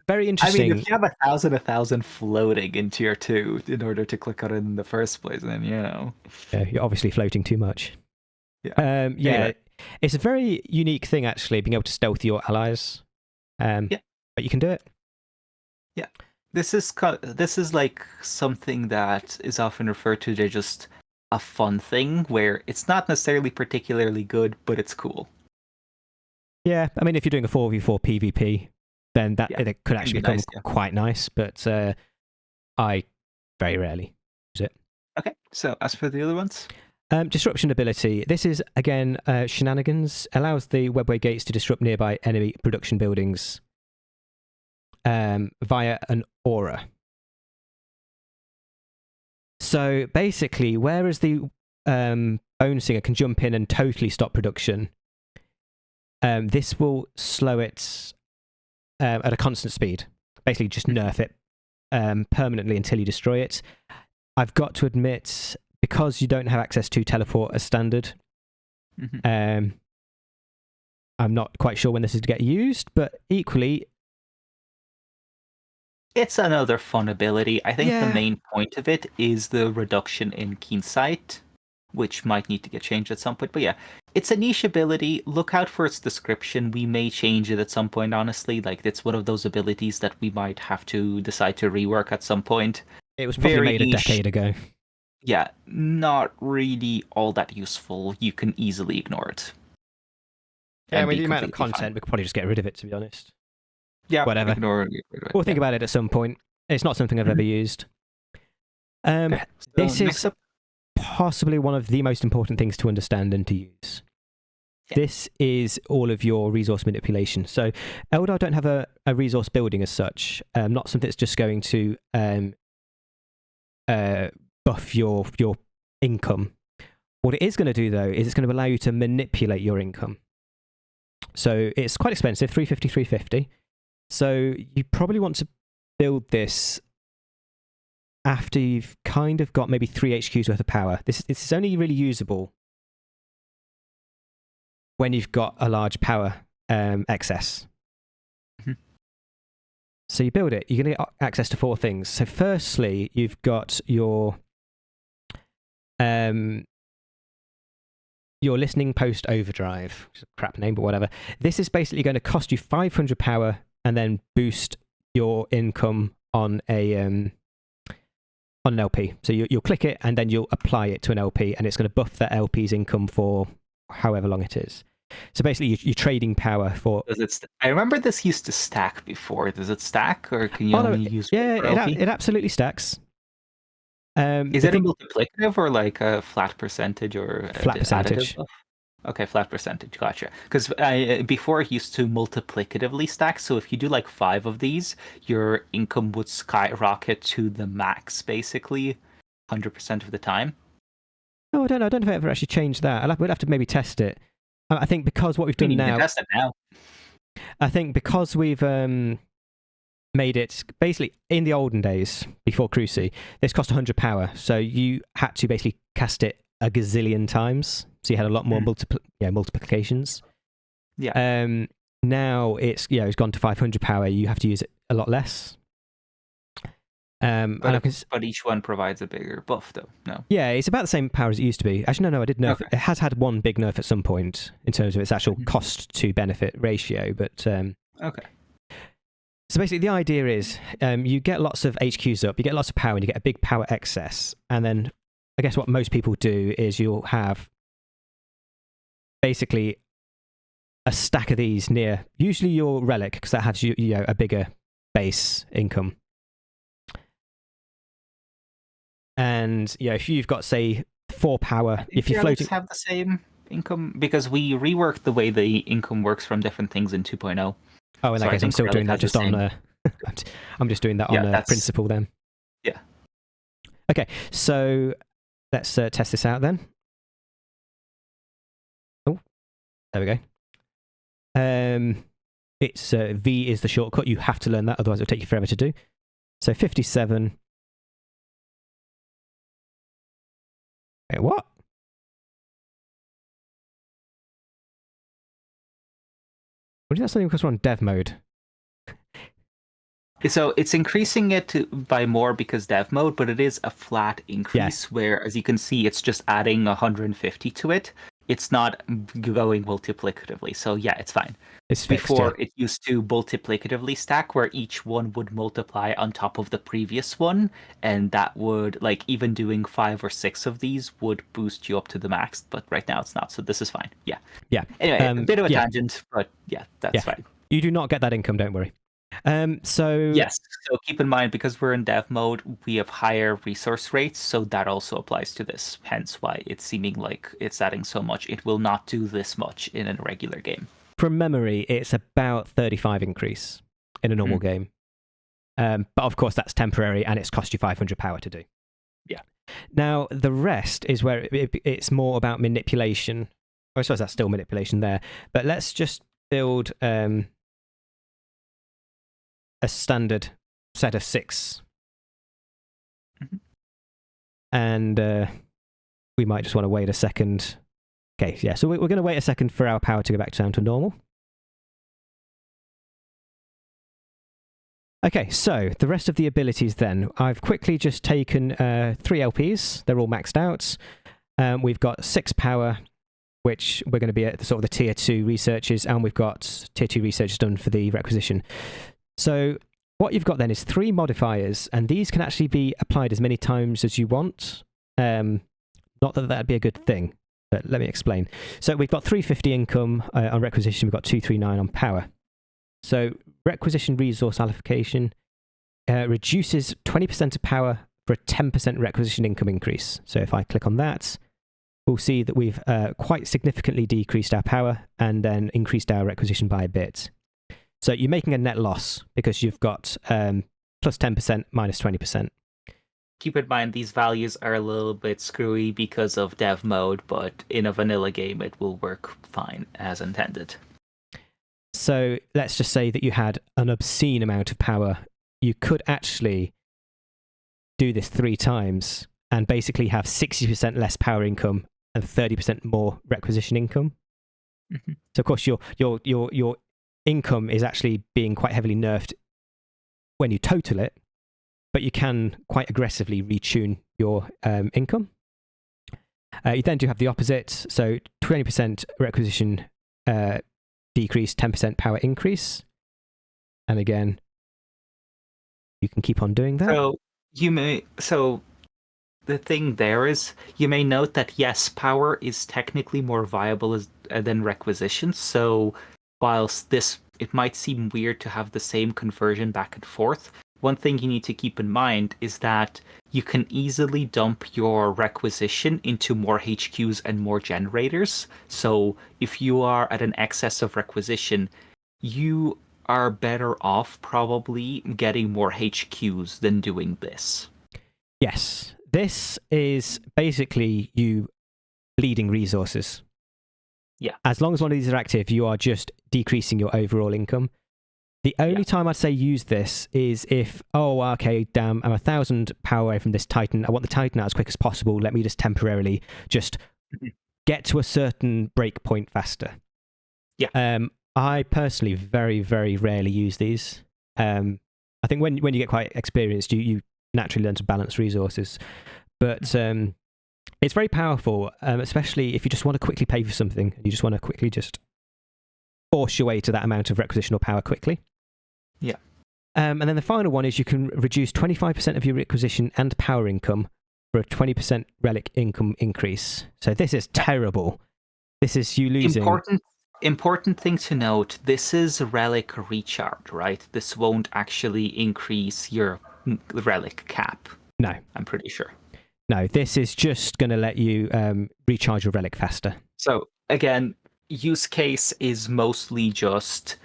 Very interesting. I mean, if you have 1,000 floating in Tier 2 in order to click on it in the first place, then, Yeah, you're obviously floating too much. Yeah. Anyway. It's a very unique thing, actually, being able to stealth your allies. But you can do it. Yeah. This is like something that is often referred to. They just a fun thing where it's not necessarily particularly good, but it's cool. Yeah, I mean, if you're doing a 4v4 PvP, then it could actually become nice, yeah. quite nice, but I very rarely use it. Okay, so as for the other ones? Disruption ability. This is, again, shenanigans. Allows the Webway Gates to disrupt nearby enemy production buildings via an aura. So basically, whereas the Bonesinger can jump in and totally stop production, this will slow it at a constant speed. Basically, just nerf it permanently until you destroy it. I've got to admit, because you don't have access to teleport as standard, I'm not quite sure when this is to get used, but equally, it's another fun ability. I think the main point of it is the reduction in keen sight, which might need to get changed at some point. But yeah, it's a niche ability. Look out for its description. We may change it at some point, honestly. Like, it's one of those abilities that we might have to decide to rework at some point. It was probably made a decade ago. Yeah, not really all that useful. You can easily ignore it. Yeah, I mean, the amount of content, we could probably just get rid of it, to be honest. Yeah, whatever. We'll think about it at some point. It's not something I've ever used. This is possibly one of the most important things to understand and to use. Yeah. This is all of your resource manipulation. So Eldar don't have a resource building as such. Not something that's just going to buff your income. What it is going to do, though, is it's going to allow you to manipulate your income. So it's quite expensive, 350. So you probably want to build this after you've kind of got maybe 3 HQs worth of power. This is only really usable when you've got a large power excess. So you build it, you're going to get access to 4 things. So firstly, you've got your listening post overdrive, which is a crap name, but whatever. This is basically going to cost you 500 power and then boost your income on an LP. So you'll click it and then you'll apply it to an LP, and it's going to buff that LP's income for however long it is. So basically, you're trading power for. I remember this used to stack before. Does it stack, or can you only use? Yeah, it absolutely stacks. Is it a multiplicative or like a flat percentage or flat percentage? Okay, flat percentage. Gotcha. Because before it used to multiplicatively stack. So if you do like 5 of these, your income would skyrocket to the max, basically, 100% of the time. Oh, I don't know. I don't know if I ever actually changed that. We'd have to maybe test it. I think because what we've done now. Test it now. I think because we've made it basically in the olden days before Cruci, this cost 100 power, so you had to basically cast it a gazillion times, so you had a lot more multiplications. Yeah. Now it's gone to 500 power. You have to use it a lot less. But each one provides a bigger buff, though. No. Yeah, it's about the same power as it used to be. Actually, no, I did nerf. It has had one big nerf at some point in terms of its actual cost to benefit ratio, but okay. So basically, the idea is you get lots of HQs up, you get lots of power, and you get a big power excess. And then I guess what most people do is you'll have basically a stack of these near, usually your relic, because that has a bigger base income. And if you've got, say, 4 power, if you're floating, have the same income, because we reworked the way the income works from different things in 2.0. Oh, in that case, I'm still doing that just on. I'm just doing that on principle then. Yeah. Okay, so let's test this out then. Oh, there we go. It's V is the shortcut. You have to learn that, otherwise it'll take you forever to do. So 57. Wait, what? What is that something because we're on dev mode? So it's increasing it by more because dev mode, but it is a flat increase where, as you can see, it's just adding 150 to it. it's not going multiplicatively. So yeah, it's fine. It's fixed, Before yeah. it used to multiplicatively stack, where each one would multiply on top of the previous one, and that would, like, even doing 5 or 6 of these would boost you up to the max. But right now it's not, so this is fine. Yeah. Yeah. Anyway, a bit of a yeah. tangent, but yeah, that's Yeah. fine. You do not get that income, don't worry. So Yes, so keep in mind, because we're in dev mode, we have higher resource rates, so that also applies to this. Hence why it's seeming like it's adding so much. It will not do this much in a regular game. from memory, it's about 35 increase in a normal game. But of course, that's temporary, and it's cost you 500 power to do. Yeah. Now, the rest is where it's more about manipulation. I suppose that's still manipulation there. But let's just build a standard set of 6. And we might just want to wait a second. Okay, yeah, so we're going to wait a second for our power to go back down to normal. Okay, so the rest of the abilities then. I've quickly just taken 3 LPs. They're all maxed out. We've got 6 power, which we're going to be at the sort of the tier 2 researches, and we've got tier 2 research done for the requisition. So what you've got then is 3 modifiers, and these can actually be applied as many times as you want. Not that that'd be a good thing, but let me explain. So we've got 350 income on requisition, we've got 239 on power. So requisition resource allocation reduces 20% of power for a 10% requisition income increase. So if I click on that, we'll see that we've quite significantly decreased our power and then increased our requisition by a bit. So you're making a net loss because you've got plus 10%, minus 20%. Keep in mind, these values are a little bit screwy because of dev mode, but in a vanilla game, it will work fine as intended. So let's just say that you had an obscene amount of power. You could actually do this 3 times and basically have 60% less power income and 30% more requisition income. Mm-hmm. So of course your income is actually being quite heavily nerfed when you total it, but you can quite aggressively retune your income. You then do have the opposite, so 20% requisition decrease, 10% power increase. And again, you can keep on doing that. So the thing there is, you may note that yes, power is technically more viable than requisition. So whilst it might seem weird to have the same conversion back and forth, one thing you need to keep in mind is that you can easily dump your requisition into more HQs and more generators. So if you are at an excess of requisition, you are better off probably getting more HQs than doing this. Yes, this is basically you bleeding resources. Yeah. As long as one of these are active, you are just decreasing your overall income. The only time I'd say use this is if, oh, okay, damn, I'm 1,000 power away from this Titan. I want the Titan out as quick as possible. Let me just temporarily just get to a certain break point faster. Yeah. I personally very, very rarely use these. I think when you get quite experienced, you naturally learn to balance resources. But it's very powerful, especially if you just want to quickly pay for something. You just want to quickly just force your way to that amount of requisitional power quickly. Yeah. And then the final one is you can reduce 25% of your requisition and power income for a 20% relic income increase. So this is terrible. This is you losing... Important thing to note, this is relic recharge, right? This won't actually increase your relic cap. No. I'm pretty sure. No, this is just going to let you recharge your relic faster. So, again, use case is mostly just,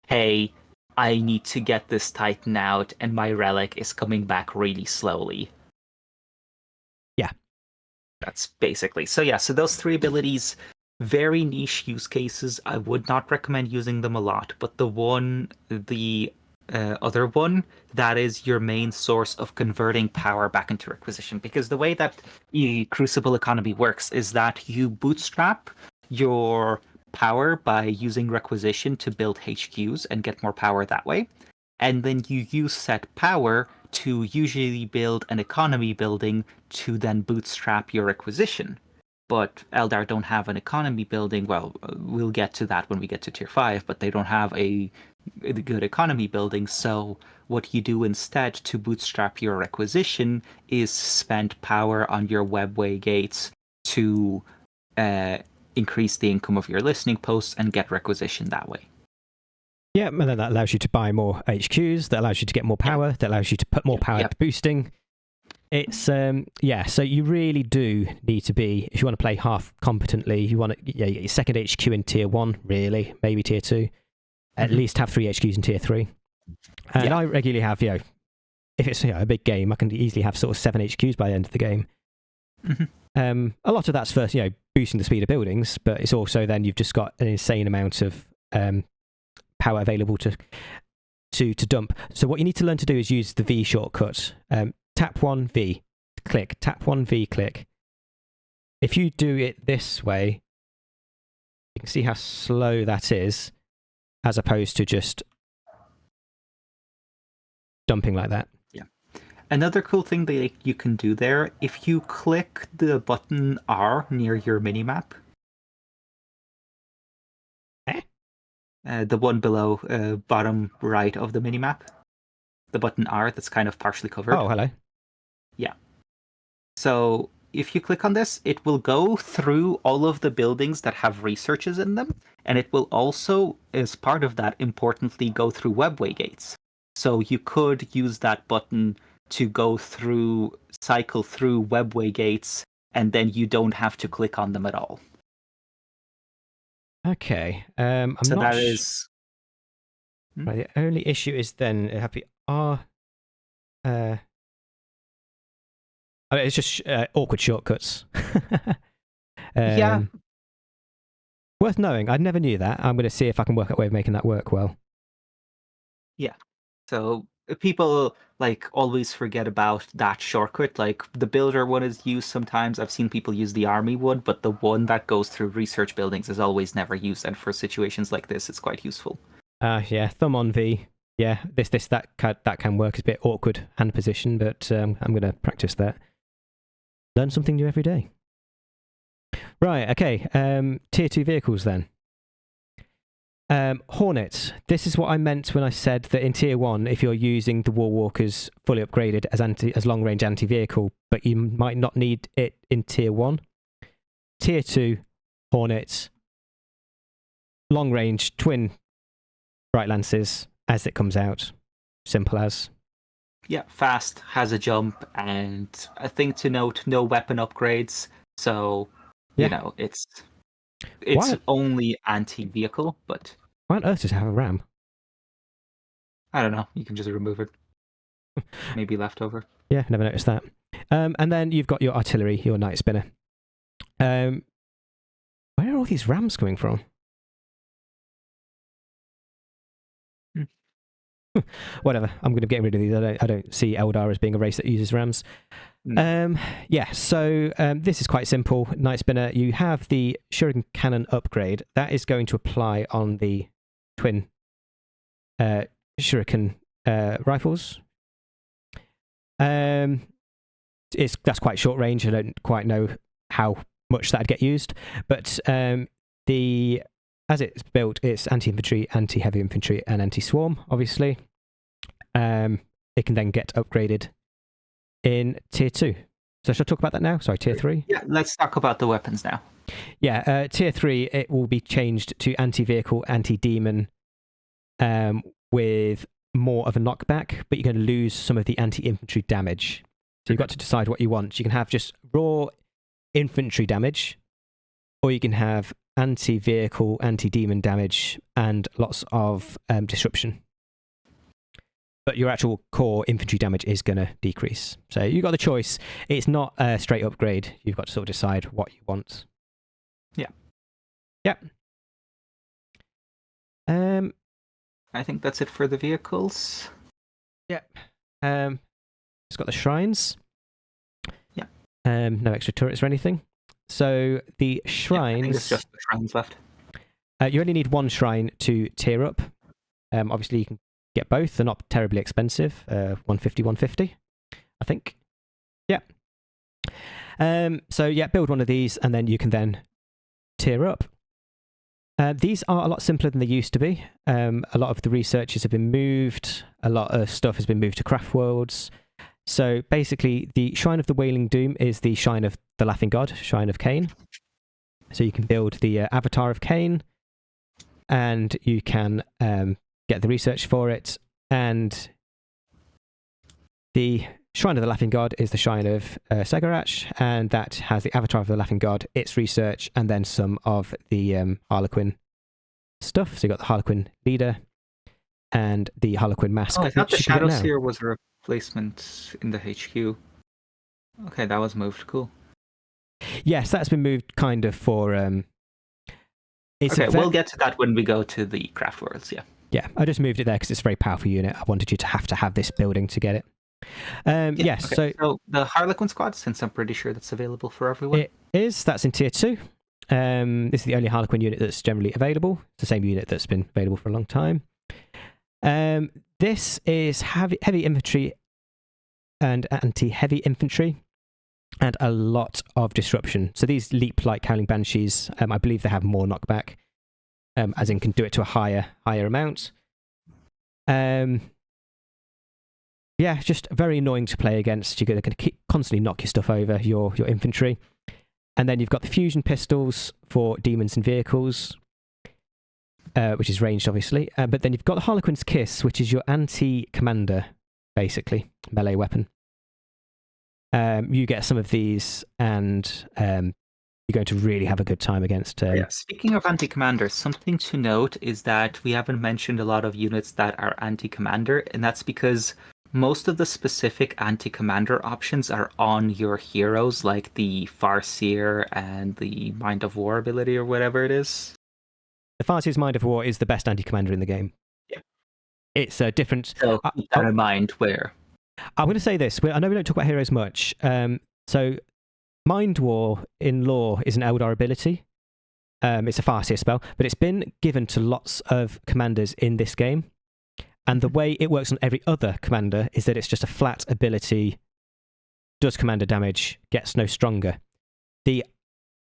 hey, I need to get this Titan out, and my relic is coming back really slowly. Yeah. That's basically... So those 3 abilities... Very niche use cases. I would not recommend using them a lot, but the other one, that is your main source of converting power back into requisition. Because the way that the Crucible economy works is that you bootstrap your power by using requisition to build HQs and get more power that way. And then you use said power to usually build an economy building to then bootstrap your requisition. but Eldar don't have an economy building. Well, we'll get to that when we get to tier 5, but they don't have a good economy building. So what you do instead to bootstrap your requisition is spend power on your Webway gates to increase the income of your listening posts and get requisition that way. Yeah, and then that allows you to buy more HQs, that allows you to get more power, that allows you to put more power into boosting. It's, so you really do need to be, if you want to play half competently, you want to you get your second HQ in tier 1, really, maybe tier 2, at least have 3 HQs in tier 3. And I regularly have, if it's a big game, I can easily have sort of 7 HQs by the end of the game. A lot of that's first, boosting the speed of buildings, but it's also then you've just got an insane amount of power available to dump. So what you need to learn to do is use the V shortcut. Tap 1 V, click. Tap 1 V, click. If you do it this way, you can see how slow that is, as opposed to just dumping like that. Yeah. Another cool thing that you can do there, if you click the button R near your minimap, the one below, bottom right of the minimap, the button R that's kind of partially covered. Oh, hello. Yeah. So if you click on this, it will go through all of the buildings that have researches in them, and it will also, as part of that, importantly, go through Webway gates. So you could use that button to cycle through Webway gates, and then you don't have to click on them at all. Okay. Right, the only issue is then it have to be R. It's just awkward shortcuts. Yeah. Worth knowing. I never knew that. I'm going to see if I can work out a way of making that work well. Yeah. So people always forget about that shortcut. Like the builder one is used sometimes. I've seen people use the army one, but the one that goes through research buildings is always never used. And for situations like this, it's quite useful. Yeah, thumb on V. Yeah, that can work. It's a bit awkward hand position, but I'm going to practice that. Learn something new every day. Right, okay. Tier 2 vehicles then. Hornets. This is what I meant when I said that in Tier 1, if you're using the Warwalkers fully upgraded as long-range anti-vehicle, but you might not need it in Tier 1. Tier 2, Hornets. Long-range twin Bright Lances as it comes out. Simple as. Yeah, fast, has a jump, and a thing to note, no weapon upgrades. So, it's only anti-vehicle, but... Why on earth does it have a ram? I don't know. You can just remove it. Maybe leftover. Yeah, never noticed that. And then you've got your artillery, your Nightspinner. Where are all these rams coming from? Whatever. I'm going to get rid of these. I don't see Eldar as being a race that uses rams. So this is quite simple. Nightspinner, you have the Shuriken Cannon upgrade. That is going to apply on the twin Shuriken rifles. That's quite short range. I don't quite know how much that'd get used, but as it's built, it's anti-infantry, anti-heavy infantry, and anti-swarm, obviously. It can then get upgraded in Tier 2. So shall I talk about that now? Sorry, Tier 3? Yeah, let's talk about the weapons now. Yeah, Tier 3, it will be changed to anti-vehicle, anti-demon, with more of a knockback, but you're going to lose some of the anti-infantry damage. So you've got to decide what you want. You can have just raw infantry damage, or you can have anti-vehicle, anti-demon damage, and lots of disruption. But your actual core infantry damage is going to decrease. So you've got the choice. It's not a straight upgrade. You've got to sort of decide what you want. Yeah. Yep. I think that's it for the vehicles. Yep. It's got the shrines. Yeah. No extra turrets or anything. So the shrines... I think it's just the shrines left. You only need one shrine to tier up. Obviously, you can get both. They're not terribly expensive. 150, 150, I think. Yeah. So yeah, build one of these, and then you can then tier up. These are a lot simpler than they used to be. A lot of the researchers have been moved. A lot of stuff has been moved to Craftworlds. So basically, the Shrine of the Wailing Doom is the Shrine of the Laughing God, Shrine of Cain. So you can build the Avatar of Cain, and you can get the research for it. And the Shrine of the Laughing God is the Shrine of Segarach, and that has the Avatar of the Laughing God, its research, and then some of the Harlequin stuff. So you've got the Harlequin leader and the Harlequin mask. Oh, I thought the Shadowseer was a replacement in the HQ. Okay, that was moved. Cool. Yes, that's been moved kind of for... okay, we'll get to that when we go to the Craftworlds, yeah. Yeah, I just moved it there because it's a very powerful unit. I wanted you to have this building to get it. Yes, okay. So the Harlequin squad, since I'm pretty sure that's available for everyone. It is. That's in tier 2. This is the only Harlequin unit that's generally available. It's the same unit that's been available for a long time. This is heavy infantry and anti-heavy infantry, and a lot of disruption. So these leap like Howling Banshees. I believe they have more knockback, as in can do it to a higher amount. Yeah, just very annoying to play against. You're going to constantly knock your stuff over, your infantry. And then you've got the fusion pistols for demons and vehicles, which is ranged, obviously. But then you've got the Harlequin's Kiss, which is your anti-commander, basically, melee weapon. You get some of these, and you're going to really have a good time against... Yeah, speaking of anti-commanders, something to note is that we haven't mentioned a lot of units that are anti-commander, and that's because most of the specific anti-commander options are on your heroes, like the Farseer and the Mind of War ability or whatever it is. The Farseer's Mind of War is the best anti-commander in the game. Yeah. It's a different... So keep that in mind where... I'm going to say this. I know we don't talk about heroes much. So Mind War in lore is an Eldar ability. It's a Farseer spell, but it's been given to lots of commanders in this game. And the way it works on every other commander is that it's just a flat ability, does commander damage, gets no stronger. The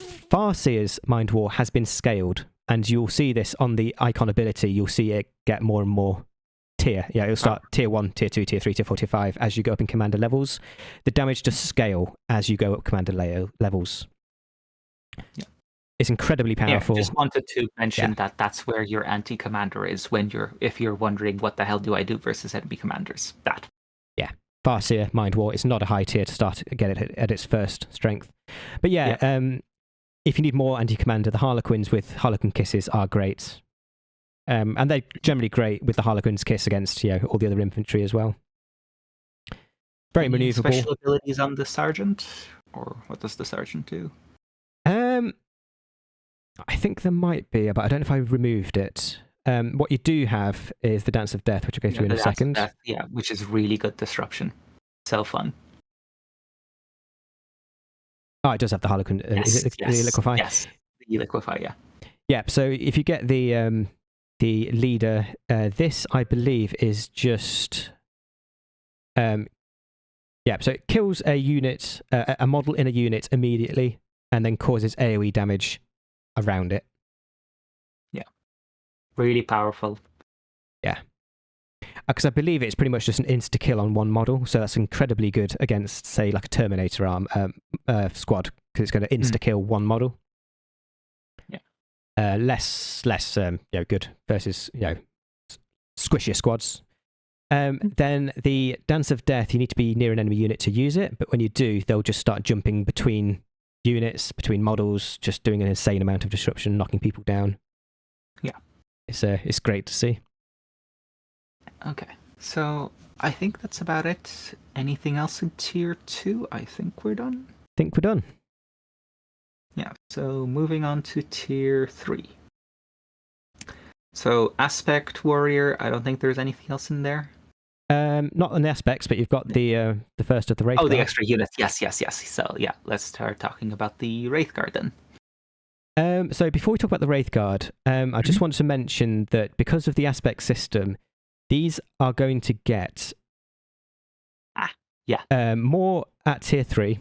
Farseer's Mind War has been scaled, and you'll see this on the icon ability. You'll see it get more and more tier. Yeah, it'll start tier 1, tier 2, tier 3, tier 4, tier 5 as you go up in commander levels. The damage does scale as you go up commander levels. Yeah. It's incredibly powerful. Yeah, just wanted to mention that that's where your anti-commander is if you're wondering what the hell do I do versus enemy commanders. That. Yeah. Farseer, Mind War, it's not a high tier to start get it at its first strength. But if you need more anti-commander, the Harlequins with Harlequin Kisses are great. And they're generally great with the Harlequin's Kiss against all the other infantry as well. Very maneuverable. Special abilities on the Sergeant? Or what does the Sergeant do? I think there might be, but I don't know if I removed it. What you do have is the Dance of Death, which I'll go through in a second. Death, which is really good disruption. So fun. Oh, it does have the Harlequin. Is it the Liquefy? Yes, the Liquefy, yeah. Yeah, so if you get the leader, this, I believe, is just... so it kills a unit, a model in a unit immediately, and then causes AoE damage around it. Yeah. Really powerful. Yeah. Because I believe it's pretty much just an insta-kill on one model, so that's incredibly good against, say, like a Terminator squad, because it's going to insta-kill one model. Yeah. Less good versus, squishier squads. Then the Dance of Death, you need to be near an enemy unit to use it, but when you do, they'll just start jumping between units, between models, just doing an insane amount of disruption, knocking people down. Yeah. It's great to see. Okay, so I think that's about it. Anything else in tier 2? I think we're done. Yeah, so moving on to tier 3. So Aspect Warrior, I don't think there's anything else in there. Not on the aspects, but you've got the first of the Wraithguard. Oh, the extra units. Yes. So yeah, let's start talking about the Wraithguard then. So before we talk about the Wraithguard, I just want to mention that because of the aspect system, these are going to get more at tier 3.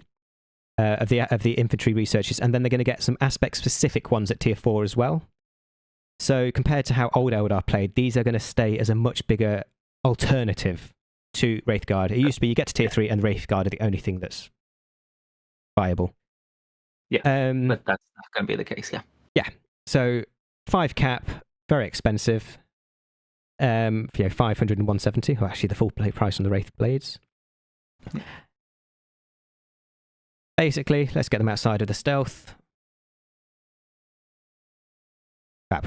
of the infantry researches, and then they're going to get some aspect-specific ones at tier 4 as well. So compared to how old Eldar played, these are going to stay as a much bigger alternative to Wraithguard. It used to be you get to tier 3 and Wraithguard are the only thing that's viable. Yeah, but that's not going to be the case, yeah. Yeah, so 5 cap, very expensive. 500 and 170. Oh, actually, the full price on the Wraithblades. Yeah. Basically, let's get them outside of the stealth.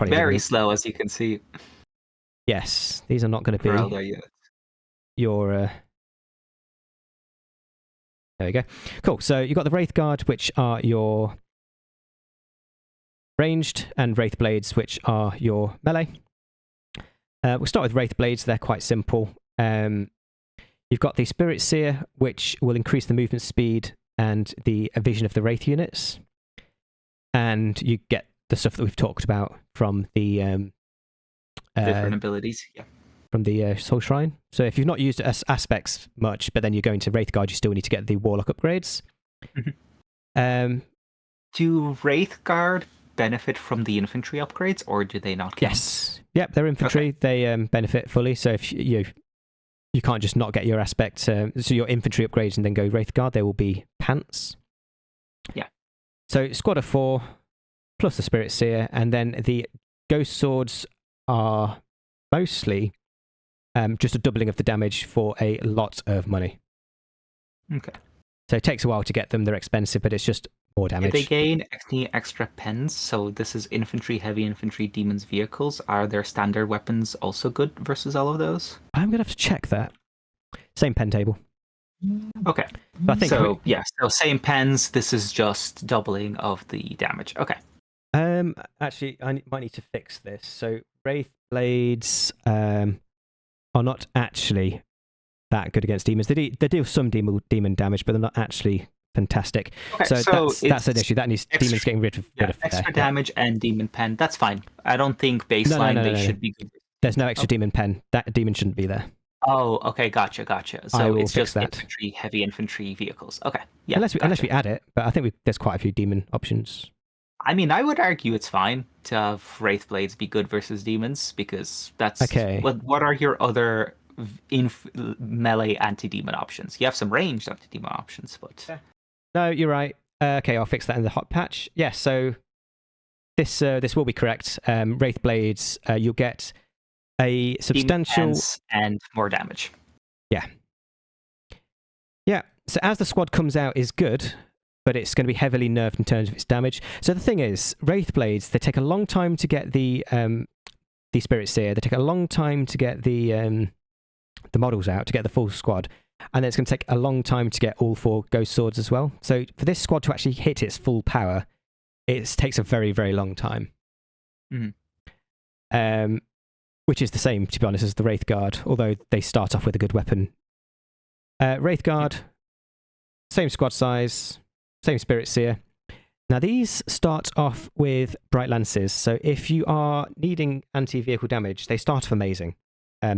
Very slow, as you can see. Yes, these are not going to be your... There we go. Cool, so you've got the Wraithguard, which are your ranged, and Wraithblades, which are your melee. We'll start with Wraithblades. They're quite simple. You've got the Spirit Seer, which will increase the movement speed and the vision of the Wraith units. And you get the stuff that we've talked about from the... different abilities, yeah. From the Soul Shrine. So if you've not used aspects much, but then you're going to Wraithguard, you still need to get the Warlock upgrades. Mm-hmm. Do Wraithguard benefit from the infantry upgrades, or do they not count? Yes. Yep, they're infantry. Okay. They benefit fully. So if you can't just not get your aspect, so your infantry upgrades and then go Wraithguard, there will be pants. Yeah. So squad of 4 plus the Spirit Seer, and then the Ghost Swords are mostly just a doubling of the damage for a lot of money. Okay. So it takes a while to get them. They're expensive, but it's just more damage. Do they gain any extra pens? So this is infantry, heavy infantry, demons, vehicles. Are their standard weapons also good versus all of those? I'm going to have to check that. Same pen table. Okay. But I think so, so same pens. This is just doubling of the damage. Okay. Actually, I might need to fix this. So Wraithblades are not actually that good against demons. They deal some demon damage, but they're not actually fantastic. Okay, so that's an issue. That needs demons getting rid of. Extra damage and demon pen. That's fine. I don't think baseline they should be good. There's no extra demon pen. That demon shouldn't be there. Oh, okay, gotcha. So it's just infantry, heavy infantry vehicles. Okay, yeah. Unless we add it, but I think there's quite a few demon options. I mean, I would argue it's fine to have Wraithblades be good versus demons, because that's okay. What are your other melee anti-demon options? You have some ranged anti-demon options, but no, you're right. Okay, I'll fix that in the hot patch. Yeah, so this will be correct. Wraithblades, you'll get a substantial and more damage. Yeah. So as the squad comes out is good, but it's going to be heavily nerfed in terms of its damage. So the thing is, Wraithblades, they take a long time to get the Spirit Seer. They take a long time to get the models out, to get the full squad. And then it's going to take a long time to get all 4 Ghost Swords as well. So for this squad to actually hit its full power, it takes a very, very long time. Mm-hmm. Which is the same, to be honest, as the Wraithguard, although they start off with a good weapon. Wraithguard, same squad size, same Spirit Seer. Now these start off with Bright Lances, so if you are needing anti-vehicle damage, they start off amazing.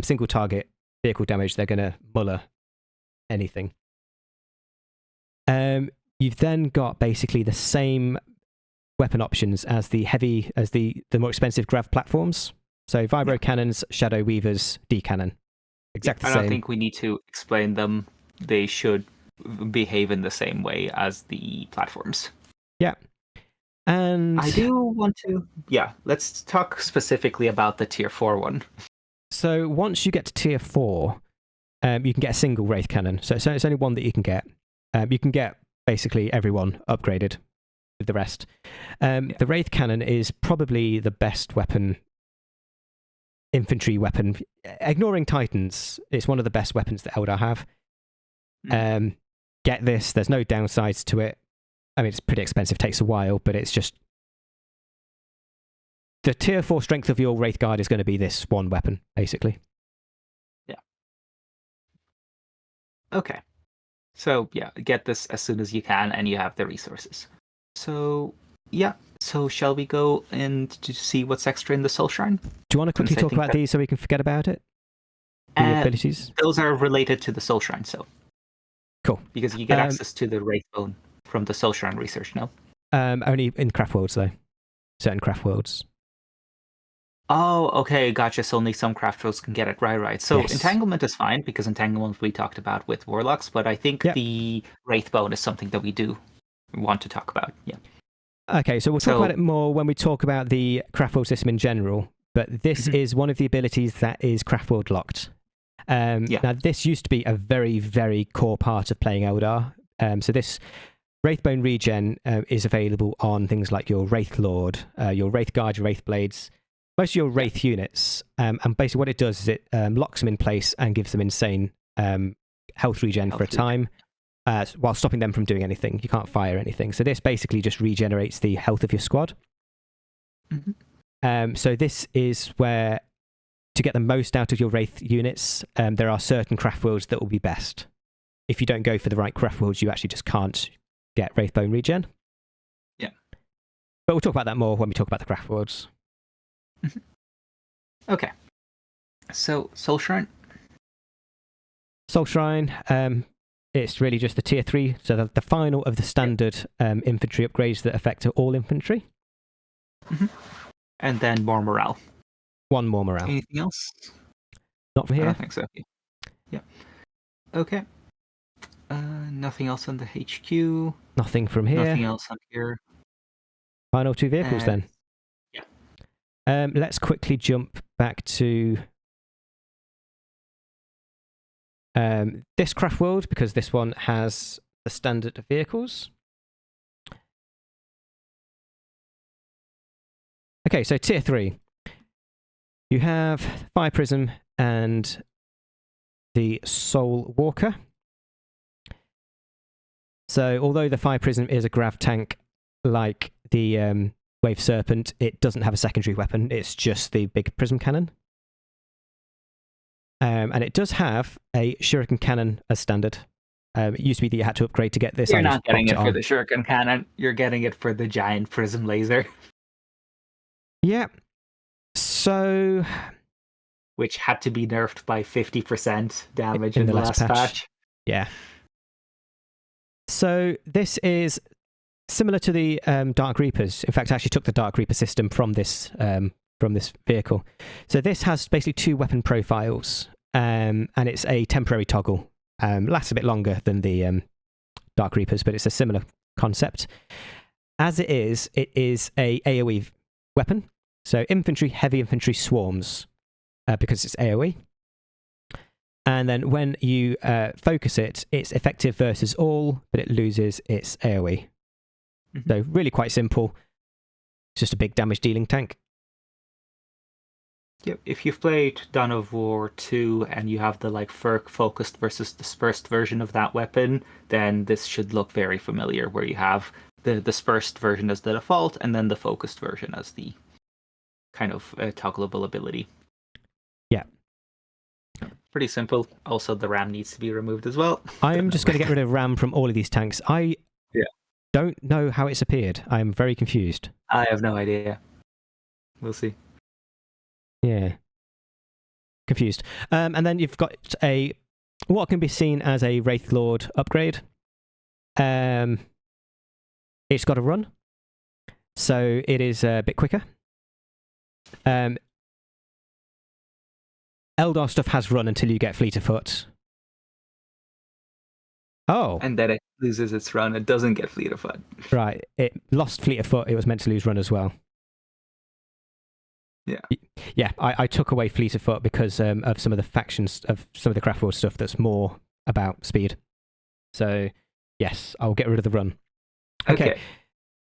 Single target vehicle damage, they're going to muller anything. You've then got basically the same weapon options as the more expensive Grav platforms. So Vibro Cannons, Shadow Weavers, D-Cannon. Exactly the same. I don't think we need to explain them. They should behave in the same way as the platforms. Yeah. And I do want to... Yeah, let's talk specifically about the Tier 4 one. So once you get to Tier 4, you can get a single Wraith Cannon. So it's only one that you can get. You can get basically everyone upgraded with the rest. The Wraith Cannon is probably the best weapon... infantry weapon. Ignoring Titans, it's one of the best weapons that Eldar have. Get this, there's no downsides to it. I mean, it's pretty expensive, takes a while, but it's just... The tier 4 strength of your Wraithguard is going to be this one weapon, basically. Yeah. Okay. So, get this as soon as you can, and you have the resources. So, so shall we go and to see what's extra in the Soul Shrine? Do you want to quickly talk about these so we can forget about it? The abilities? Those are related to the Soul Shrine, so... Cool. Because you get access to the Wraith Bone. from the Soul Shrine research, no? Only in Craftworlds, though. Certain Craftworlds. Oh, okay, gotcha. So only some Craftworlds can get it. Right. So Yes. Entanglement is fine, because Entanglement we talked about with Warlocks, but I think the Wraith Bone is something that we do want to talk about. Yeah. Okay, so we'll talk about it more when we talk about the Craftworld system in general, but this is one of the abilities that is Craftworld locked. Now, this used to be a very, very core part of playing Eldar. So this Wraithbone regen is available on things like your Wraithlord, your Wraithguard, your Wraithblades, most of your Wraith units. And basically what it does is it locks them in place and gives them insane health regen for a time, while stopping them from doing anything. You can't fire anything. So this basically just regenerates the health of your squad. So this is where, to get the most out of your Wraith units, there are certain Craftworlds that will be best. If you don't go for the right Craftworlds, you actually just can't get Wraithbone regen. Yeah. But we'll talk about that more when we talk about the Craftworlds. Okay. So, Soul Shrine? Soul Shrine, it's really just the tier 3, so the final of the standard infantry upgrades that affect all infantry. And then more morale. One more morale. Anything else? Not from here? I don't think so. Yeah. Okay. Nothing else on the HQ. Nothing from here. Nothing else on here. Final 2 vehicles then. Yeah. Let's quickly jump back to this Craftworld, because this one has the standard vehicles. Okay, so tier 3. You have Fire Prism and the Soul Walker. So although the Fire Prism is a Grav tank like the Wave Serpent, it doesn't have a secondary weapon. It's just the big Prism Cannon. And it does have a Shuriken Cannon as standard. It used to be that you had to upgrade to get this. You're not getting it for the Shuriken Cannon. You're getting it for the giant Prism Laser. Yeah. So... which had to be nerfed by 50% damage in the last patch. Yeah. So this is similar to the Dark Reapers. In fact, I actually took the Dark Reaper system from this vehicle. So this has basically 2 weapon profiles, and it's a temporary toggle. Lasts a bit longer than the Dark Reapers, but it's a similar concept. As it is a AoE weapon. So infantry, heavy infantry swarms, because it's AoE. And then when you focus it, it's effective versus all, but it loses its AoE. So really quite simple. It's just a big damage dealing tank. Yep. If you've played Dawn of War 2 and you have the focused versus dispersed version of that weapon, then this should look very familiar, where you have the dispersed version as the default and then the focused version as the kind of toggleable ability. Yeah. Pretty simple. Also, the RAM needs to be removed as well. I am just going to get rid of RAM from all of these tanks. I don't know how it's appeared. I am very confused. I have no idea. We'll see. Yeah. Confused. And then you've got what can be seen as a Wraithlord upgrade. It's got a run. So it is a bit quicker. Eldar stuff has run until you get Fleet of Foot. Oh. And then it loses its run. It doesn't get Fleet of Foot. Right. It lost Fleet of Foot. It was meant to lose run as well. Yeah. Yeah, I took away Fleet of Foot because of some of the factions, of some of the Craftworld stuff that's more about speed. So, yes, I'll get rid of the run. Okay.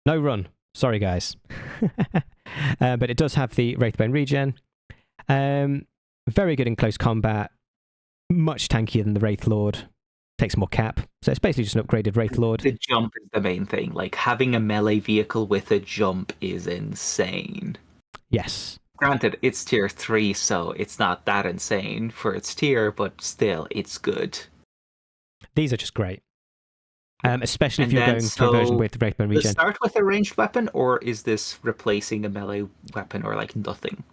No run. Sorry, guys. But it does have the Wraithbone regen. Very good in close combat. Much tankier than the Wraithlord. Takes more cap. So it's basically just an upgraded Wraithlord. The jump is the main thing. Having a melee vehicle with a jump is insane. Yes. Granted, it's tier 3, so it's not that insane for its tier, but still, it's good. These are just great. Especially if you're going for a version with Wraithbone regen. Does it start with a ranged weapon, or is this replacing a melee weapon, or nothing?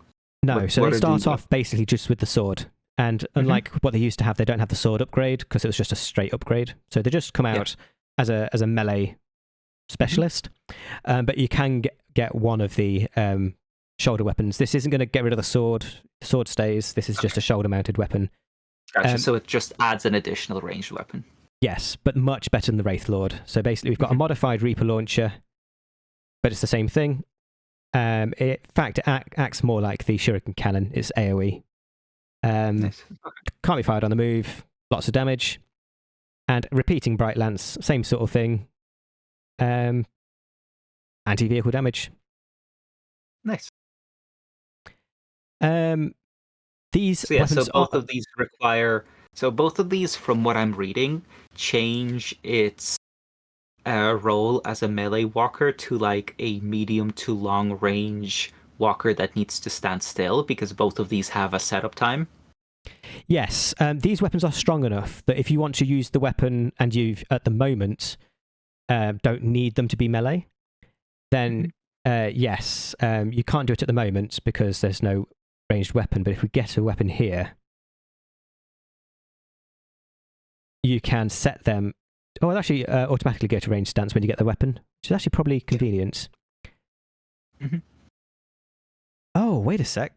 No, so they start off basically just with the sword. And unlike what they used to have, they don't have the sword upgrade because it was just a straight upgrade. So they just come out as a melee specialist, but you can get one of the shoulder weapons. This isn't going to get rid of the sword. The sword stays. This is just a shoulder-mounted weapon. Gotcha. So it just adds an additional ranged weapon. Yes, but much better than the Wraithlord. So basically, we've got a modified Reaper launcher, but it's the same thing. In fact, it acts more like the Shuriken cannon. It's AoE. Nice. Can't be fired on the move. Lots of damage. And repeating Bright Lance, same sort of thing. Anti-vehicle damage. Nice. These so both of these require... So both of these, from what I'm reading, change its role as a melee walker to like a medium to long range walker that needs to stand still, because both of these have a setup time. Yes, these weapons are strong enough that if you want to use the weapon and you've, at the moment, don't need them to be melee, then yes, you can't do it at the moment because there's no ranged weapon, but if we get a weapon here, you can set them... Oh, it'll actually automatically go to range stance when you get the weapon, which is actually probably convenient. Mm-hmm. Oh, wait a sec.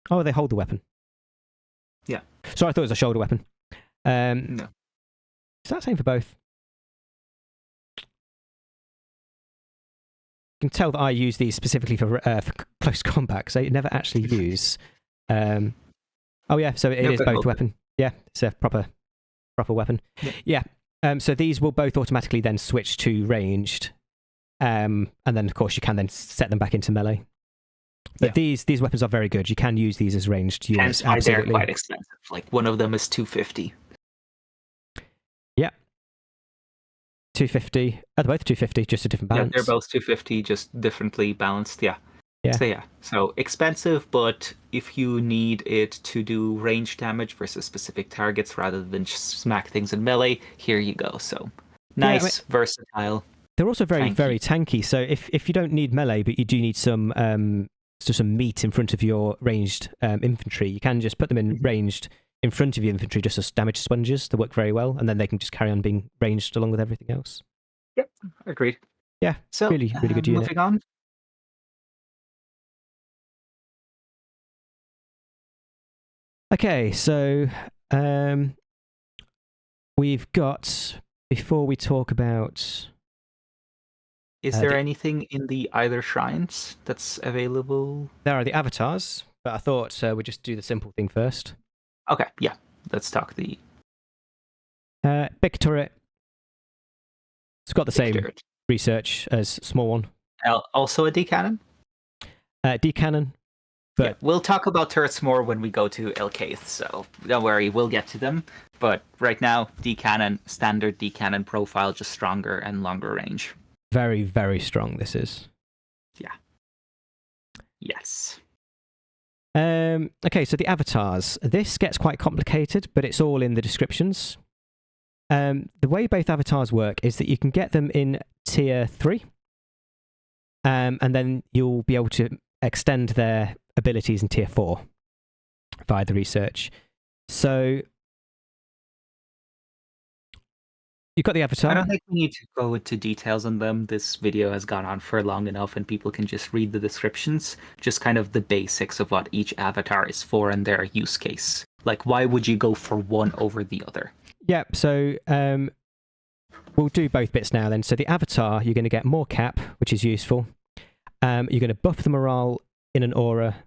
Oh, they hold the weapon. Yeah. Sorry, I thought it was a shoulder weapon. No. Is that the same for both? You can tell that I use these specifically for close combat, because I never actually use... Oh yeah, so it is both weapon. Yeah, it's a proper weapon. Yeah. So these will both automatically then switch to ranged, and then of course you can then set them back into melee. But these weapons are very good. You can use these as ranged units. Hence why they're quite expensive. Like one of them is $250. Yeah. 250. They're both 250, just a different balance. Yeah, they're both 250, just differently balanced. Yeah. Yeah. So expensive, but if you need it to do range damage versus specific targets rather than just smack things in melee, here you go. So nice, versatile. They're also very tanky. So if you don't need melee, but you do need some meat in front of your ranged infantry, you can just put them in ranged in front of your infantry just as damage sponges. They work very well, and then they can just carry on being ranged along with everything else. Yep, agreed. Yeah, so really good unit. Moving on. Okay, so we've got, before we talk about... Is there anything in the either shrines that's available? There are the avatars, but I thought we'd just do the simple thing first. Okay, yeah. Let's talk the... Big turret. It's got the same research as small one. Also a D-cannon? D-cannon. But we'll talk about turrets more when we go to Elkaith, so don't worry, we'll get to them. But right now, D-cannon, standard D-cannon profile, just stronger and longer range. Very, very strong this is. Yeah. Yes. Okay, so the avatars. This gets quite complicated, but it's all in the descriptions. The way both avatars work is that you can get them in tier 3, and then you'll be able to extend their abilities in tier 4 via the research. So you've got the avatar. I don't think we need to go into details on them. This video has gone on for long enough and people can just read the descriptions, just kind of the basics of what each avatar is for and their use case. Like, why would you go for one over the other? Yeah, so we'll do both bits now then. So the avatar, you're going to get more cap, which is useful. You're going to buff the morale in an aura,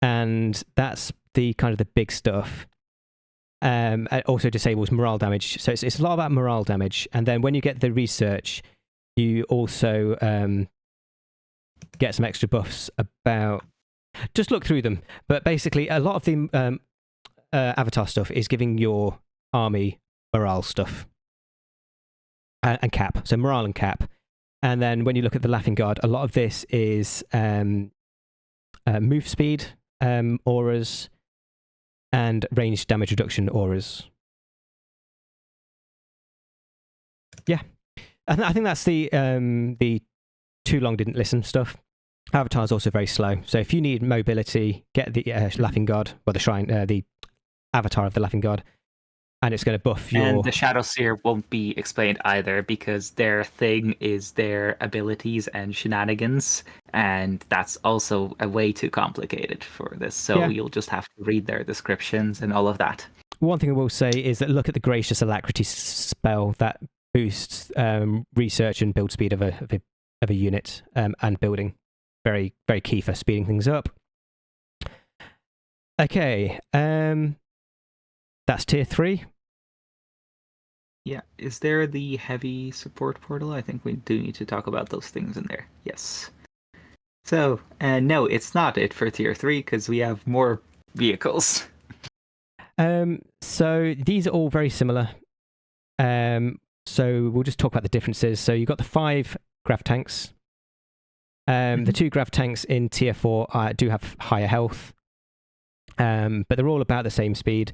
and that's the kind of the big stuff. It also disables morale damage, so it's a lot about morale damage. And then when you get the research, you also get some extra buffs about... Just look through them, but basically a lot of the avatar stuff is giving your army morale stuff and cap, so morale and cap. And then when you look at the Laughing Guard, a lot of this is move speed auras and range damage reduction auras. Yeah, I think that's the too long didn't listen stuff. Avatar's also very slow, so if you need mobility, get the Laughing Guard, or the shrine, the avatar of the Laughing Guard. And it's going to buff your... And the Shadowseer won't be explained either, because their thing is their abilities and shenanigans, and that's also way too complicated for this. So you'll just have to read their descriptions and all of that. One thing I will say is that look at the Gracious Alacrity spell that boosts research and build speed of a unit and building. Very, very key for speeding things up. Okay, that's tier 3. Yeah, is there the heavy support portal? I think we do need to talk about those things in there. Yes. So, no, it's not it for tier 3 because we have more vehicles. So these are all very similar. So we'll just talk about the differences. So you've got the 5 Grav tanks. The 2 Grav tanks in tier 4 do have higher health, but they're all about the same speed.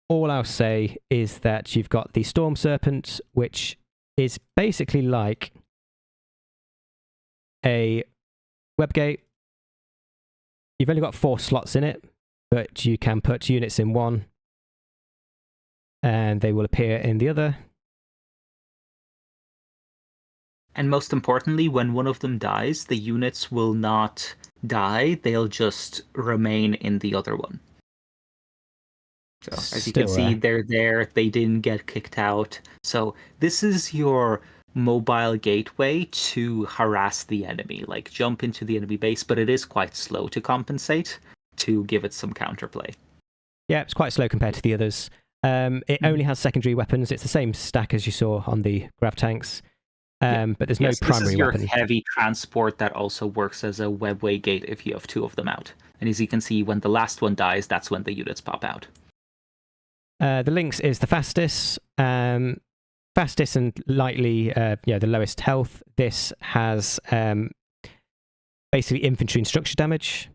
All I'll say is that you've got the Storm Serpent, which is basically like a Webgate. You've only got 4 slots in it, but you can put units in one, and they will appear in the other. And most importantly, when one of them dies, the units will not die, they'll just remain in the other one. So, as you can see, they're there, they didn't get kicked out. So, this is your mobile gateway to harass the enemy, like jump into the enemy base, but it is quite slow to compensate, to give it some counterplay. Yeah, it's quite slow compared to the others. It only has secondary weapons. It's the same stack as you saw on the Grav tanks. But there's no primary weapon. This is your heavy transport that also works as a Webway Gate if you have 2 of them out. And as you can see, when the last one dies, that's when the units pop out. The Lynx is the fastest. Fastest and lightly, the lowest health. This has basically infantry and structure damage.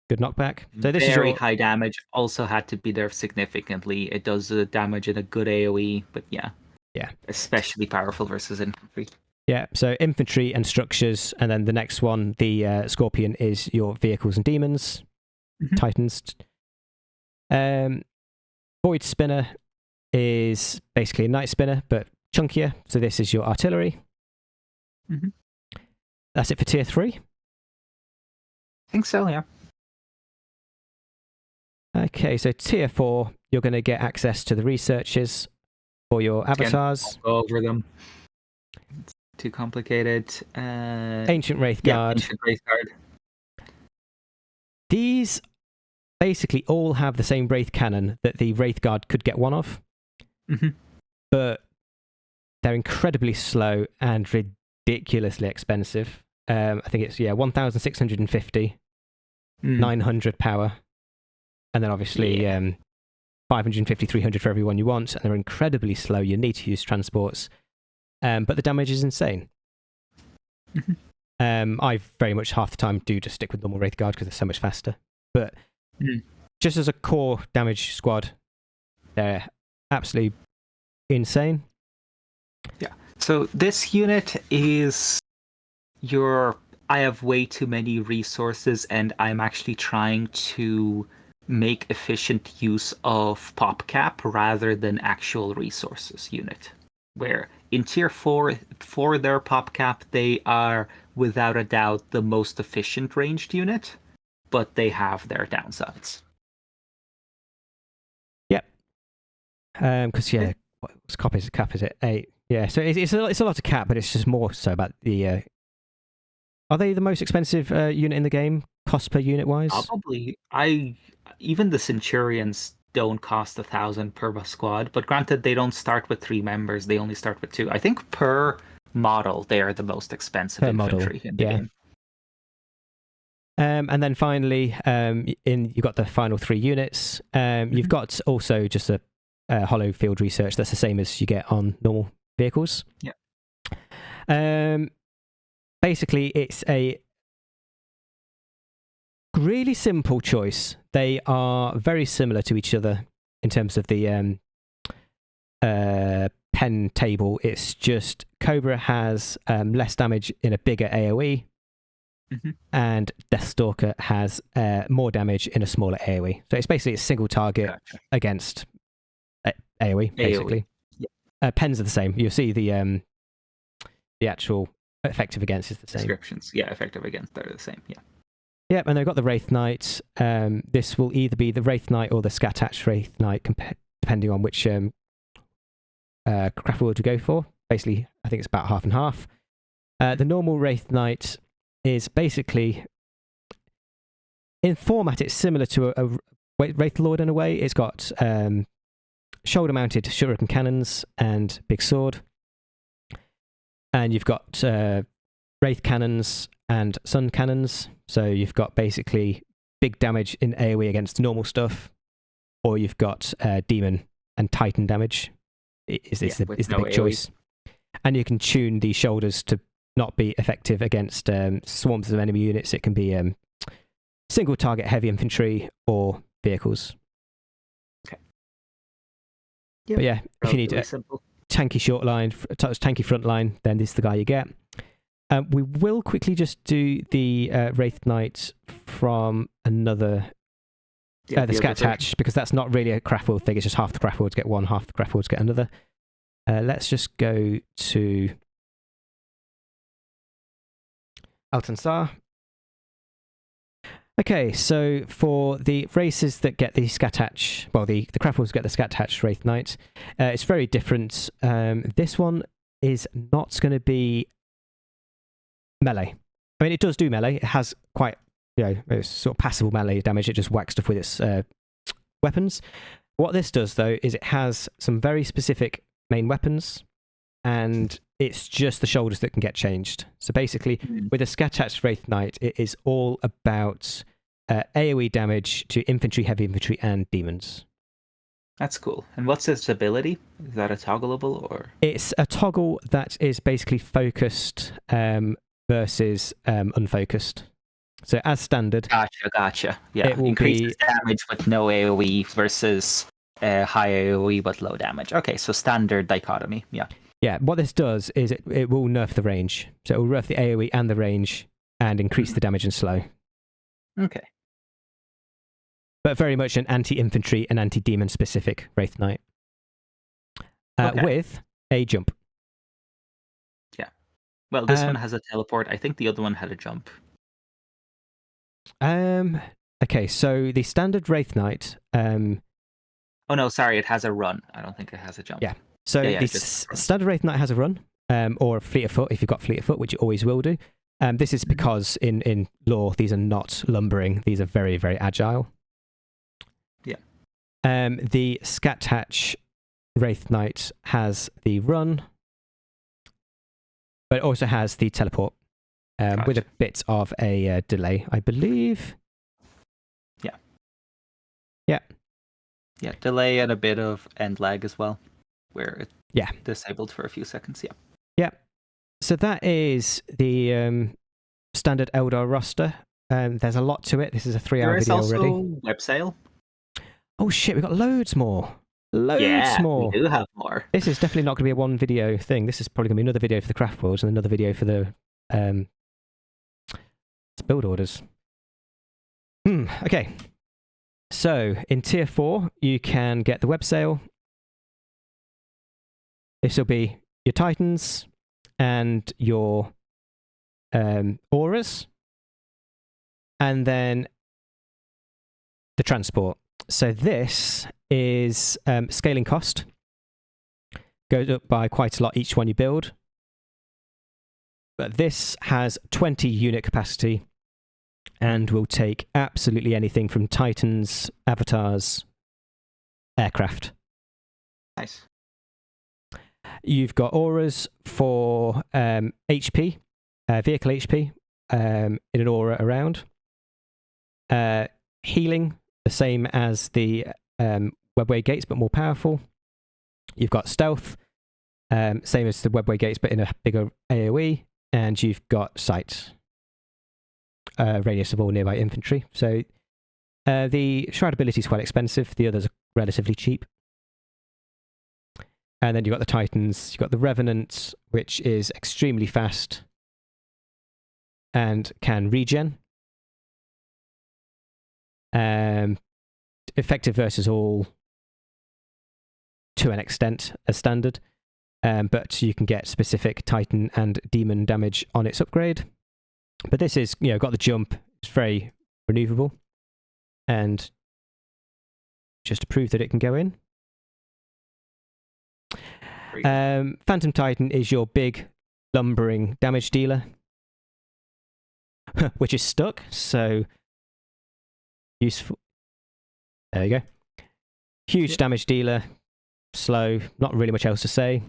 Good knockback. So this Very is high damage. Also had to be there significantly. It does damage in a good AoE, but yeah. Yeah. Especially powerful versus infantry. Yeah, so infantry and structures, and then the next one, the Scorpion, is your vehicles and demons, Titans. Void Spinner is basically a Nightspinner, but chunkier. So this is your artillery. That's it for tier 3. I think so, yeah. Okay, so tier 4, you're going to get access to the researchers for your avatars. I'll go over them. It's too complicated. Ancient Wraithguard. Yeah, Ancient Wraithguard. These basically all have the same Wraith cannon that the Wraithguard could get one of. But they're incredibly slow and ridiculously expensive. I think it's 1,650, 900 power, and then obviously 550, 300 for everyone you want, and they're incredibly slow. You need to use transports, but the damage is insane. I very much half the time do just stick with normal Wraithguard because they're so much faster. But just as a core damage squad, they're absolutely insane. Yeah. So this unit is I have way too many resources, and I'm actually trying to make efficient use of PopCap rather than actual resources unit. Where in tier 4, for their PopCap, they are without a doubt the most efficient ranged unit, but they have their downsides. Yep. Because what's cap is it 8? Yeah, so it's a lot of cap, but it's just more so about the. Are they the most expensive unit in the game, cost per unit wise? Probably. Even the Centurions don't cost 1,000 per squad, but granted, they don't start with 3 members; they only start with 2. I think per model, they are the most expensive infantry in the game. And then finally, you've got the final 3 units. You've got also just a hollow field research. That's the same as you get on normal vehicles. Yeah. Basically, it's a really simple choice. They are very similar to each other in terms of the pen table. It's just Cobra has less damage in a bigger AoE, and Deathstalker has more damage in a smaller AoE. So it's basically a single target against AoE basically. Yeah. Pens are the same. You'll see the actual effective against is the same. Descriptions, yeah, effective against they're the same. Yeah. Yep, and they've got the Wraithknight. This will either be the Wraithknight or the Scat-Hatch Wraithknight, depending on which Craftworld you go for. Basically, I think it's about half and half. The normal Wraithknight is basically, in format, it's similar to a Wraithlord in a way. It's got shoulder-mounted shuriken cannons and big sword. And you've got Wraith cannons and Sun cannons. So you've got basically big damage in AoE against normal stuff, or you've got Demon and Titan damage. Is the big AoE choice. And you can tune the shoulders to not be effective against swarms of enemy units. It can be single target heavy infantry or vehicles. Okay. Yep. But yeah, if you need a tanky short line, tanky front line, then this is the guy you get. We will quickly just do the Wraithknight from another, the Scat-Hatch, because that's not really a Craftworld thing. It's just half the Craftworlds get one, half the Craftworlds get another. Let's just go to Altansar. Okay, so for the races that get the Scat-Hatch, well, the Craftworlds get the Scat-Hatch Wraithknight, it's very different. This one is not going to be melee. I mean, it does do melee. It has quite, it's sort of passable melee damage. It just whacks stuff with its weapons. What this does, though, is it has some very specific main weapons, and it's just the shoulders that can get changed. So basically, with a Scat-Hatch Wraithknight, it is all about AoE damage to infantry, heavy infantry, and demons. That's cool. And what's its ability? Is that a toggleable, or? It's a toggle that is basically focused versus unfocused. So as standard, Gotcha. Yeah, it will increases damage with no AoE versus high AoE but low damage. Okay, so standard dichotomy. Yeah. Yeah, what this does is it will nerf the range. So it will nerf the AoE and the range and increase the damage and slow. Okay. But very much an anti-infantry and anti-demon specific Wraithknight. With a jump. Yeah. Well, this one has a teleport. I think the other one had a jump. Okay, so the standard Wraithknight... oh no, sorry, it has a run. I don't think it has a jump. Yeah. So the standard Wraithknight has a run, or a fleet of foot if you've got fleet of foot, which you always will do. This is because in lore, these are not lumbering. These are very, very agile. Yeah. The Scat-Hatch Wraithknight has the run, but it also has the teleport, with a bit of a delay, I believe. Yeah. Yeah. Yeah, delay and a bit of end lag as well, where it's disabled for a few seconds. Yeah. Yeah. So that is the standard Eldar roster. There's a lot to it. This is a 3-hour video already. There is also Websail. Oh shit, we've got loads more. Loads more. We do have more. This is definitely not going to be a one video thing. This is probably going to be another video for the Craftworlds and another video for the build orders. Okay. So in tier 4, you can get the Websail. This will be your Titans and your auras, and then the transport. So this is scaling cost. Goes up by quite a lot each one you build. But this has 20 unit capacity and will take absolutely anything from Titans, avatars, aircraft. Nice. You've got auras for HP, vehicle HP, in an aura around. Healing, the same as the Webway Gates, but more powerful. You've got stealth, same as the Webway Gates, but in a bigger AoE. And you've got sight, radius of all nearby infantry. So the Shroud ability is quite expensive. The others are relatively cheap. And then you've got the Titans. You've got the Revenant, which is extremely fast and can regen. Effective versus all. to an extent as standard, but you can get specific Titan and Demon damage on its upgrade. But this is, got the jump. It's very maneuverable, and just to prove that it can go in. Phantom Titan is your big lumbering damage dealer, which is stuck, so useful. There you go. Huge damage dealer, slow, not really much else to say.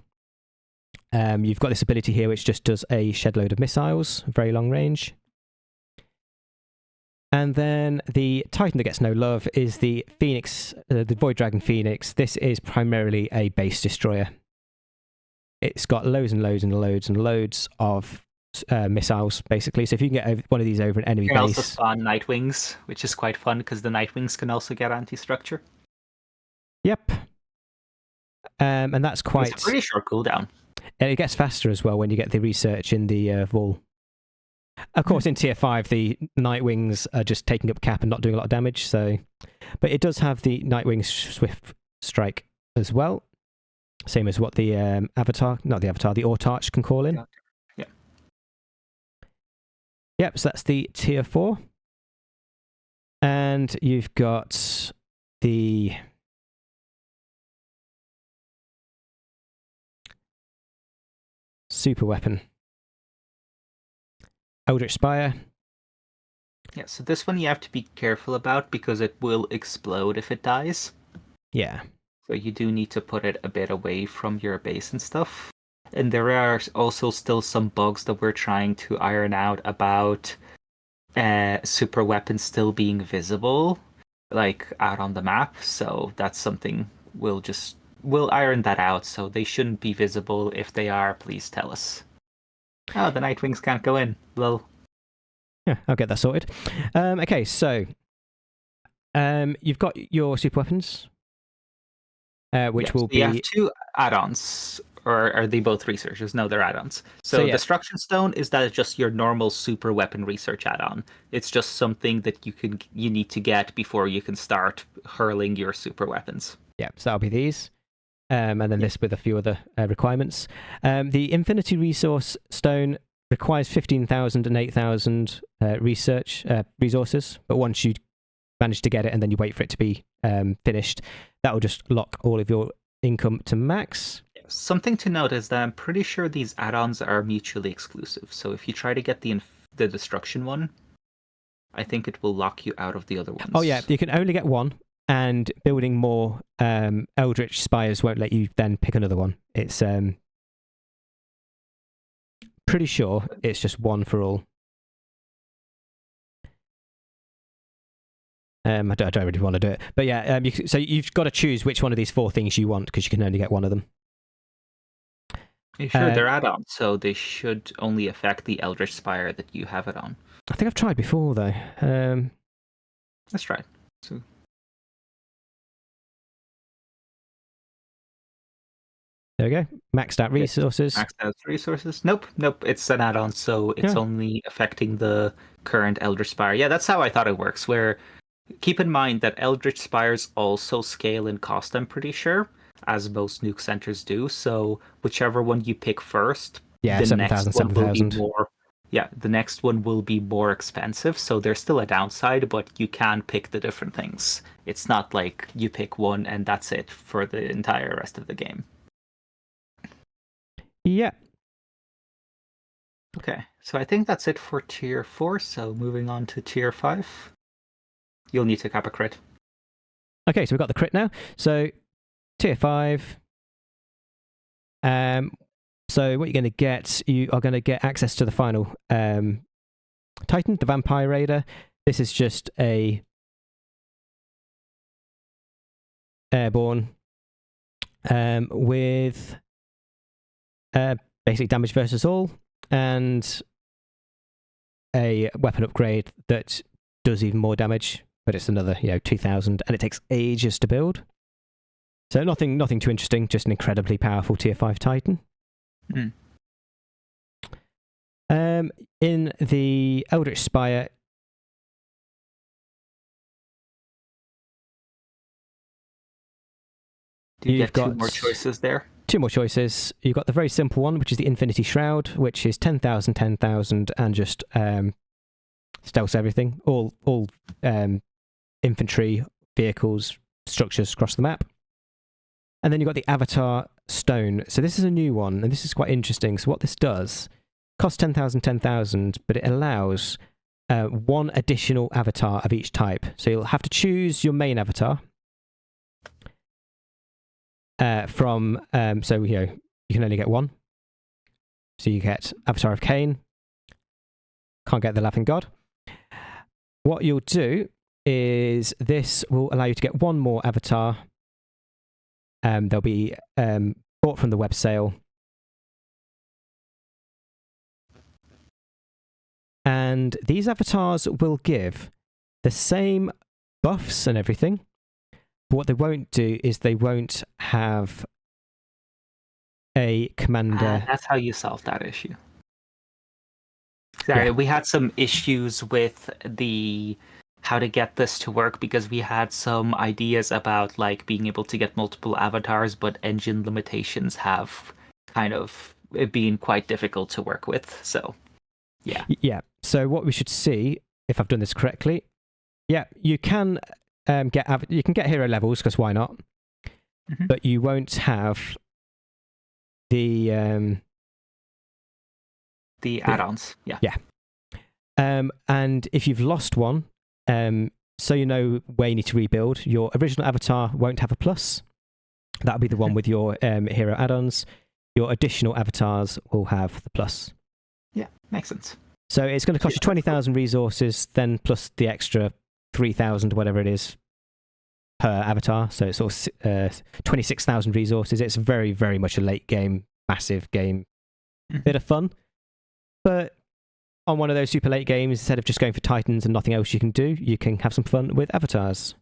You've got this ability here which just does a shed load of missiles, very long range. And then the Titan that gets no love is the Phoenix, the Void Dragon Phoenix. This is primarily a base destroyer. It's got loads and loads and loads and loads of missiles, basically. So if you can get one of these over an enemy you can base... also spawn Nightwings, which is quite fun, because the Nightwings can also get anti-structure. Yep. And that's quite... It's a pretty short cooldown. And it gets faster as well when you get the research in the Vault. Of course, in Tier 5, the Nightwings are just taking up cap and not doing a lot of damage, so... But it does have the Nightwing Swift Strike as well. Same as what the the Autarch can call in. Yeah. Yep, so that's the Tier 4. And you've got the... super weapon. Eldritch Spire. Yeah, so this one you have to be careful about because it will explode if it dies. Yeah. So you do need to put it a bit away from your base and stuff. And there are also still some bugs that we're trying to iron out about super weapons still being visible, like out on the map. So that's something we'll iron that out. So they shouldn't be visible. If they are, please tell us. Oh, the Nightwings can't go in. Lol. Yeah, I'll get that sorted. Okay, so you've got your super weapons, which will be... You have two add-ons, or are they both researchers? No, they're add-ons. So Destruction Stone is just your normal super weapon research add-on. It's just something that you need to get before you can start hurling your super weapons. Yeah, so that'll be these. And then this with a few other requirements. The Infinity Resource Stone requires 15,000 and 8,000 research resources, but once you manage to get it and then you wait for it to be finished, that will just lock all of your income to max. Something to note is that I'm pretty sure these add-ons are mutually exclusive. So if you try to get the Destruction one, I think it will lock you out of the other ones. Oh yeah, you can only get one. And building more Eldritch Spires won't let you then pick another one. It's pretty sure it's just one for all. I don't really want to do it. But yeah, so you've got to choose which one of these four things you want, because you can only get one of them. Are you sure they're add-ons, so they should only affect the Eldritch Spire that you have it on? I think I've tried before, though. Let's try it. So... There we go. Maxed out resources. Maxed out resources. Nope. It's an add-on, so it's only affecting the current Eldritch Spire. Yeah, that's how I thought it works. Where keep in mind that Eldritch Spires also scale in cost, I'm pretty sure, as most nuke centers do. So whichever one you pick first, the 7,000, 7,000. The next one will be more expensive. So there's still a downside, but you can pick the different things. It's not like you pick one and that's it for the entire rest of the game. Yeah. Okay, so I think that's it for Tier 4, so moving on to Tier 5. You'll need to cap a crit. Okay, so we've got the crit now. So, Tier 5. So what you're going to get, you are going to get access to the final Titan, the Vampire Raider. This is just a airborne with... basic damage versus all, and a weapon upgrade that does even more damage, but it's another 2,000, and it takes ages to build. So nothing too interesting, just an incredibly powerful Tier 5 Titan. In the Eldritch Spire, Do you You've get two got more choices there? 2 more choices. You've got the very simple one, which is the Infinity Shroud, which is 10,000, 10,000, and just stealth everything. All infantry, vehicles, structures across the map. And then you've got the Avatar Stone. So this is a new one, and this is quite interesting. So what this does, costs 10,000, 10,000, but it allows 1 additional avatar of each type. So you'll have to choose your main avatar. So you can only get 1. So you get Avatar of Cain. Can't get the Laughing God. What you'll do is this will allow you to get 1 more avatar. They'll be bought from the Websail. And these avatars will give the same buffs and everything. But what they won't do is they won't have a commander. That's how you solve that issue. Sorry, we had some issues with how to get this to work because we had some ideas about like being able to get multiple avatars, but engine limitations have kind of been quite difficult to work with. So, yeah. Yeah. So what we should see, if I've done this correctly, you can get hero levels because why not? Mm-hmm. But you won't have the add-ons. Yeah. And if you've lost one, so you know where you need to rebuild, your original avatar won't have a plus. That'll be the one with your hero add-ons. Your additional avatars will have the plus. Yeah, makes sense. So it's going to cost you 20,000 resources, then plus the extra 3,000, whatever it is, per avatar. So it's sort of 26,000 resources. It's very, very much a late game, massive game, bit of fun. But on one of those super late games, instead of just going for Titans and nothing else you can do, you can have some fun with avatars.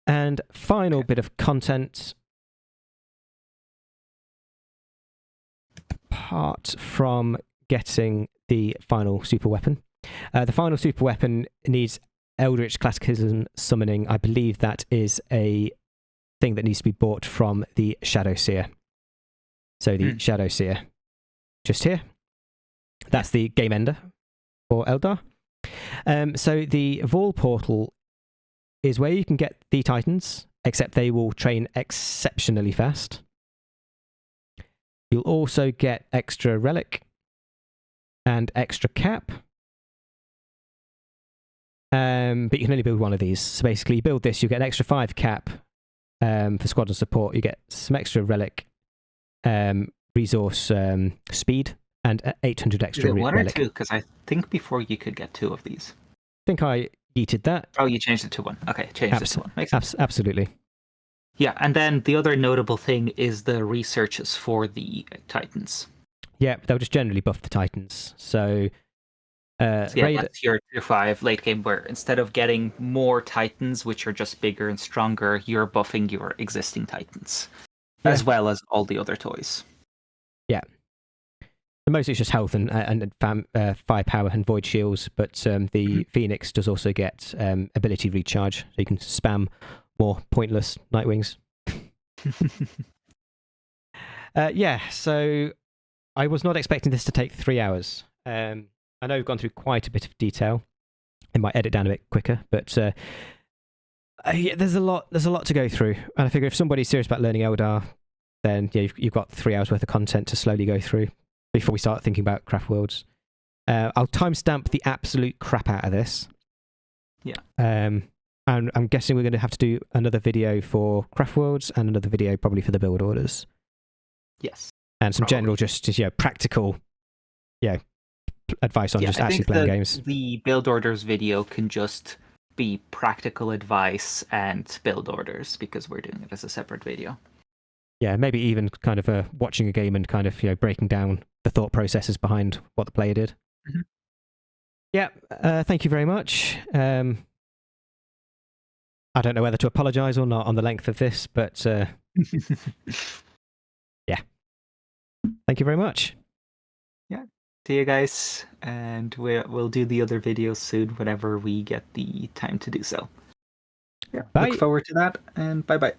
And final bit of content. Apart from getting the final super weapon. The final super weapon needs Eldritch Classicism summoning. I believe that is a thing that needs to be bought from the Shadowseer. So the Shadowseer, just here. That's the game ender for Eldar. So the Vaul Portal is where you can get the Titans, except they will train exceptionally fast. You'll also get extra relic and extra cap. But you can only build one of these. So basically, you build this, you get an extra 5 cap for squadron support. You get some extra relic, resource speed, and 800 extra relic. 1 or 2? Because I think before you could get 2 of these. I think I yeeted that. Oh, you changed it to 1. Okay, changed it to 1. Makes sense. Absolutely. Yeah, and then the other notable thing is the researches for the Titans. Yeah, they'll just generally buff the Titans. So that's your tier 5 late game where instead of getting more Titans, which are just bigger and stronger, you're buffing your existing Titans, as well as all the other toys. Yeah. Mostly it's just health and firepower and void shields, but the Phoenix does also get ability recharge, so you can spam more pointless Nightwings. So I was not expecting this to take 3 hours. I know we've gone through quite a bit of detail. It might edit down a bit quicker, but there's a lot to go through. And I figure if somebody's serious about learning Eldar, then you've got 3 hours worth of content to slowly go through before we start thinking about Craftworlds. I'll timestamp the absolute crap out of this. Yeah. And I'm guessing we're going to have to do another video for Craftworlds and another video probably for the build orders. Yes. And some general, just practical, advice on just actually playing games. The build orders video can just be practical advice and build orders because we're doing it as a separate video. Yeah, maybe even kind of watching a game and kind of breaking down the thought processes behind what the player did. Mm-hmm. Yeah, thank you very much. I don't know whether to apologise or not on the length of this, but yeah. Thank you very much. Yeah. See you guys, and we'll do the other videos soon whenever we get the time to do so. Yeah. Bye. Look forward to that, and bye bye.